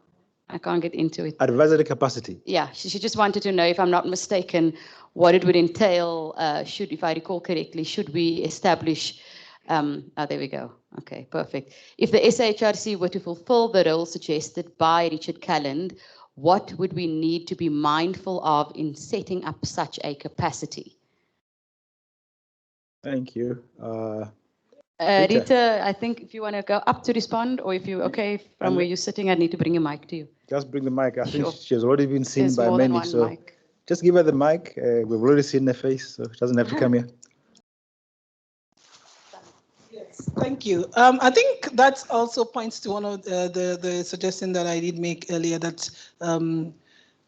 I can't get into it. Advisory capacity. Yeah, she just wanted to know, if I'm not mistaken, what it would entail, if I recall correctly, should we establish, there we go. Okay, perfect. If the SAHRC were to fulfill the role suggested by Richard Cullen, what would we need to be mindful of in setting up such a capacity? Thank you. Rita, I think if you want to go up to respond, or if you're okay from where you're sitting, I need to bring a mic to you. Just bring the mic. I think Sure. she has already been seen There's by more than many, one so mic. just give her the mic. We've already seen her face, so she doesn't have to come here. Yes, thank you. I think that also points to one of the suggestion that I did make earlier, that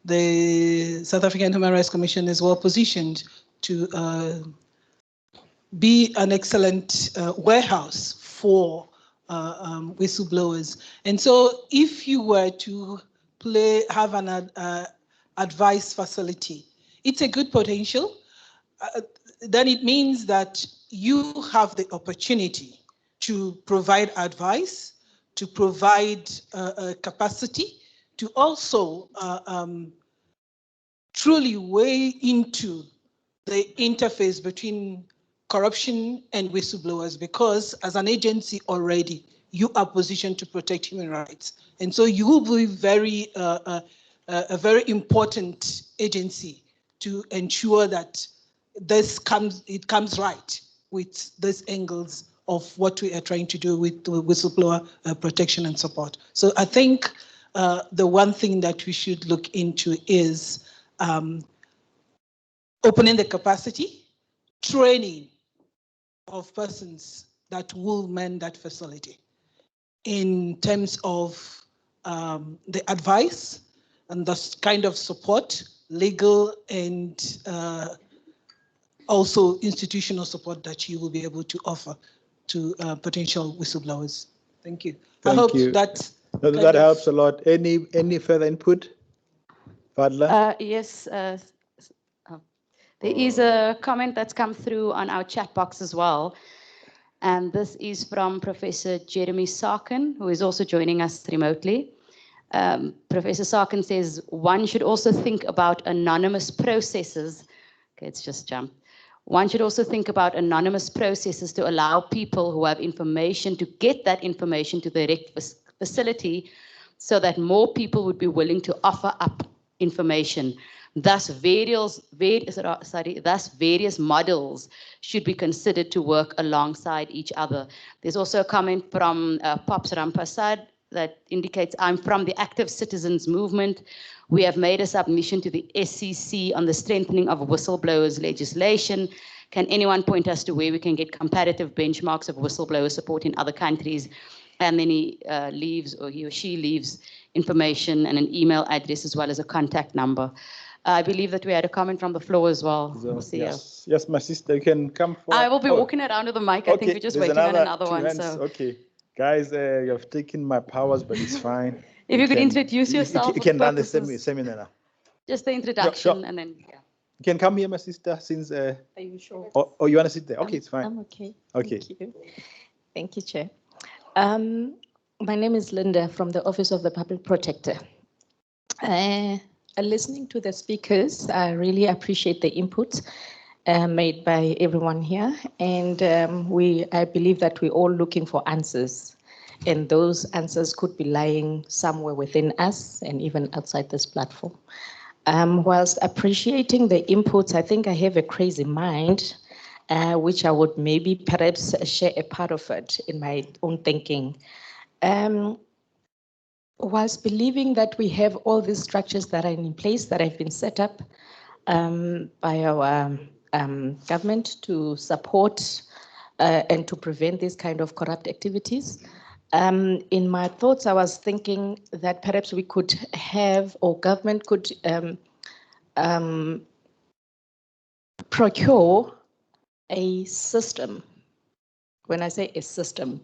the South African Human Rights Commission is well positioned to be an excellent warehouse for whistleblowers. And so if you were to have an advice facility, it's a good potential. Then it means that you have the opportunity to provide advice, to provide capacity, to also truly weigh into the interface between corruption and whistleblowers, because as an agency already, you are positioned to protect human rights. And so you will be a very important agency to ensure that it comes right with these angles of what we are trying to do with whistleblower protection and support. So I think the one thing that we should look into is opening the capacity, training of persons that will man that facility in terms of the advice and the kind of support, legal and also institutional support that you will be able to offer to potential whistleblowers. Thank you. Thank you. That helps a lot. Any further input? Fadla? Yes, there is a comment that's come through on our chat box as well. And this is from Professor Jeremy Sarkin, who is also joining us remotely. Professor Sarkin says, one should also think about anonymous processes. Okay, it's just jumped. One should also think about anonymous processes to allow people who have information to get that information to the direct facility so that more people would be willing to offer up information. Thus, various models should be considered to work alongside each other. There's also a comment from Pops Rampasad that indicates, I'm from the Active Citizens Movement. We have made a submission to the SEC on the strengthening of whistleblowers legislation. Can anyone point us to where we can get comparative benchmarks of whistleblower support in other countries? And then he leaves, or he or she leaves, information and an email address as well as a contact number. I believe that we had a comment from the floor as well. So, yes, my sister, you can come forward. I will be walking around with the mic. I think we're just waiting on another one. So. Okay, guys, you have taken my powers, but it's fine. If you could introduce yourself. You can run the seminar now. Just the introduction, and then, yeah. You can come here, my sister, since... Are you sure? Oh, you want to sit there? Okay, it's fine. I'm okay. Okay. Thank you. Thank you, Chair. My name is Linda from the Office of the Public Protector. Listening to the speakers, I really appreciate the inputs made by everyone here. And I believe that we're all looking for answers. And those answers could be lying somewhere within us and even outside this platform. Whilst appreciating the inputs, I think I have a crazy mind, which I would maybe perhaps share a part of it in my own thinking. Whilst believing that we have all these structures that are in place that have been set up by our government to support and to prevent these kind of corrupt activities, in my thoughts, I was thinking that perhaps we could have, or government could procure a system. When I say a system,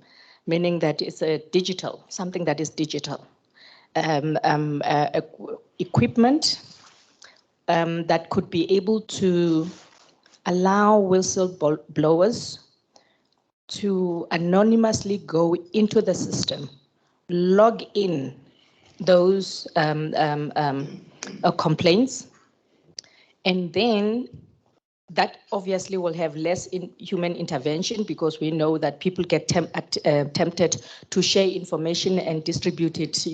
meaning that it's a digital, something that is digital. Equipment that could be able to allow whistleblowers to anonymously go into the system, log in those complaints, and then that obviously will have less human intervention, because we know that people get tempted to share information and distribute it,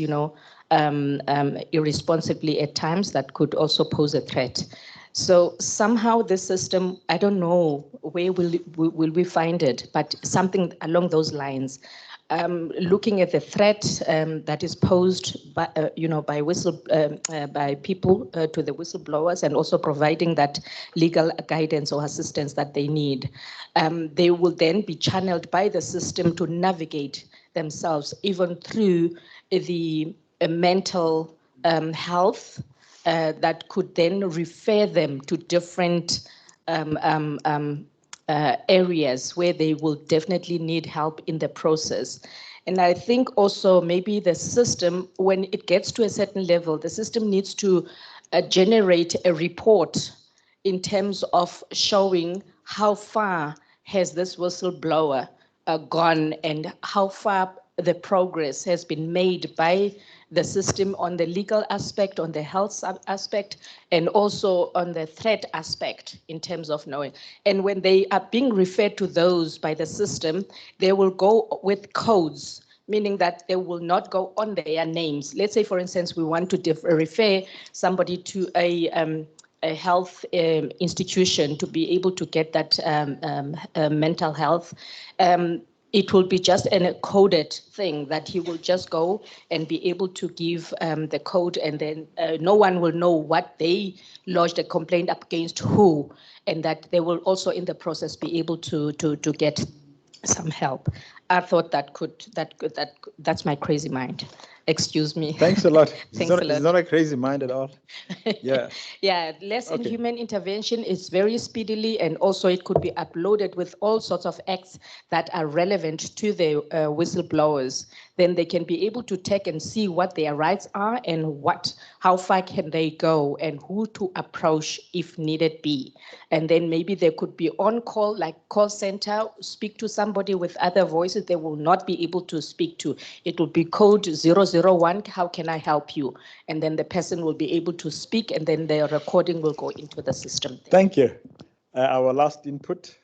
irresponsibly at times. That could also pose a threat. So somehow this system, I don't know where will we find it, but something along those lines. Looking at the threat that is posed by, by people to the whistleblowers, and also providing that legal guidance or assistance that they need. They will then be channeled by the system to navigate themselves, even through the mental health that could then refer them to different areas where they will definitely need help in the process. And I think also maybe the system, when it gets to a certain level, the system needs to generate a report in terms of showing how far has this whistleblower gone and how far the progress has been made by the system on the legal aspect, on the health aspect, and also on the threat aspect in terms of knowing. And when they are being referred to those by the system, they will go with codes, meaning that they will not go on their names. Let's say, for instance, we want to refer somebody to a health institution to be able to get that mental health. It will be just a coded thing that he will just go and be able to give the code, and then no one will know what they lodged a complaint up against who, and that they will also in the process be able to get some help. I thought that's my crazy mind. Excuse me. Thanks a lot. Thanks a lot. It's not a crazy mind at all. Yeah. Yeah, less inhuman intervention is very speedily, and also it could be uploaded with all sorts of acts that are relevant to the whistleblowers. Then they can be able to take and see what their rights are and how far can they go and who to approach if needed be. And then maybe there could be on call, like call center, speak to somebody with other voices they will not be able to speak to. It will be code 001, how can I help you? And then the person will be able to speak, and then their recording will go into the system. Thank you. Our last input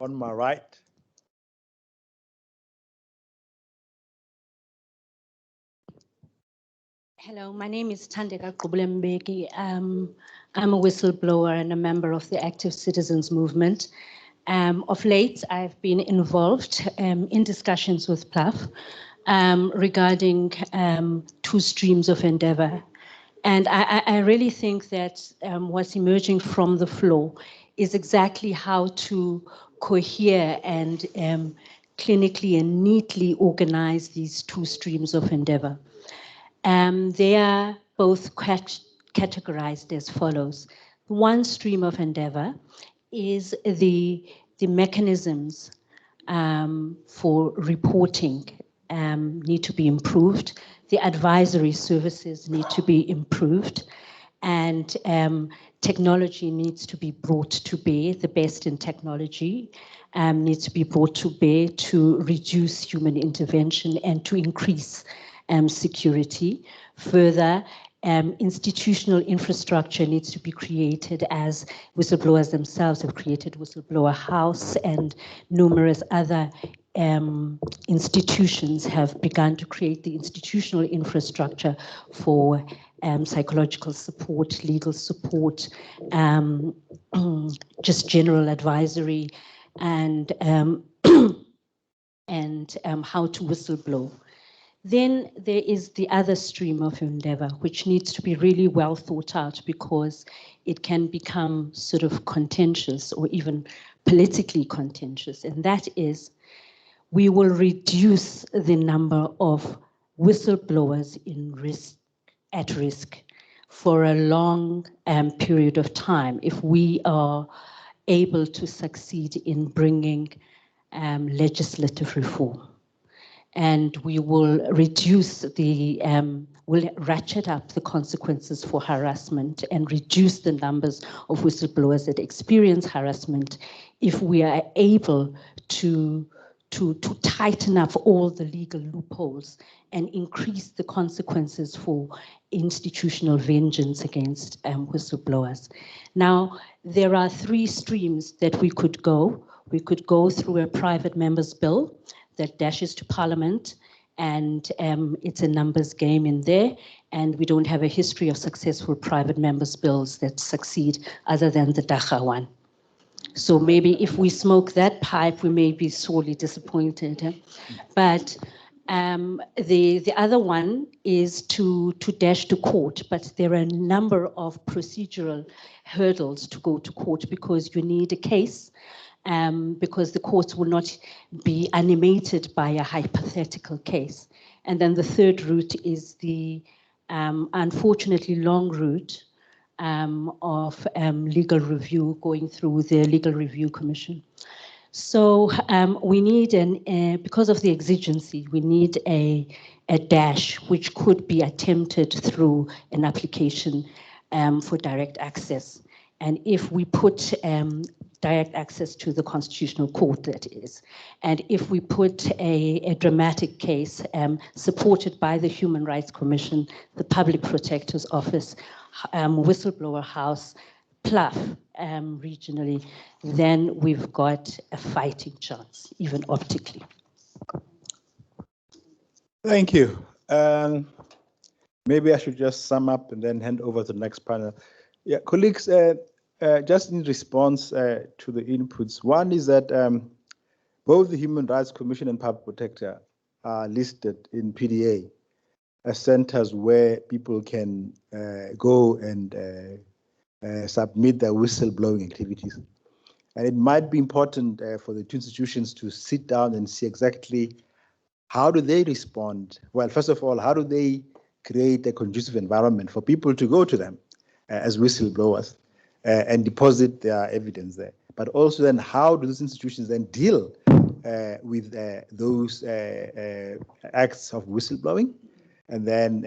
on my right. Hello, my name is Thandeka Qubulembeki. I'm a whistleblower and a member of the Active Citizens Movement. Of late, I've been involved in discussions with PLAF regarding two streams of endeavor. And I really think that what's emerging from the floor is exactly how to cohere and clinically and neatly organize these two streams of endeavor. They are both categorized as follows. One stream of endeavor is the mechanisms for reporting need to be improved. The advisory services need to be improved, and technology needs to be brought to bear. The best in technology needs to be brought to bear to reduce human intervention and to increase security. Further, institutional infrastructure needs to be created, as whistleblowers themselves have created Whistleblower House, and numerous other institutions have begun to create the institutional infrastructure for psychological support, legal support, just general advisory, and how to whistleblow. Then there is the other stream of endeavor, which needs to be really well thought out, because it can become sort of contentious or even politically contentious. And that is, we will reduce the number of whistleblowers at risk for a long period of time if we are able to succeed in bringing legislative reform. And we will reduce will ratchet up the consequences for harassment and reduce the numbers of whistleblowers that experience harassment if we are able to tighten up all the legal loopholes and increase the consequences for institutional vengeance against whistleblowers. Now, there are three streams that we could go. We could go through a private member's bill that dashes to Parliament, and it's a numbers game in there, and we don't have a history of successful private members' bills that succeed other than the Dacha one. So maybe if we smoke that pipe, we may be sorely disappointed. But the other one is to dash to court, but there are a number of procedural hurdles to go to court, because you need a case, because the courts will not be animated by a hypothetical case. And then the third route is the unfortunately long route of legal review going through the Legal Review Commission. So we need because of the exigency, we need a dash which could be attempted through an application for direct access. And if we put direct access to the Constitutional Court, that is, and if we put a dramatic case supported by the Human Rights Commission, the Public Protector's Office, Whistleblower House, PLAF regionally, then we've got a fighting chance, even optically. Thank you. Maybe I should just sum up and then hand over to the next panel. Yeah, colleagues, just in response to the inputs, one is that both the Human Rights Commission and Public Protector are listed in PDA as centers where people can go and submit their whistleblowing activities. And it might be important for the two institutions to sit down and see exactly how do they respond. Well, first of all, how do they create a conducive environment for people to go to them as whistleblowers and deposit their evidence there? But also then how do these institutions then deal with those acts of whistleblowing? And then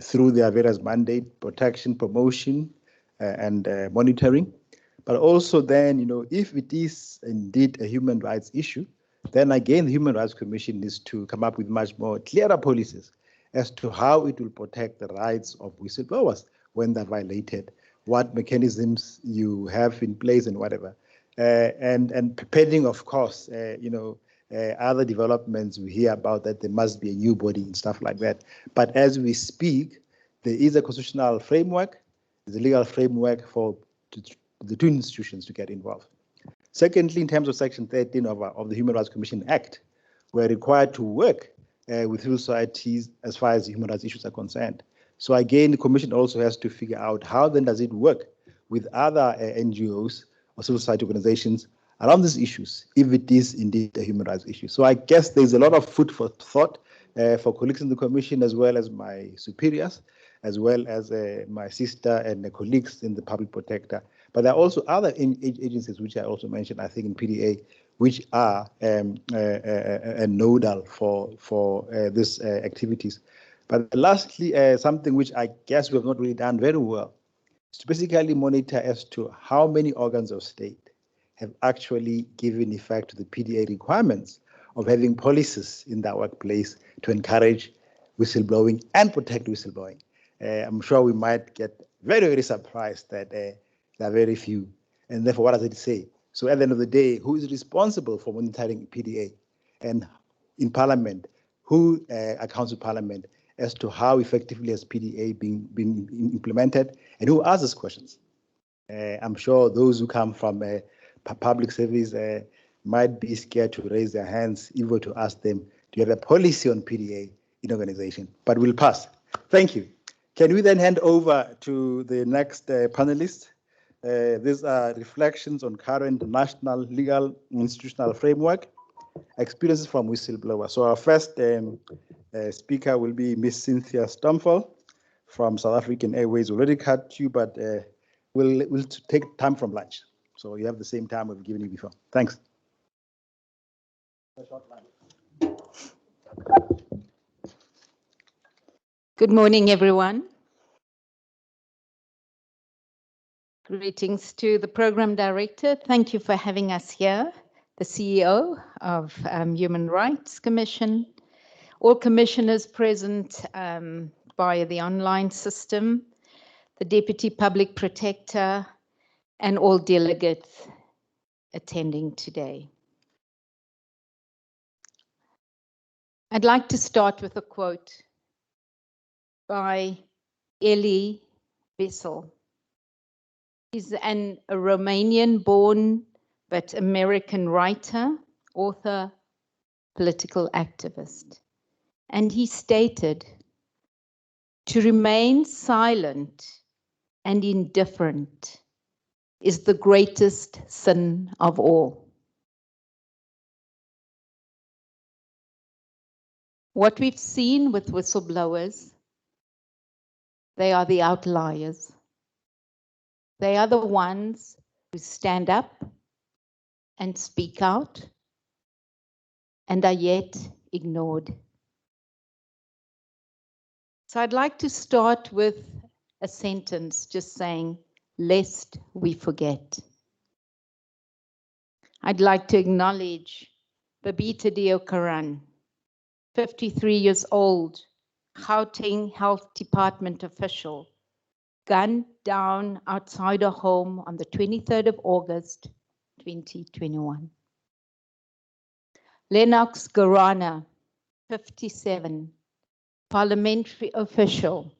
through their various mandate, protection, promotion, and monitoring. But also then, you know, if it is indeed a human rights issue, then again, the Human Rights Commission needs to come up with much more clearer policies as to how it will protect the rights of whistleblowers when they're violated, what mechanisms you have in place and whatever. And pending, of course, you know, other developments we hear about that there must be a new body and stuff like that. But as we speak, there is a constitutional framework, there's a legal framework for the two institutions to get involved. Secondly, in terms of Section 13 of the Human Rights Commission Act, we're required to work with civil societies as far as human rights issues are concerned. So again, the Commission also has to figure out how then does it work with other NGOs or civil society organizations around these issues, if it is indeed a human rights issue. So I guess there's a lot of food for thought for colleagues in the Commission, as well as my superiors, as well as my sister and the colleagues in the Public Protector. But there are also other agencies, which I also mentioned, I think in PDA, which are nodal for these activities. But lastly, something which I guess we have not really done very well, is to basically monitor as to how many organs of state have actually given effect to the PDA requirements of having policies in their workplace to encourage whistleblowing and protect whistleblowing. I'm sure we might get very, very surprised that there are very few. And therefore, what does it say? So at the end of the day, who is responsible for monitoring PDA? And in Parliament, who accounts to Parliament as to how effectively has PDA been implemented, and who asks questions? I'm sure those who come from public service might be scared to raise their hands, even to ask them, do you have a policy on PDA in organization? But we'll pass. Thank you. Can we then hand over to the next panelist? These are reflections on current national legal institutional framework, experiences from whistleblowers. So our first speaker will be Ms. Cynthia Stomfel from South African Airways. Already cut you, but we'll take time from lunch. So you have the same time we've given you before. Thanks. Good morning, everyone. Greetings to the program director. Thank you for having us here, the CEO of Human Rights Commission, all commissioners present via the online system, the Deputy Public Protector, and all delegates attending today. I'd like to start with a quote by Elie Wiesel. He's a Romanian-born but American writer, author, political activist. And he stated, "To remain silent and indifferent is the greatest sin of all." What we've seen with whistleblowers, they are the outliers. They are the ones who stand up and speak out and are yet ignored. So I'd like to start with a sentence just saying, lest we forget. I'd like to acknowledge Barbita Deokaran, 53 years old, Gauteng Health Department official, gunned down outside her home on the 23rd of August, 2021. Lennox Garana, 57, parliamentary official,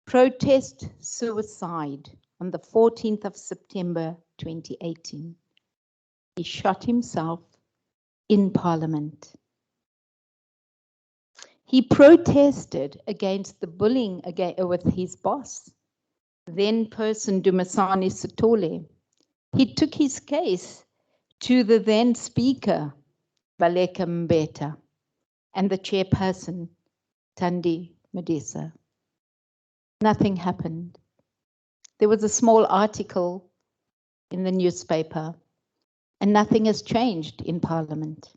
protest suicide on the 14th of September, 2018. He shot himself in Parliament. He protested against the bullying with his boss, then person Dumisani Sitole. He took his case to the then Speaker, Baleka Mbeta, and the Chairperson, Thandi Modise. Nothing happened. There was a small article in the newspaper, and nothing has changed in Parliament.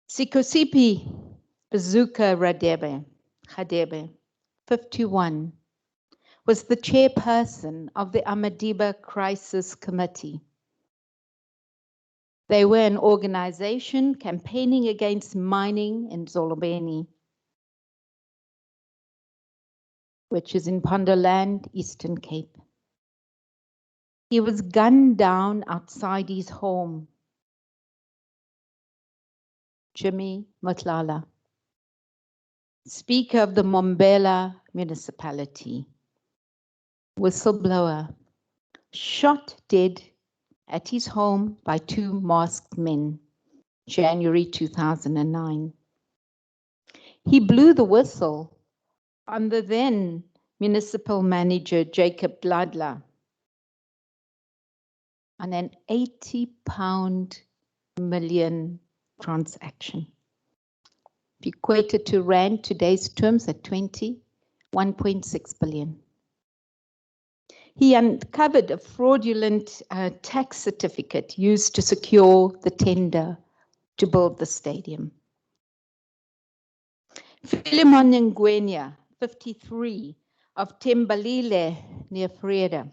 Sikosipi Bazuka Radebe, 51, was the chairperson of the Ahmadiba Crisis Committee. They were an organization campaigning against mining in Zolobeni, which is in Pondoland, Eastern Cape. He was gunned down outside his home. Jimmy Matlala, Speaker of the Mbombela municipality, whistleblower, shot dead at his home by 2 masked men, January 2009. He blew the whistle on the then municipal manager, Jacob Bladler, on an £80 million transaction. If you equate it to Rand, today's terms at 20, 1.6 billion. He uncovered a fraudulent tax certificate used to secure the tender to build the stadium. Philemon Ngwenya, 53, of Tembalile near Freda,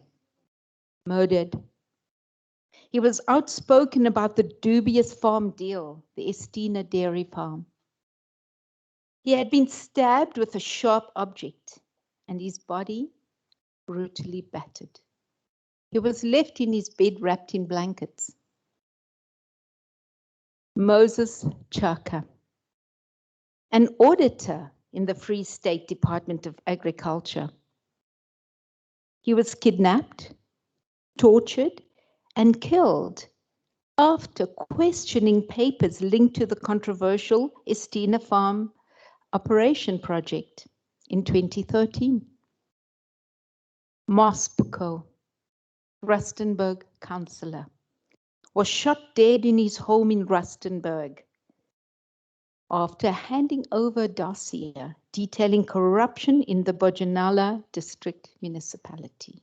murdered. He was outspoken about the dubious farm deal, the Estina dairy farm. He had been stabbed with a sharp object and his body brutally battered. He was left in his bed wrapped in blankets. Moses Chaka, an auditor in the Free State Department of Agriculture. He was kidnapped, tortured, and killed after questioning papers linked to the controversial Estina Farm operation project in 2013. Mospoko, Rustenburg councillor, was shot dead in his home in Rustenburg after handing over a dossier detailing corruption in the Bojanala district municipality.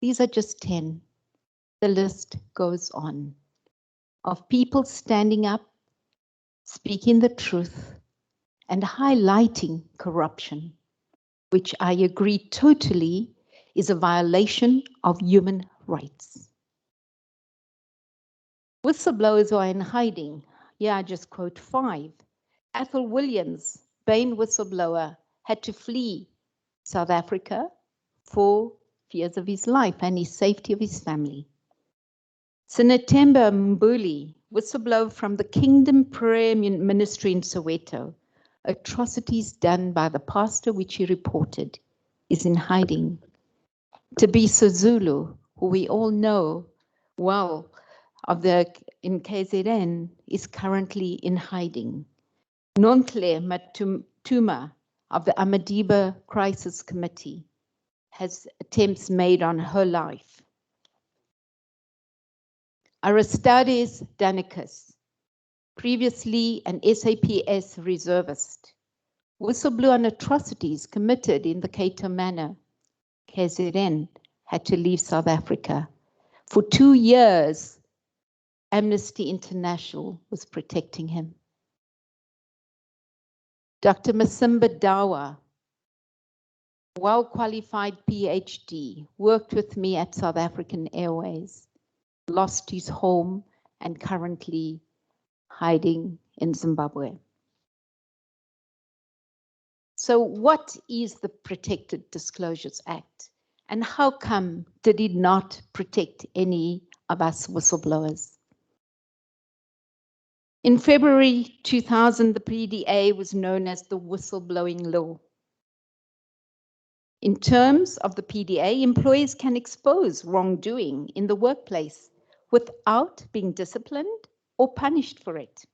These are just 10. The list goes on of people standing up, speaking the truth, and highlighting corruption, which I agree totally is a violation of human rights. Whistleblowers are in hiding. Yeah, I just quote 5. Athol Williams, Bain whistleblower, had to flee South Africa for fears of his life and his safety of his family. Sinatemba Mbuli, whistleblower from the Kingdom Prayer Ministry in Soweto, atrocities done by the pastor which he reported, is in hiding. Tabiso Zulu, who we all know well in KZN, is currently in hiding. Nontle Matuma of the Ahmadiba Crisis Committee has attempts made on her life. Aristades Danicus, previously an SAPS reservist, whistleblew on atrocities committed in the Cato Manor, KZN, had to leave South Africa. For 2 years, Amnesty International was protecting him. Dr. Masimba Dawa, well-qualified PhD, worked with me at South African Airways, lost his home and currently hiding in Zimbabwe. So what is the Protected Disclosures Act? And how come did it not protect any of us whistleblowers? In February 2000, the PDA was known as the Whistleblowing Law. In terms of the PDA, employees can expose wrongdoing in the workplace without being disciplined or punished for it.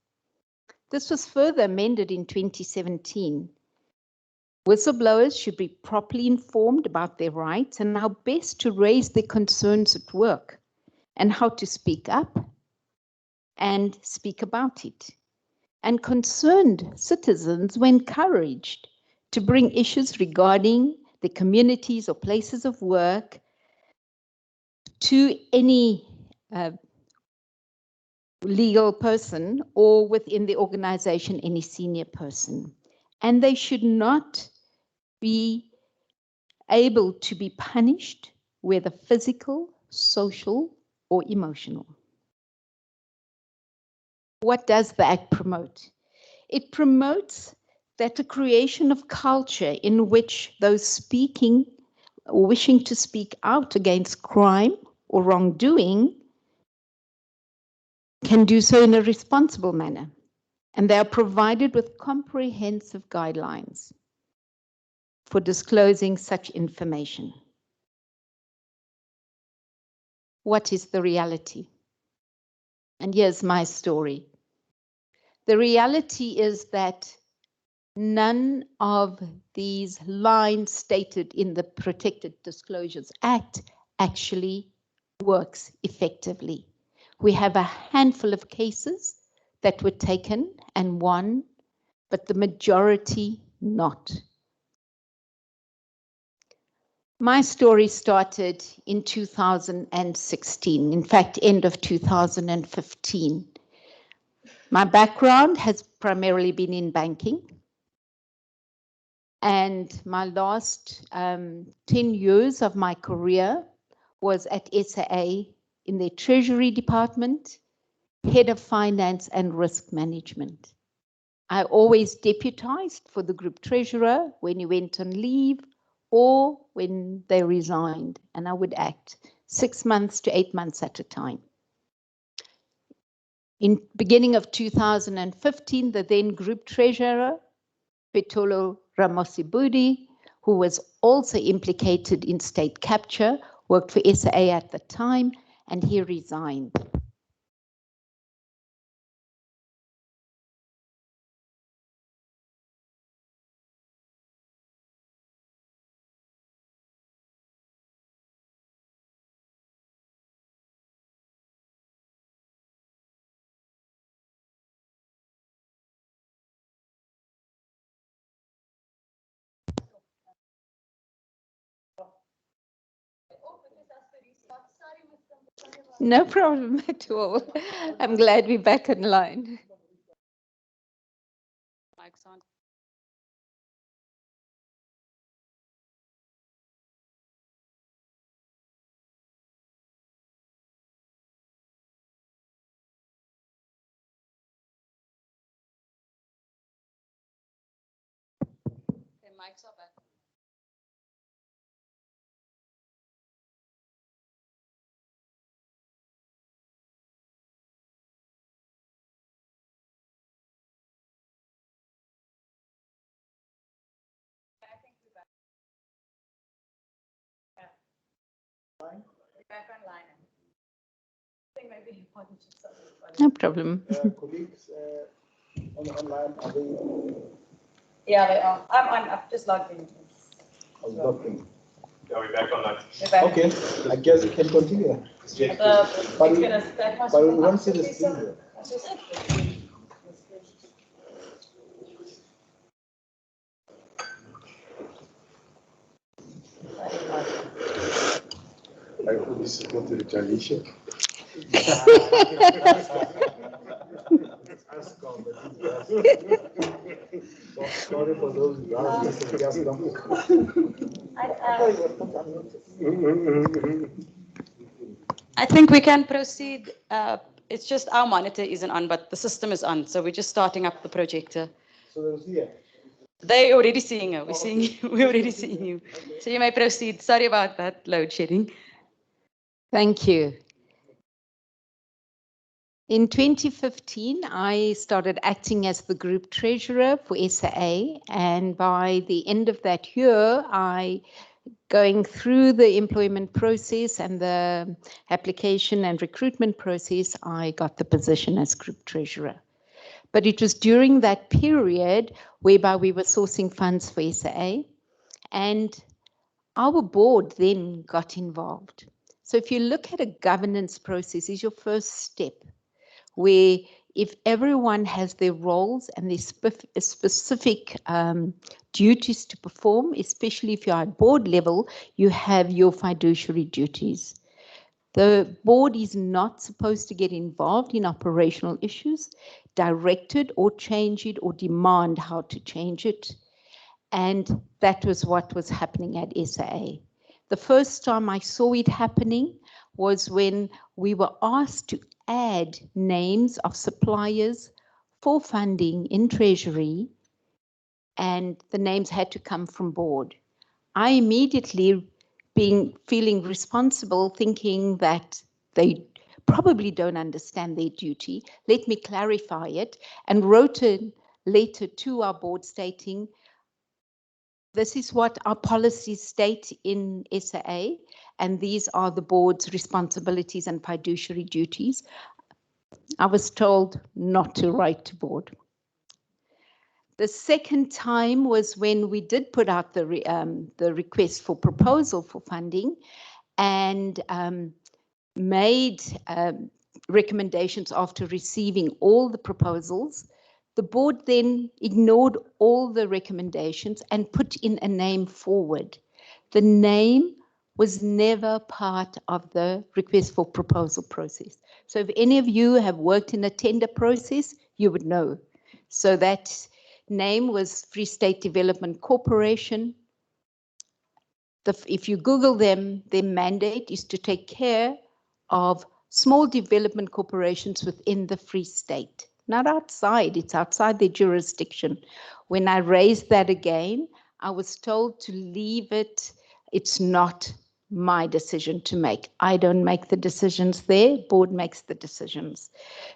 This was further amended in 2017. Whistleblowers should be properly informed about their rights and how best to raise their concerns at work and how to speak up and speak about it. And concerned citizens were encouraged to bring issues regarding the communities or places of work to any legal person or within the organization, any senior person. And they should not be able to be punished, whether physical, social, or emotional. What does the Act promote? It promotes that the creation of culture in which those speaking or wishing to speak out against crime or wrongdoing can do so in a responsible manner. And they are provided with comprehensive guidelines for disclosing such information. What is the reality? And here's my story. The reality is that none of these lines stated in the Protected Disclosures Act actually works effectively. We have a handful of cases that were taken and won, but the majority not. My story started in 2016, in fact, end of 2015. My background has primarily been in banking. And my last 10 years of my career was at SAA in the Treasury Department, Head of Finance and Risk Management. I always deputized for the Group Treasurer when he went on leave or when they resigned, and I would act 6 months to 8 months at a time. In beginning of 2015, the then Group Treasurer, Petolo Ramosibudi, who was also implicated in state capture, worked for SAA at the time, and he resigned. No problem at all. I'm glad we're back online. Mike's on. The mics are back. Back online. I think maybe No problem. Colleagues online, are they? Yeah, they are. I've just logged in. Logged in. Are we back online? Okay, I guess we can continue. But we won't see the screen here. I fully support the retaliation. Sorry for those who just I think we can proceed. It's just our monitor isn't on, but the system is on. So we're just starting up the projector. So there's here. They're already seeing her. We're seeing you. We're already seeing you. So you may proceed. Sorry about that load shedding. Thank you. In 2015, I started acting as the group treasurer for SAA, and by the end of that year, going through the employment process and the application and recruitment process, I got the position as group treasurer. But it was during that period whereby we were sourcing funds for SAA, and our board then got involved. So if you look at a governance process, is your first step, where if everyone has their roles and their specific duties to perform, especially if you're at board level, you have your fiduciary duties. The board is not supposed to get involved in operational issues, direct it or change it or demand how to change it. And that was what was happening at SAA. The first time I saw it happening was when we were asked to add names of suppliers for funding in Treasury, and the names had to come from board. I immediately, feeling responsible, thinking that they probably don't understand their duty, let me clarify it, and wrote a letter to our board stating, this is what our policies state in SAA, and these are the board's responsibilities and fiduciary duties. I was told not to write to board. The second time was when we did put out the request for proposal for funding and made recommendations after receiving all the proposals. The board then ignored all the recommendations and put in a name forward. The name was never part of the request for proposal process. So if any of you have worked in a tender process, you would know. So that name was Free State Development Corporation. If you Google them, their mandate is to take care of small development corporations within the Free State. Not outside, it's outside their jurisdiction. When I raised that again, I was told to leave it. It's not my decision to make. I don't make the decisions there, board makes the decisions.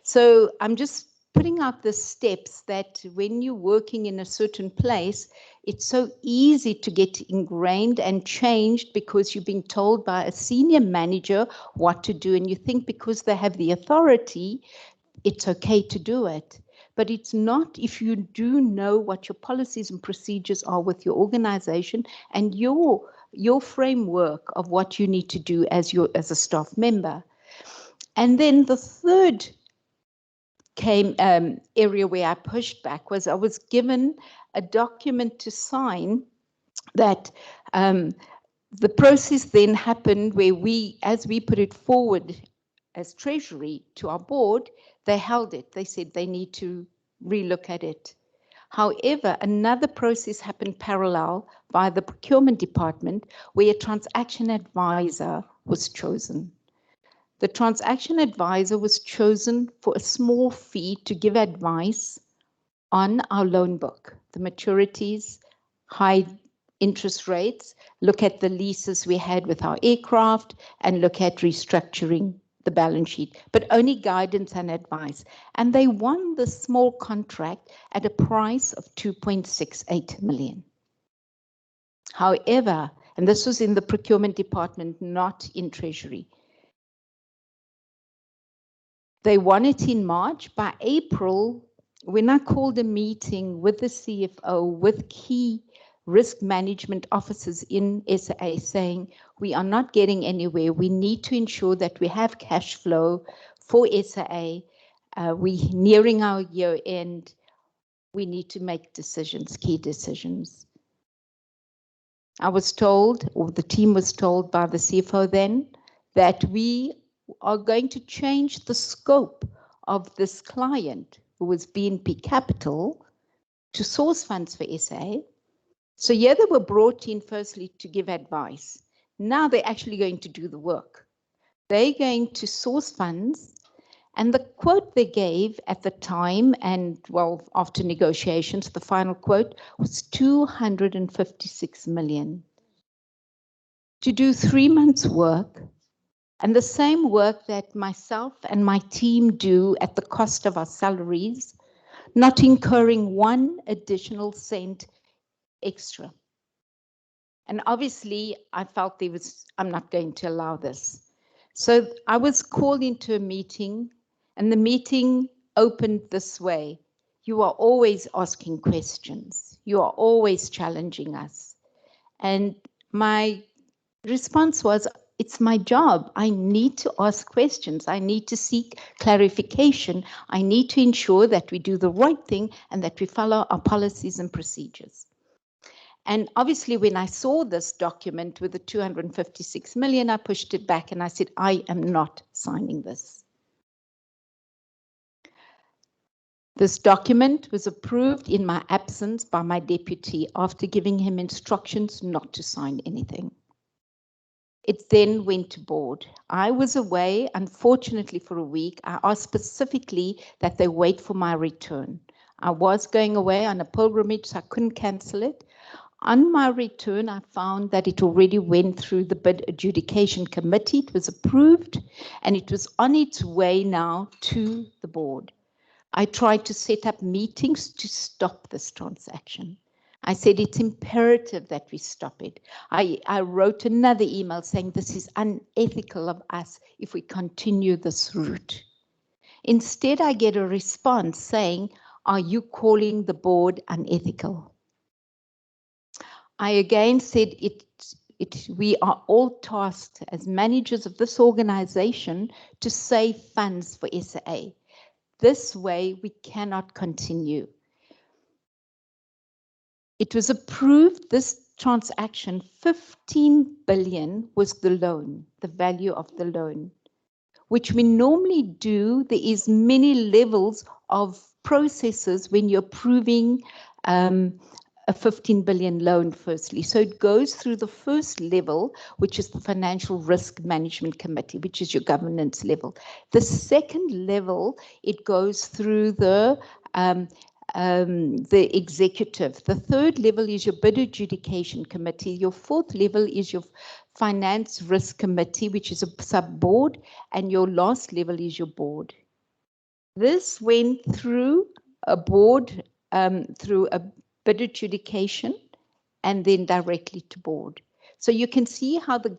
So I'm just putting out the steps that when you're working in a certain place, it's so easy to get ingrained and changed because you've been told by a senior manager what to do, and you think because they have the authority, it's okay to do it. But it's not if you do know what your policies and procedures are with your organization and your framework of what you need to do as a staff member. And then the third area where I pushed back was I was given a document to sign that the process then happened where as we put it forward as Treasury to our board, they held it. They said they need to relook at it. However, another process happened parallel by the procurement department where a transaction advisor was chosen. The transaction advisor was chosen for a small fee to give advice on our loan book, the maturities, high interest rates, look at the leases we had with our aircraft, and look at restructuring the balance sheet, but only guidance and advice. And they won the small contract at a price of 2.68 million. However, and this was in the procurement department, not in Treasury, they won it in March. By April, when I called a meeting with the CFO, with key risk management officers in SAA saying, we are not getting anywhere. We need to ensure that we have cash flow for SAA. We're nearing our year end. We need to make decisions, key decisions. I was told, or the team was told by the CFO then, that we are going to change the scope of this client, who was BNP Capital, to source funds for SA. So yeah, they were brought in firstly to give advice. Now they're actually going to do the work. They're going to source funds, and the quote they gave at the time, and well, after negotiations, the final quote was 256 million to do 3 months' work, and the same work that myself and my team do at the cost of our salaries, not incurring 1 additional cent extra. And obviously, I felt I'm not going to allow this. So I was called into a meeting, and the meeting opened this way. You are always asking questions. You are always challenging us. And my response was, it's my job. I need to ask questions. I need to seek clarification. I need to ensure that we do the right thing and that we follow our policies and procedures. And obviously, when I saw this document with the 256 million, I pushed it back and I said, I am not signing this. This document was approved in my absence by my deputy after giving him instructions not to sign anything. It then went to board. I was away, unfortunately, for a week. I asked specifically that they wait for my return. I was going away on a pilgrimage, so I couldn't cancel it. On my return, I found that it already went through the bid adjudication committee. It was approved, and it was on its way now to the board. I tried to set up meetings to stop this transaction. I said it's imperative that we stop it. I wrote another email saying this is unethical of us if we continue this route. Instead, I get a response saying, are you calling the board unethical? I again said we are all tasked as managers of this organization to save funds for SA. This way we cannot continue. It was approved, this transaction, 15 billion was the loan, the value of the loan, which we normally do. There is many levels of processes when you're approving a 15 billion loan firstly. So it goes through the first level, which is the Financial Risk Management Committee, which is your governance level. The second level, it goes through the executive. The third level is your bid adjudication committee. Your fourth level is your finance risk committee, which is a sub-board, and your last level is your board. This went through a board, through a bid adjudication, and then directly to board. So you can see how the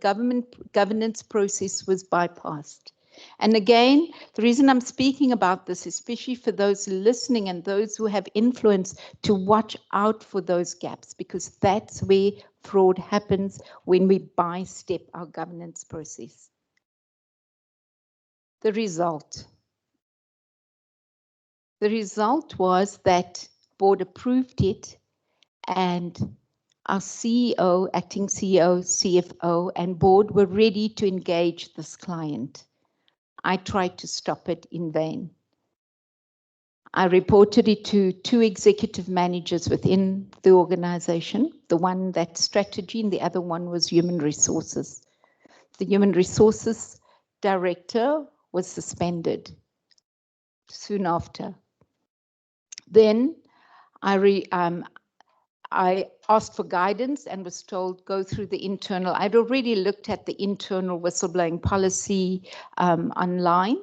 governance process was bypassed. And again, the reason I'm speaking about this, especially for those listening and those who have influence, to watch out for those gaps, because that's where fraud happens, when we by-step our governance process. The result was that board approved it, and our CEO, acting CEO, CFO, and board were ready to engage this client. I tried to stop it in vain. I reported it to 2 executive managers within the organization, the one that's strategy and the other one was human resources. The human resources director was suspended soon after. Then I asked for guidance and was told, go through the internal. I'd already looked at the internal whistleblowing policy online.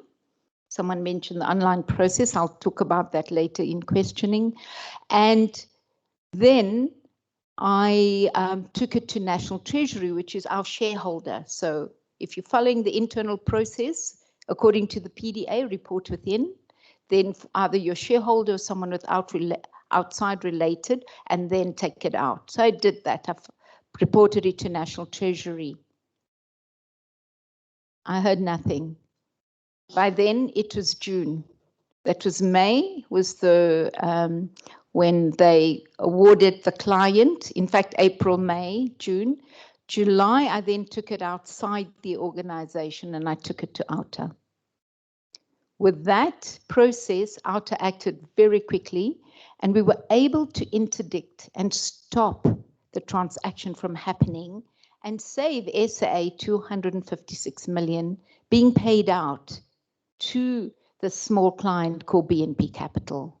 Someone mentioned the online process. I'll talk about that later in questioning. And then I took it to National Treasury, which is our shareholder. So if you're following the internal process, according to the PDA, report within, then either your shareholder or someone outside related, and then take it out. So I did that. I've reported it to National Treasury. I heard nothing. By then it was June. That was May, was the when they awarded the client. In fact, April, May, June. July, I then took it outside the organization and I took it to OUTA. With that process, OUTA acted very quickly and we were able to interdict and stop the transaction from happening and save SA 256 million being paid out to the small client called BNP Capital.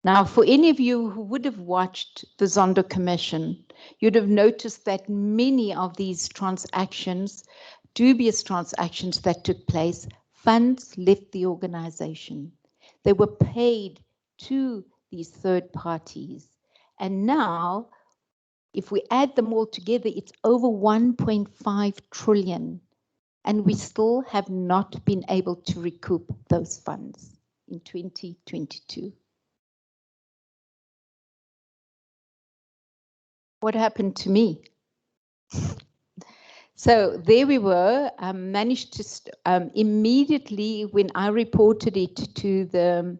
Now, for any of you who would have watched the Zondo Commission, you'd have noticed that many of these transactions, dubious transactions that took place, funds left the organization. They were paid to these third parties. And now, if we add them all together, it's over 1.5 trillion. And we still have not been able to recoup those funds in 2022. What happened to me? So there we were, managed to immediately when I reported it to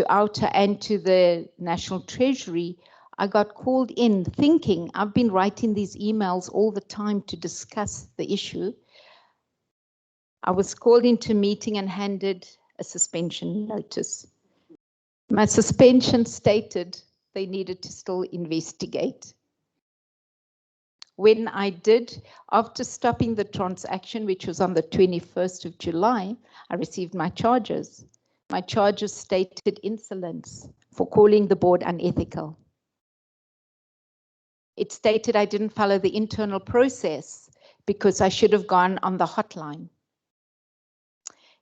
OUTA and to the National Treasury, I got called in thinking I've been writing these emails all the time to discuss the issue. I was called into a meeting and handed a suspension notice. My suspension stated they needed to still investigate. When I did, after stopping the transaction, which was on the 21st of July, I received my charges. My charges stated insolence for calling the board unethical. It stated I didn't follow the internal process because I should have gone on the hotline.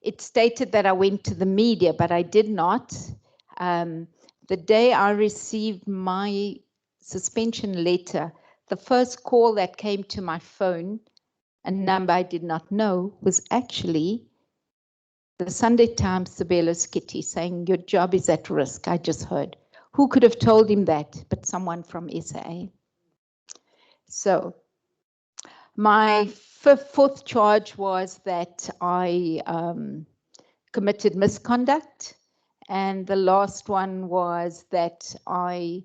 It stated that I went to the media, but I did not. The day I received my suspension letter, the first call that came to my phone, a number I did not know, was actually the Sunday Times Sabelo Kitty saying, your job is at risk, I just heard. Who could have told him that but someone from SA? So my fourth charge was that I committed misconduct. And the last one was that I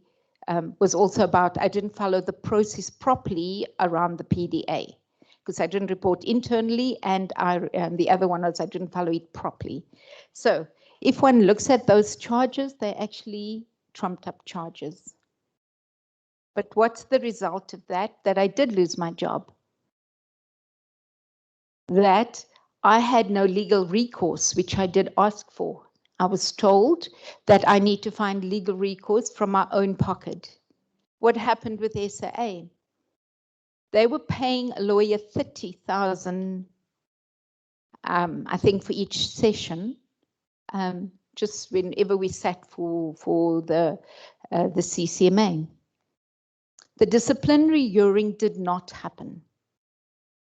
was also about, I didn't follow the process properly around the PDA because I didn't report internally and the other one was I didn't follow it properly. So if one looks at those charges, they're actually trumped up charges. But what's the result of that? That I did lose my job. That I had no legal recourse, which I did ask for. I was told that I need to find legal recourse from my own pocket. What happened with SAA? They were paying a lawyer 30,000, I think, for each session, just whenever we sat for the CCMA. The disciplinary hearing did not happen.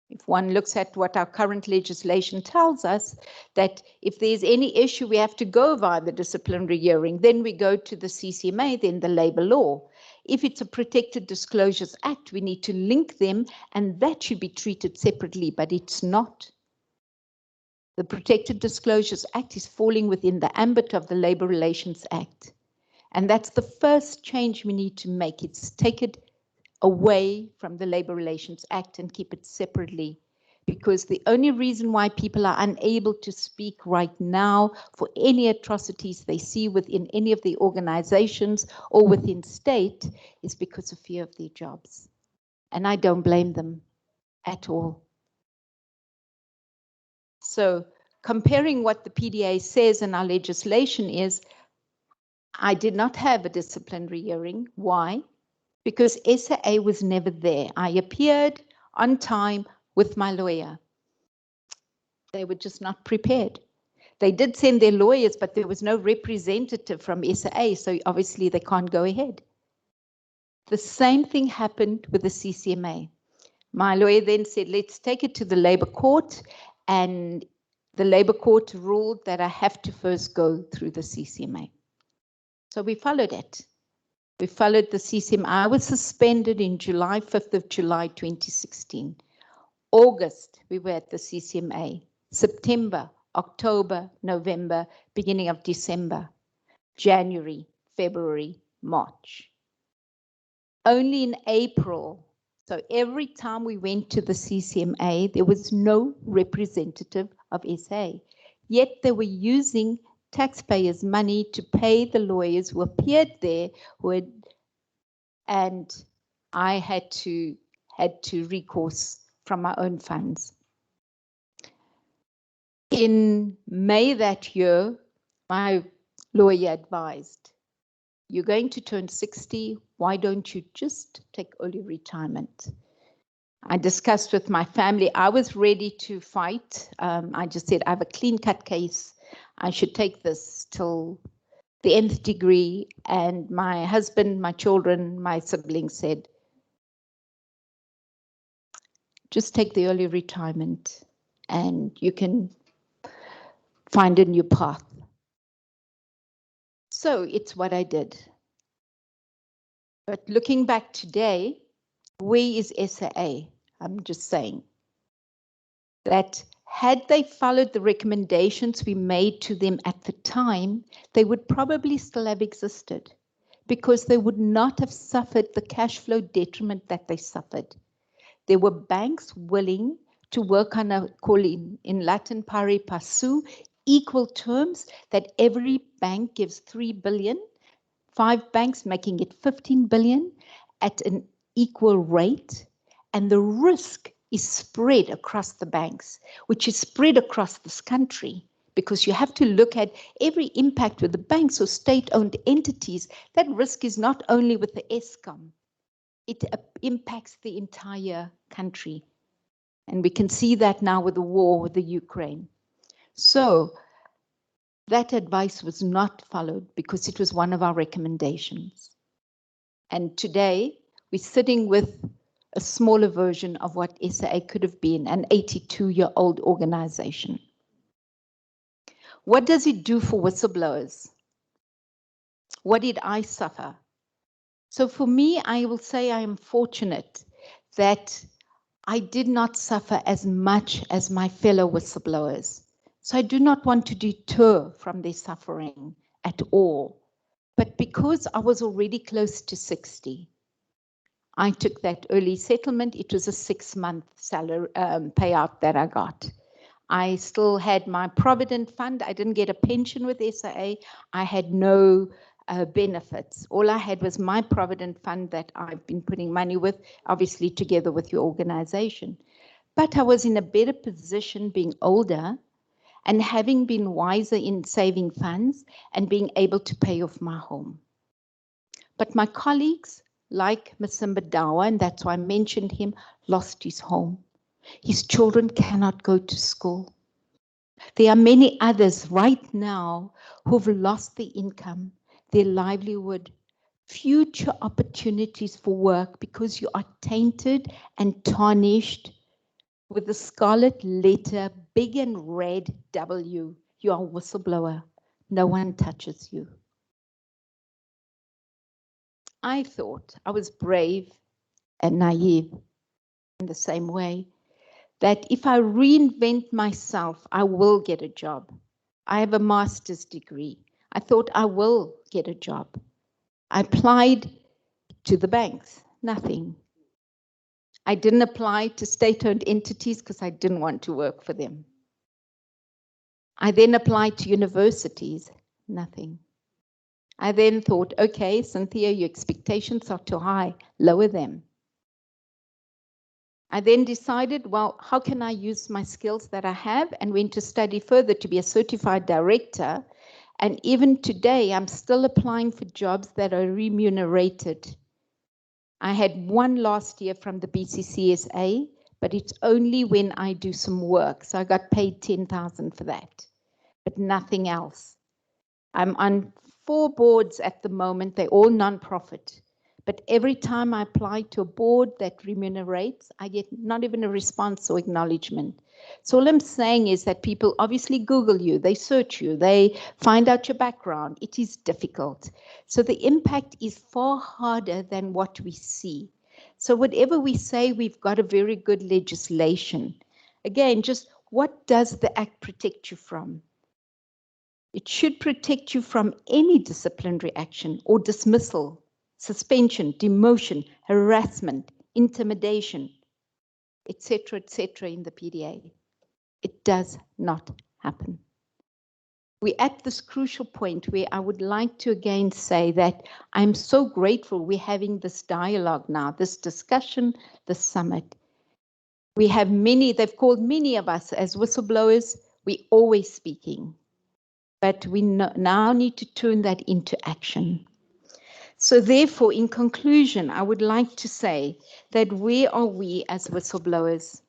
If one looks at what our current legislation tells us, that if there's any issue, we have to go via the disciplinary hearing, then we go to the CCMA, then the labor law. If it's a Protected Disclosures Act, we need to link them, and that should be treated separately, but it's not. The Protected Disclosures Act is falling within the ambit of the Labour Relations Act. And that's the first change we need to make. It's take it away from the Labour Relations Act and keep it separately. Because the only reason why people are unable to speak right now for any atrocities they see within any of the organizations or within state is because of fear of their jobs. And I don't blame them at all. So comparing what the PDA says in our legislation is, I did not have a disciplinary hearing. Why? Because SAA was never there. I appeared on time with my lawyer. They were just not prepared. They did send their lawyers, but there was no representative from SAA, so obviously they can't go ahead. The same thing happened with the CCMA. My lawyer then said, let's take it to the Labour Court, and the Labour Court ruled that I have to first go through the CCMA. So we followed it. We followed the CCMA. I was suspended in July, 5th of July, 2016. August, we were at the CCMA. September, October, November, beginning of December, January, February, March. Only in April, So every time we went to the CCMA, there was no representative of SA. Yet they were using taxpayers' money to pay the lawyers who appeared there, and I had to recourse from my own funds. In May that year, my lawyer advised, you're going to turn 60, why don't you just take early retirement? I discussed with my family, I was ready to fight. I just said, I have a clean-cut case. I should take this till the nth degree. And my husband, my children, my siblings said, just take the early retirement and you can find a new path. So it's what I did. But looking back today, where is SAA? I'm just saying that had they followed the recommendations we made to them at the time, they would probably still have existed because they would not have suffered the cash flow detriment that they suffered. There were banks willing to work on a call in Latin pari passu, equal terms that every bank gives 3 billion, 5 banks making it 15 billion at an equal rate, and the risk is spread across the banks, which is spread across this country, because you have to look at every impact with the banks or state-owned entities. That risk is not only with the ESCOM, it impacts the entire country. And we can see that now with the war with the Ukraine. So that advice was not followed because it was one of our recommendations. And today we're sitting with a smaller version of what SAA could have been, an 82-year-old organization. What does it do for whistleblowers? What did I suffer? So for me, I will say I am fortunate that I did not suffer as much as my fellow whistleblowers. So I do not want to deter from their suffering at all. But because I was already close to 60, I took that early settlement. It was a 6-month salary payout that I got. I still had my provident fund. I didn't get a pension with SAA. I had no benefits. All I had was my provident fund that I've been putting money with, obviously together with your organization. But I was in a better position being older and having been wiser in saving funds and being able to pay off my home. But my colleagues, like Masimba Dawa, and that's why I mentioned him, lost his home. His children cannot go to school. There are many others right now who've lost their income, their livelihood, future opportunities for work because you are tainted and tarnished with the scarlet letter, big and red W. You are a whistleblower. No one touches you. I thought I was brave and naive in the same way, that if I reinvent myself, I will get a job. I have a master's degree. I thought I will get a job. I applied to the banks, nothing. I didn't apply to state-owned entities because I didn't want to work for them. I then applied to universities, nothing. I then thought, okay, Cynthia, your expectations are too high, lower them. I then decided, well, how can I use my skills that I have, and went to study further to be a certified director. And even today, I'm still applying for jobs that are remunerated. I had one last year from the BCCSA, but it's only when I do some work. So I got paid 10,000 for that, but nothing else. I'm on 4 boards at the moment. They're all non-profit. But every time I apply to a board that remunerates, I get not even a response or acknowledgement. So all I'm saying is that people obviously Google you, they search you, they find out your background. It is difficult. So the impact is far harder than what we see. So whatever we say, we've got a very good legislation. Again, just what does the Act protect you from? It should protect you from any disciplinary action or dismissal, suspension, demotion, harassment, intimidation, etc., in the PDA. It does not happen. We're at this crucial point where I would like to again say that I'm so grateful we're having this dialogue now, this discussion, this summit. We have many, they've called many of us as whistleblowers, we're always speaking, but we now need to turn that into action. So therefore, in conclusion, I would like to say that where are we as whistleblowers?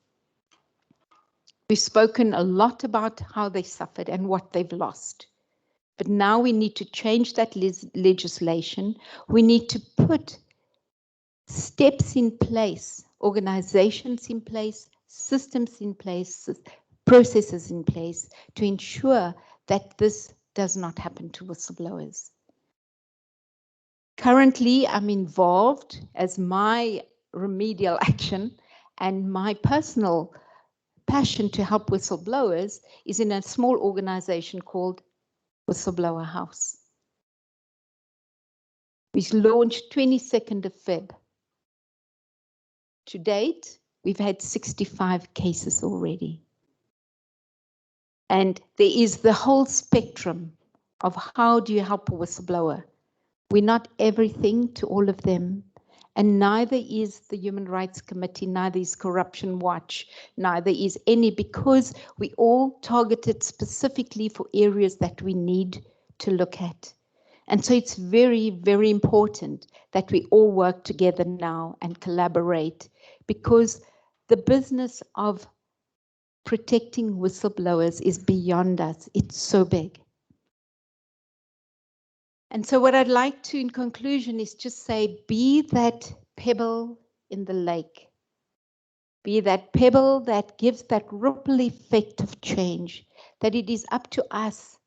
We've spoken a lot about how they suffered and what they've lost. But now we need to change that legislation. We need to put steps in place, organizations in place, systems in place, processes in place to ensure that this does not happen to whistleblowers. Currently, I'm involved as my remedial action and my personal passion to help whistleblowers is in a small organization called Whistleblower House. We launched 22nd of Feb. To date, we've had 65 cases already. And there is the whole spectrum of how do you help a whistleblower. We're not everything to all of them, and neither is the Human Rights Committee, neither is Corruption Watch, neither is any, because we all targeted specifically for areas that we need to look at. And so it's very, very important that we all work together now and collaborate, because the business of protecting whistleblowers is beyond us. It's so big. And so what I'd like to, in conclusion, is just say, be that pebble in the lake. Be that pebble that gives that ripple effect of change, that it is up to us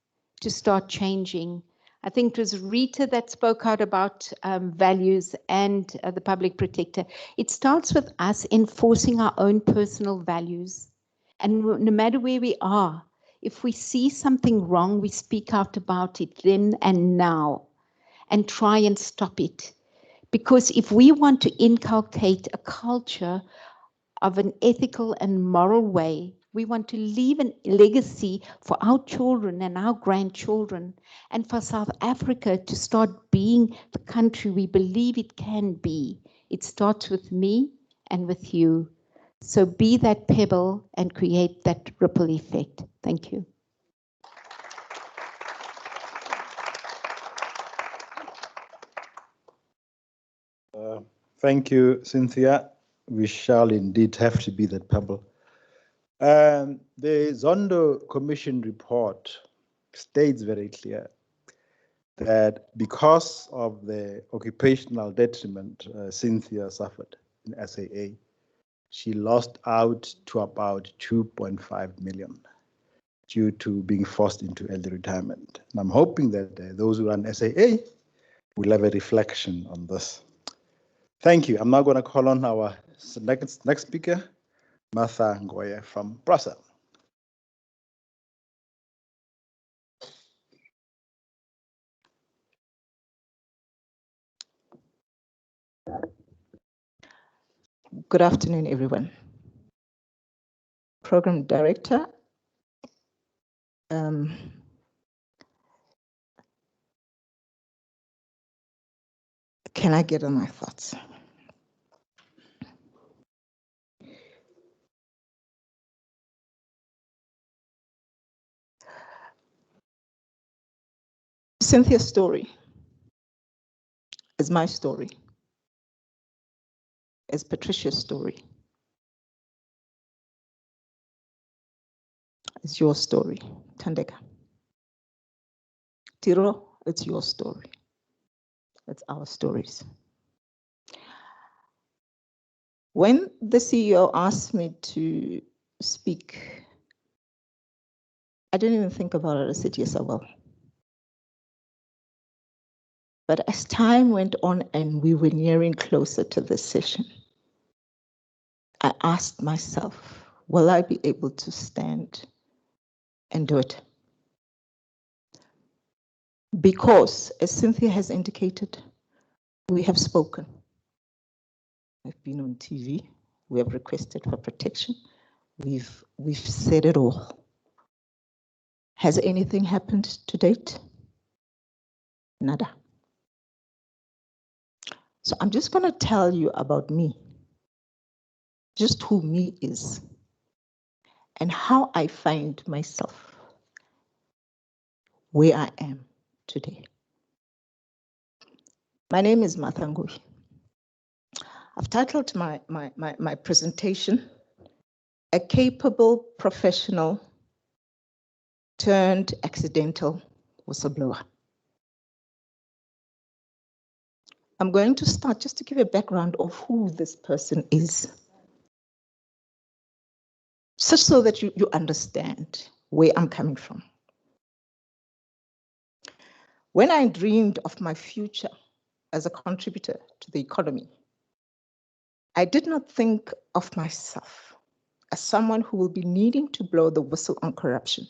to start changing. I think it was Rita that spoke out about values and the public protector. It starts with us enforcing our own personal values. And no matter where we are, if we see something wrong, we speak out about it then and now and try and stop it. Because if we want to inculcate a culture of an ethical and moral way, we want to leave a legacy for our children and our grandchildren, and for South Africa to start being the country we believe it can be. It starts with me and with you. So be that pebble and create that ripple effect. Thank you. Thank you, Cynthia. We shall indeed have to be that pebble. The Zondo Commission report states very clear that because of the occupational detriment Cynthia suffered in SAA, she lost out to about 2.5 million due to being forced into early retirement. And I'm hoping that those who run SAA will have a reflection on this. Thank you. I'm now going to call on our next speaker, Martha Ngoye from Brussels. Good afternoon, everyone. Program Director, can I get on my thoughts? Cynthia's story is my story, is Patricia's story, it's your story, Tandeka. Tiro, it's your story. It's our stories. When the CEO asked me to speak, I didn't even think about it. I said, yes, I will. But as time went on and we were nearing closer to this session, I asked myself, will I be able to stand and do it? Because, as Cynthia has indicated, we have spoken. I've been on TV. We have requested for protection. We've said it all. Has anything happened to date? Nada. So I'm just going to tell you about me, just who me is, and how I find myself where I am today. My name is Mathangui. I've titled my presentation, A Capable Professional Turned Accidental Whistleblower. I'm going to start just to give a background of who this person is, such so that you understand where I'm coming from. When I dreamed of my future as a contributor to the economy, I did not think of myself as someone who will be needing to blow the whistle on corruption,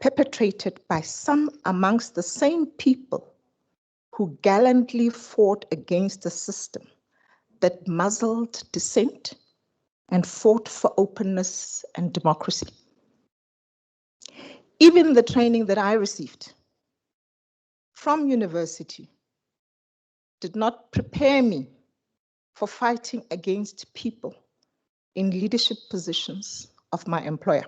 perpetrated by some amongst the same people who gallantly fought against the system that muzzled dissent and fought for openness and democracy. Even the training that I received from university did not prepare me for fighting against people in leadership positions of my employer,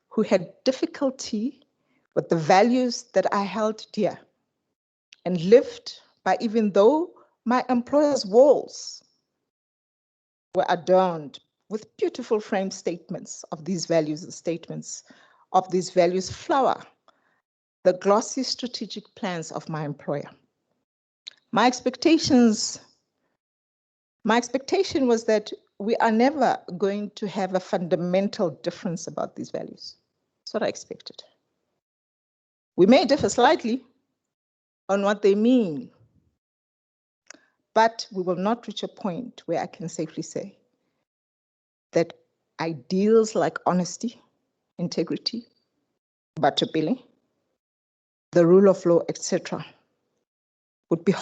who had difficulty with the values that I held dear and lived by, even though my employer's walls were adorned with beautiful frame statements of these values. The statements of these values flower the glossy strategic plans of my employer. My expectation was that we are never going to have a fundamental difference about these values. That's what I expected. We may differ slightly on what they mean, but we will not reach a point where I can safely say that ideals like honesty, integrity, accountability, the rule of law, etc., would be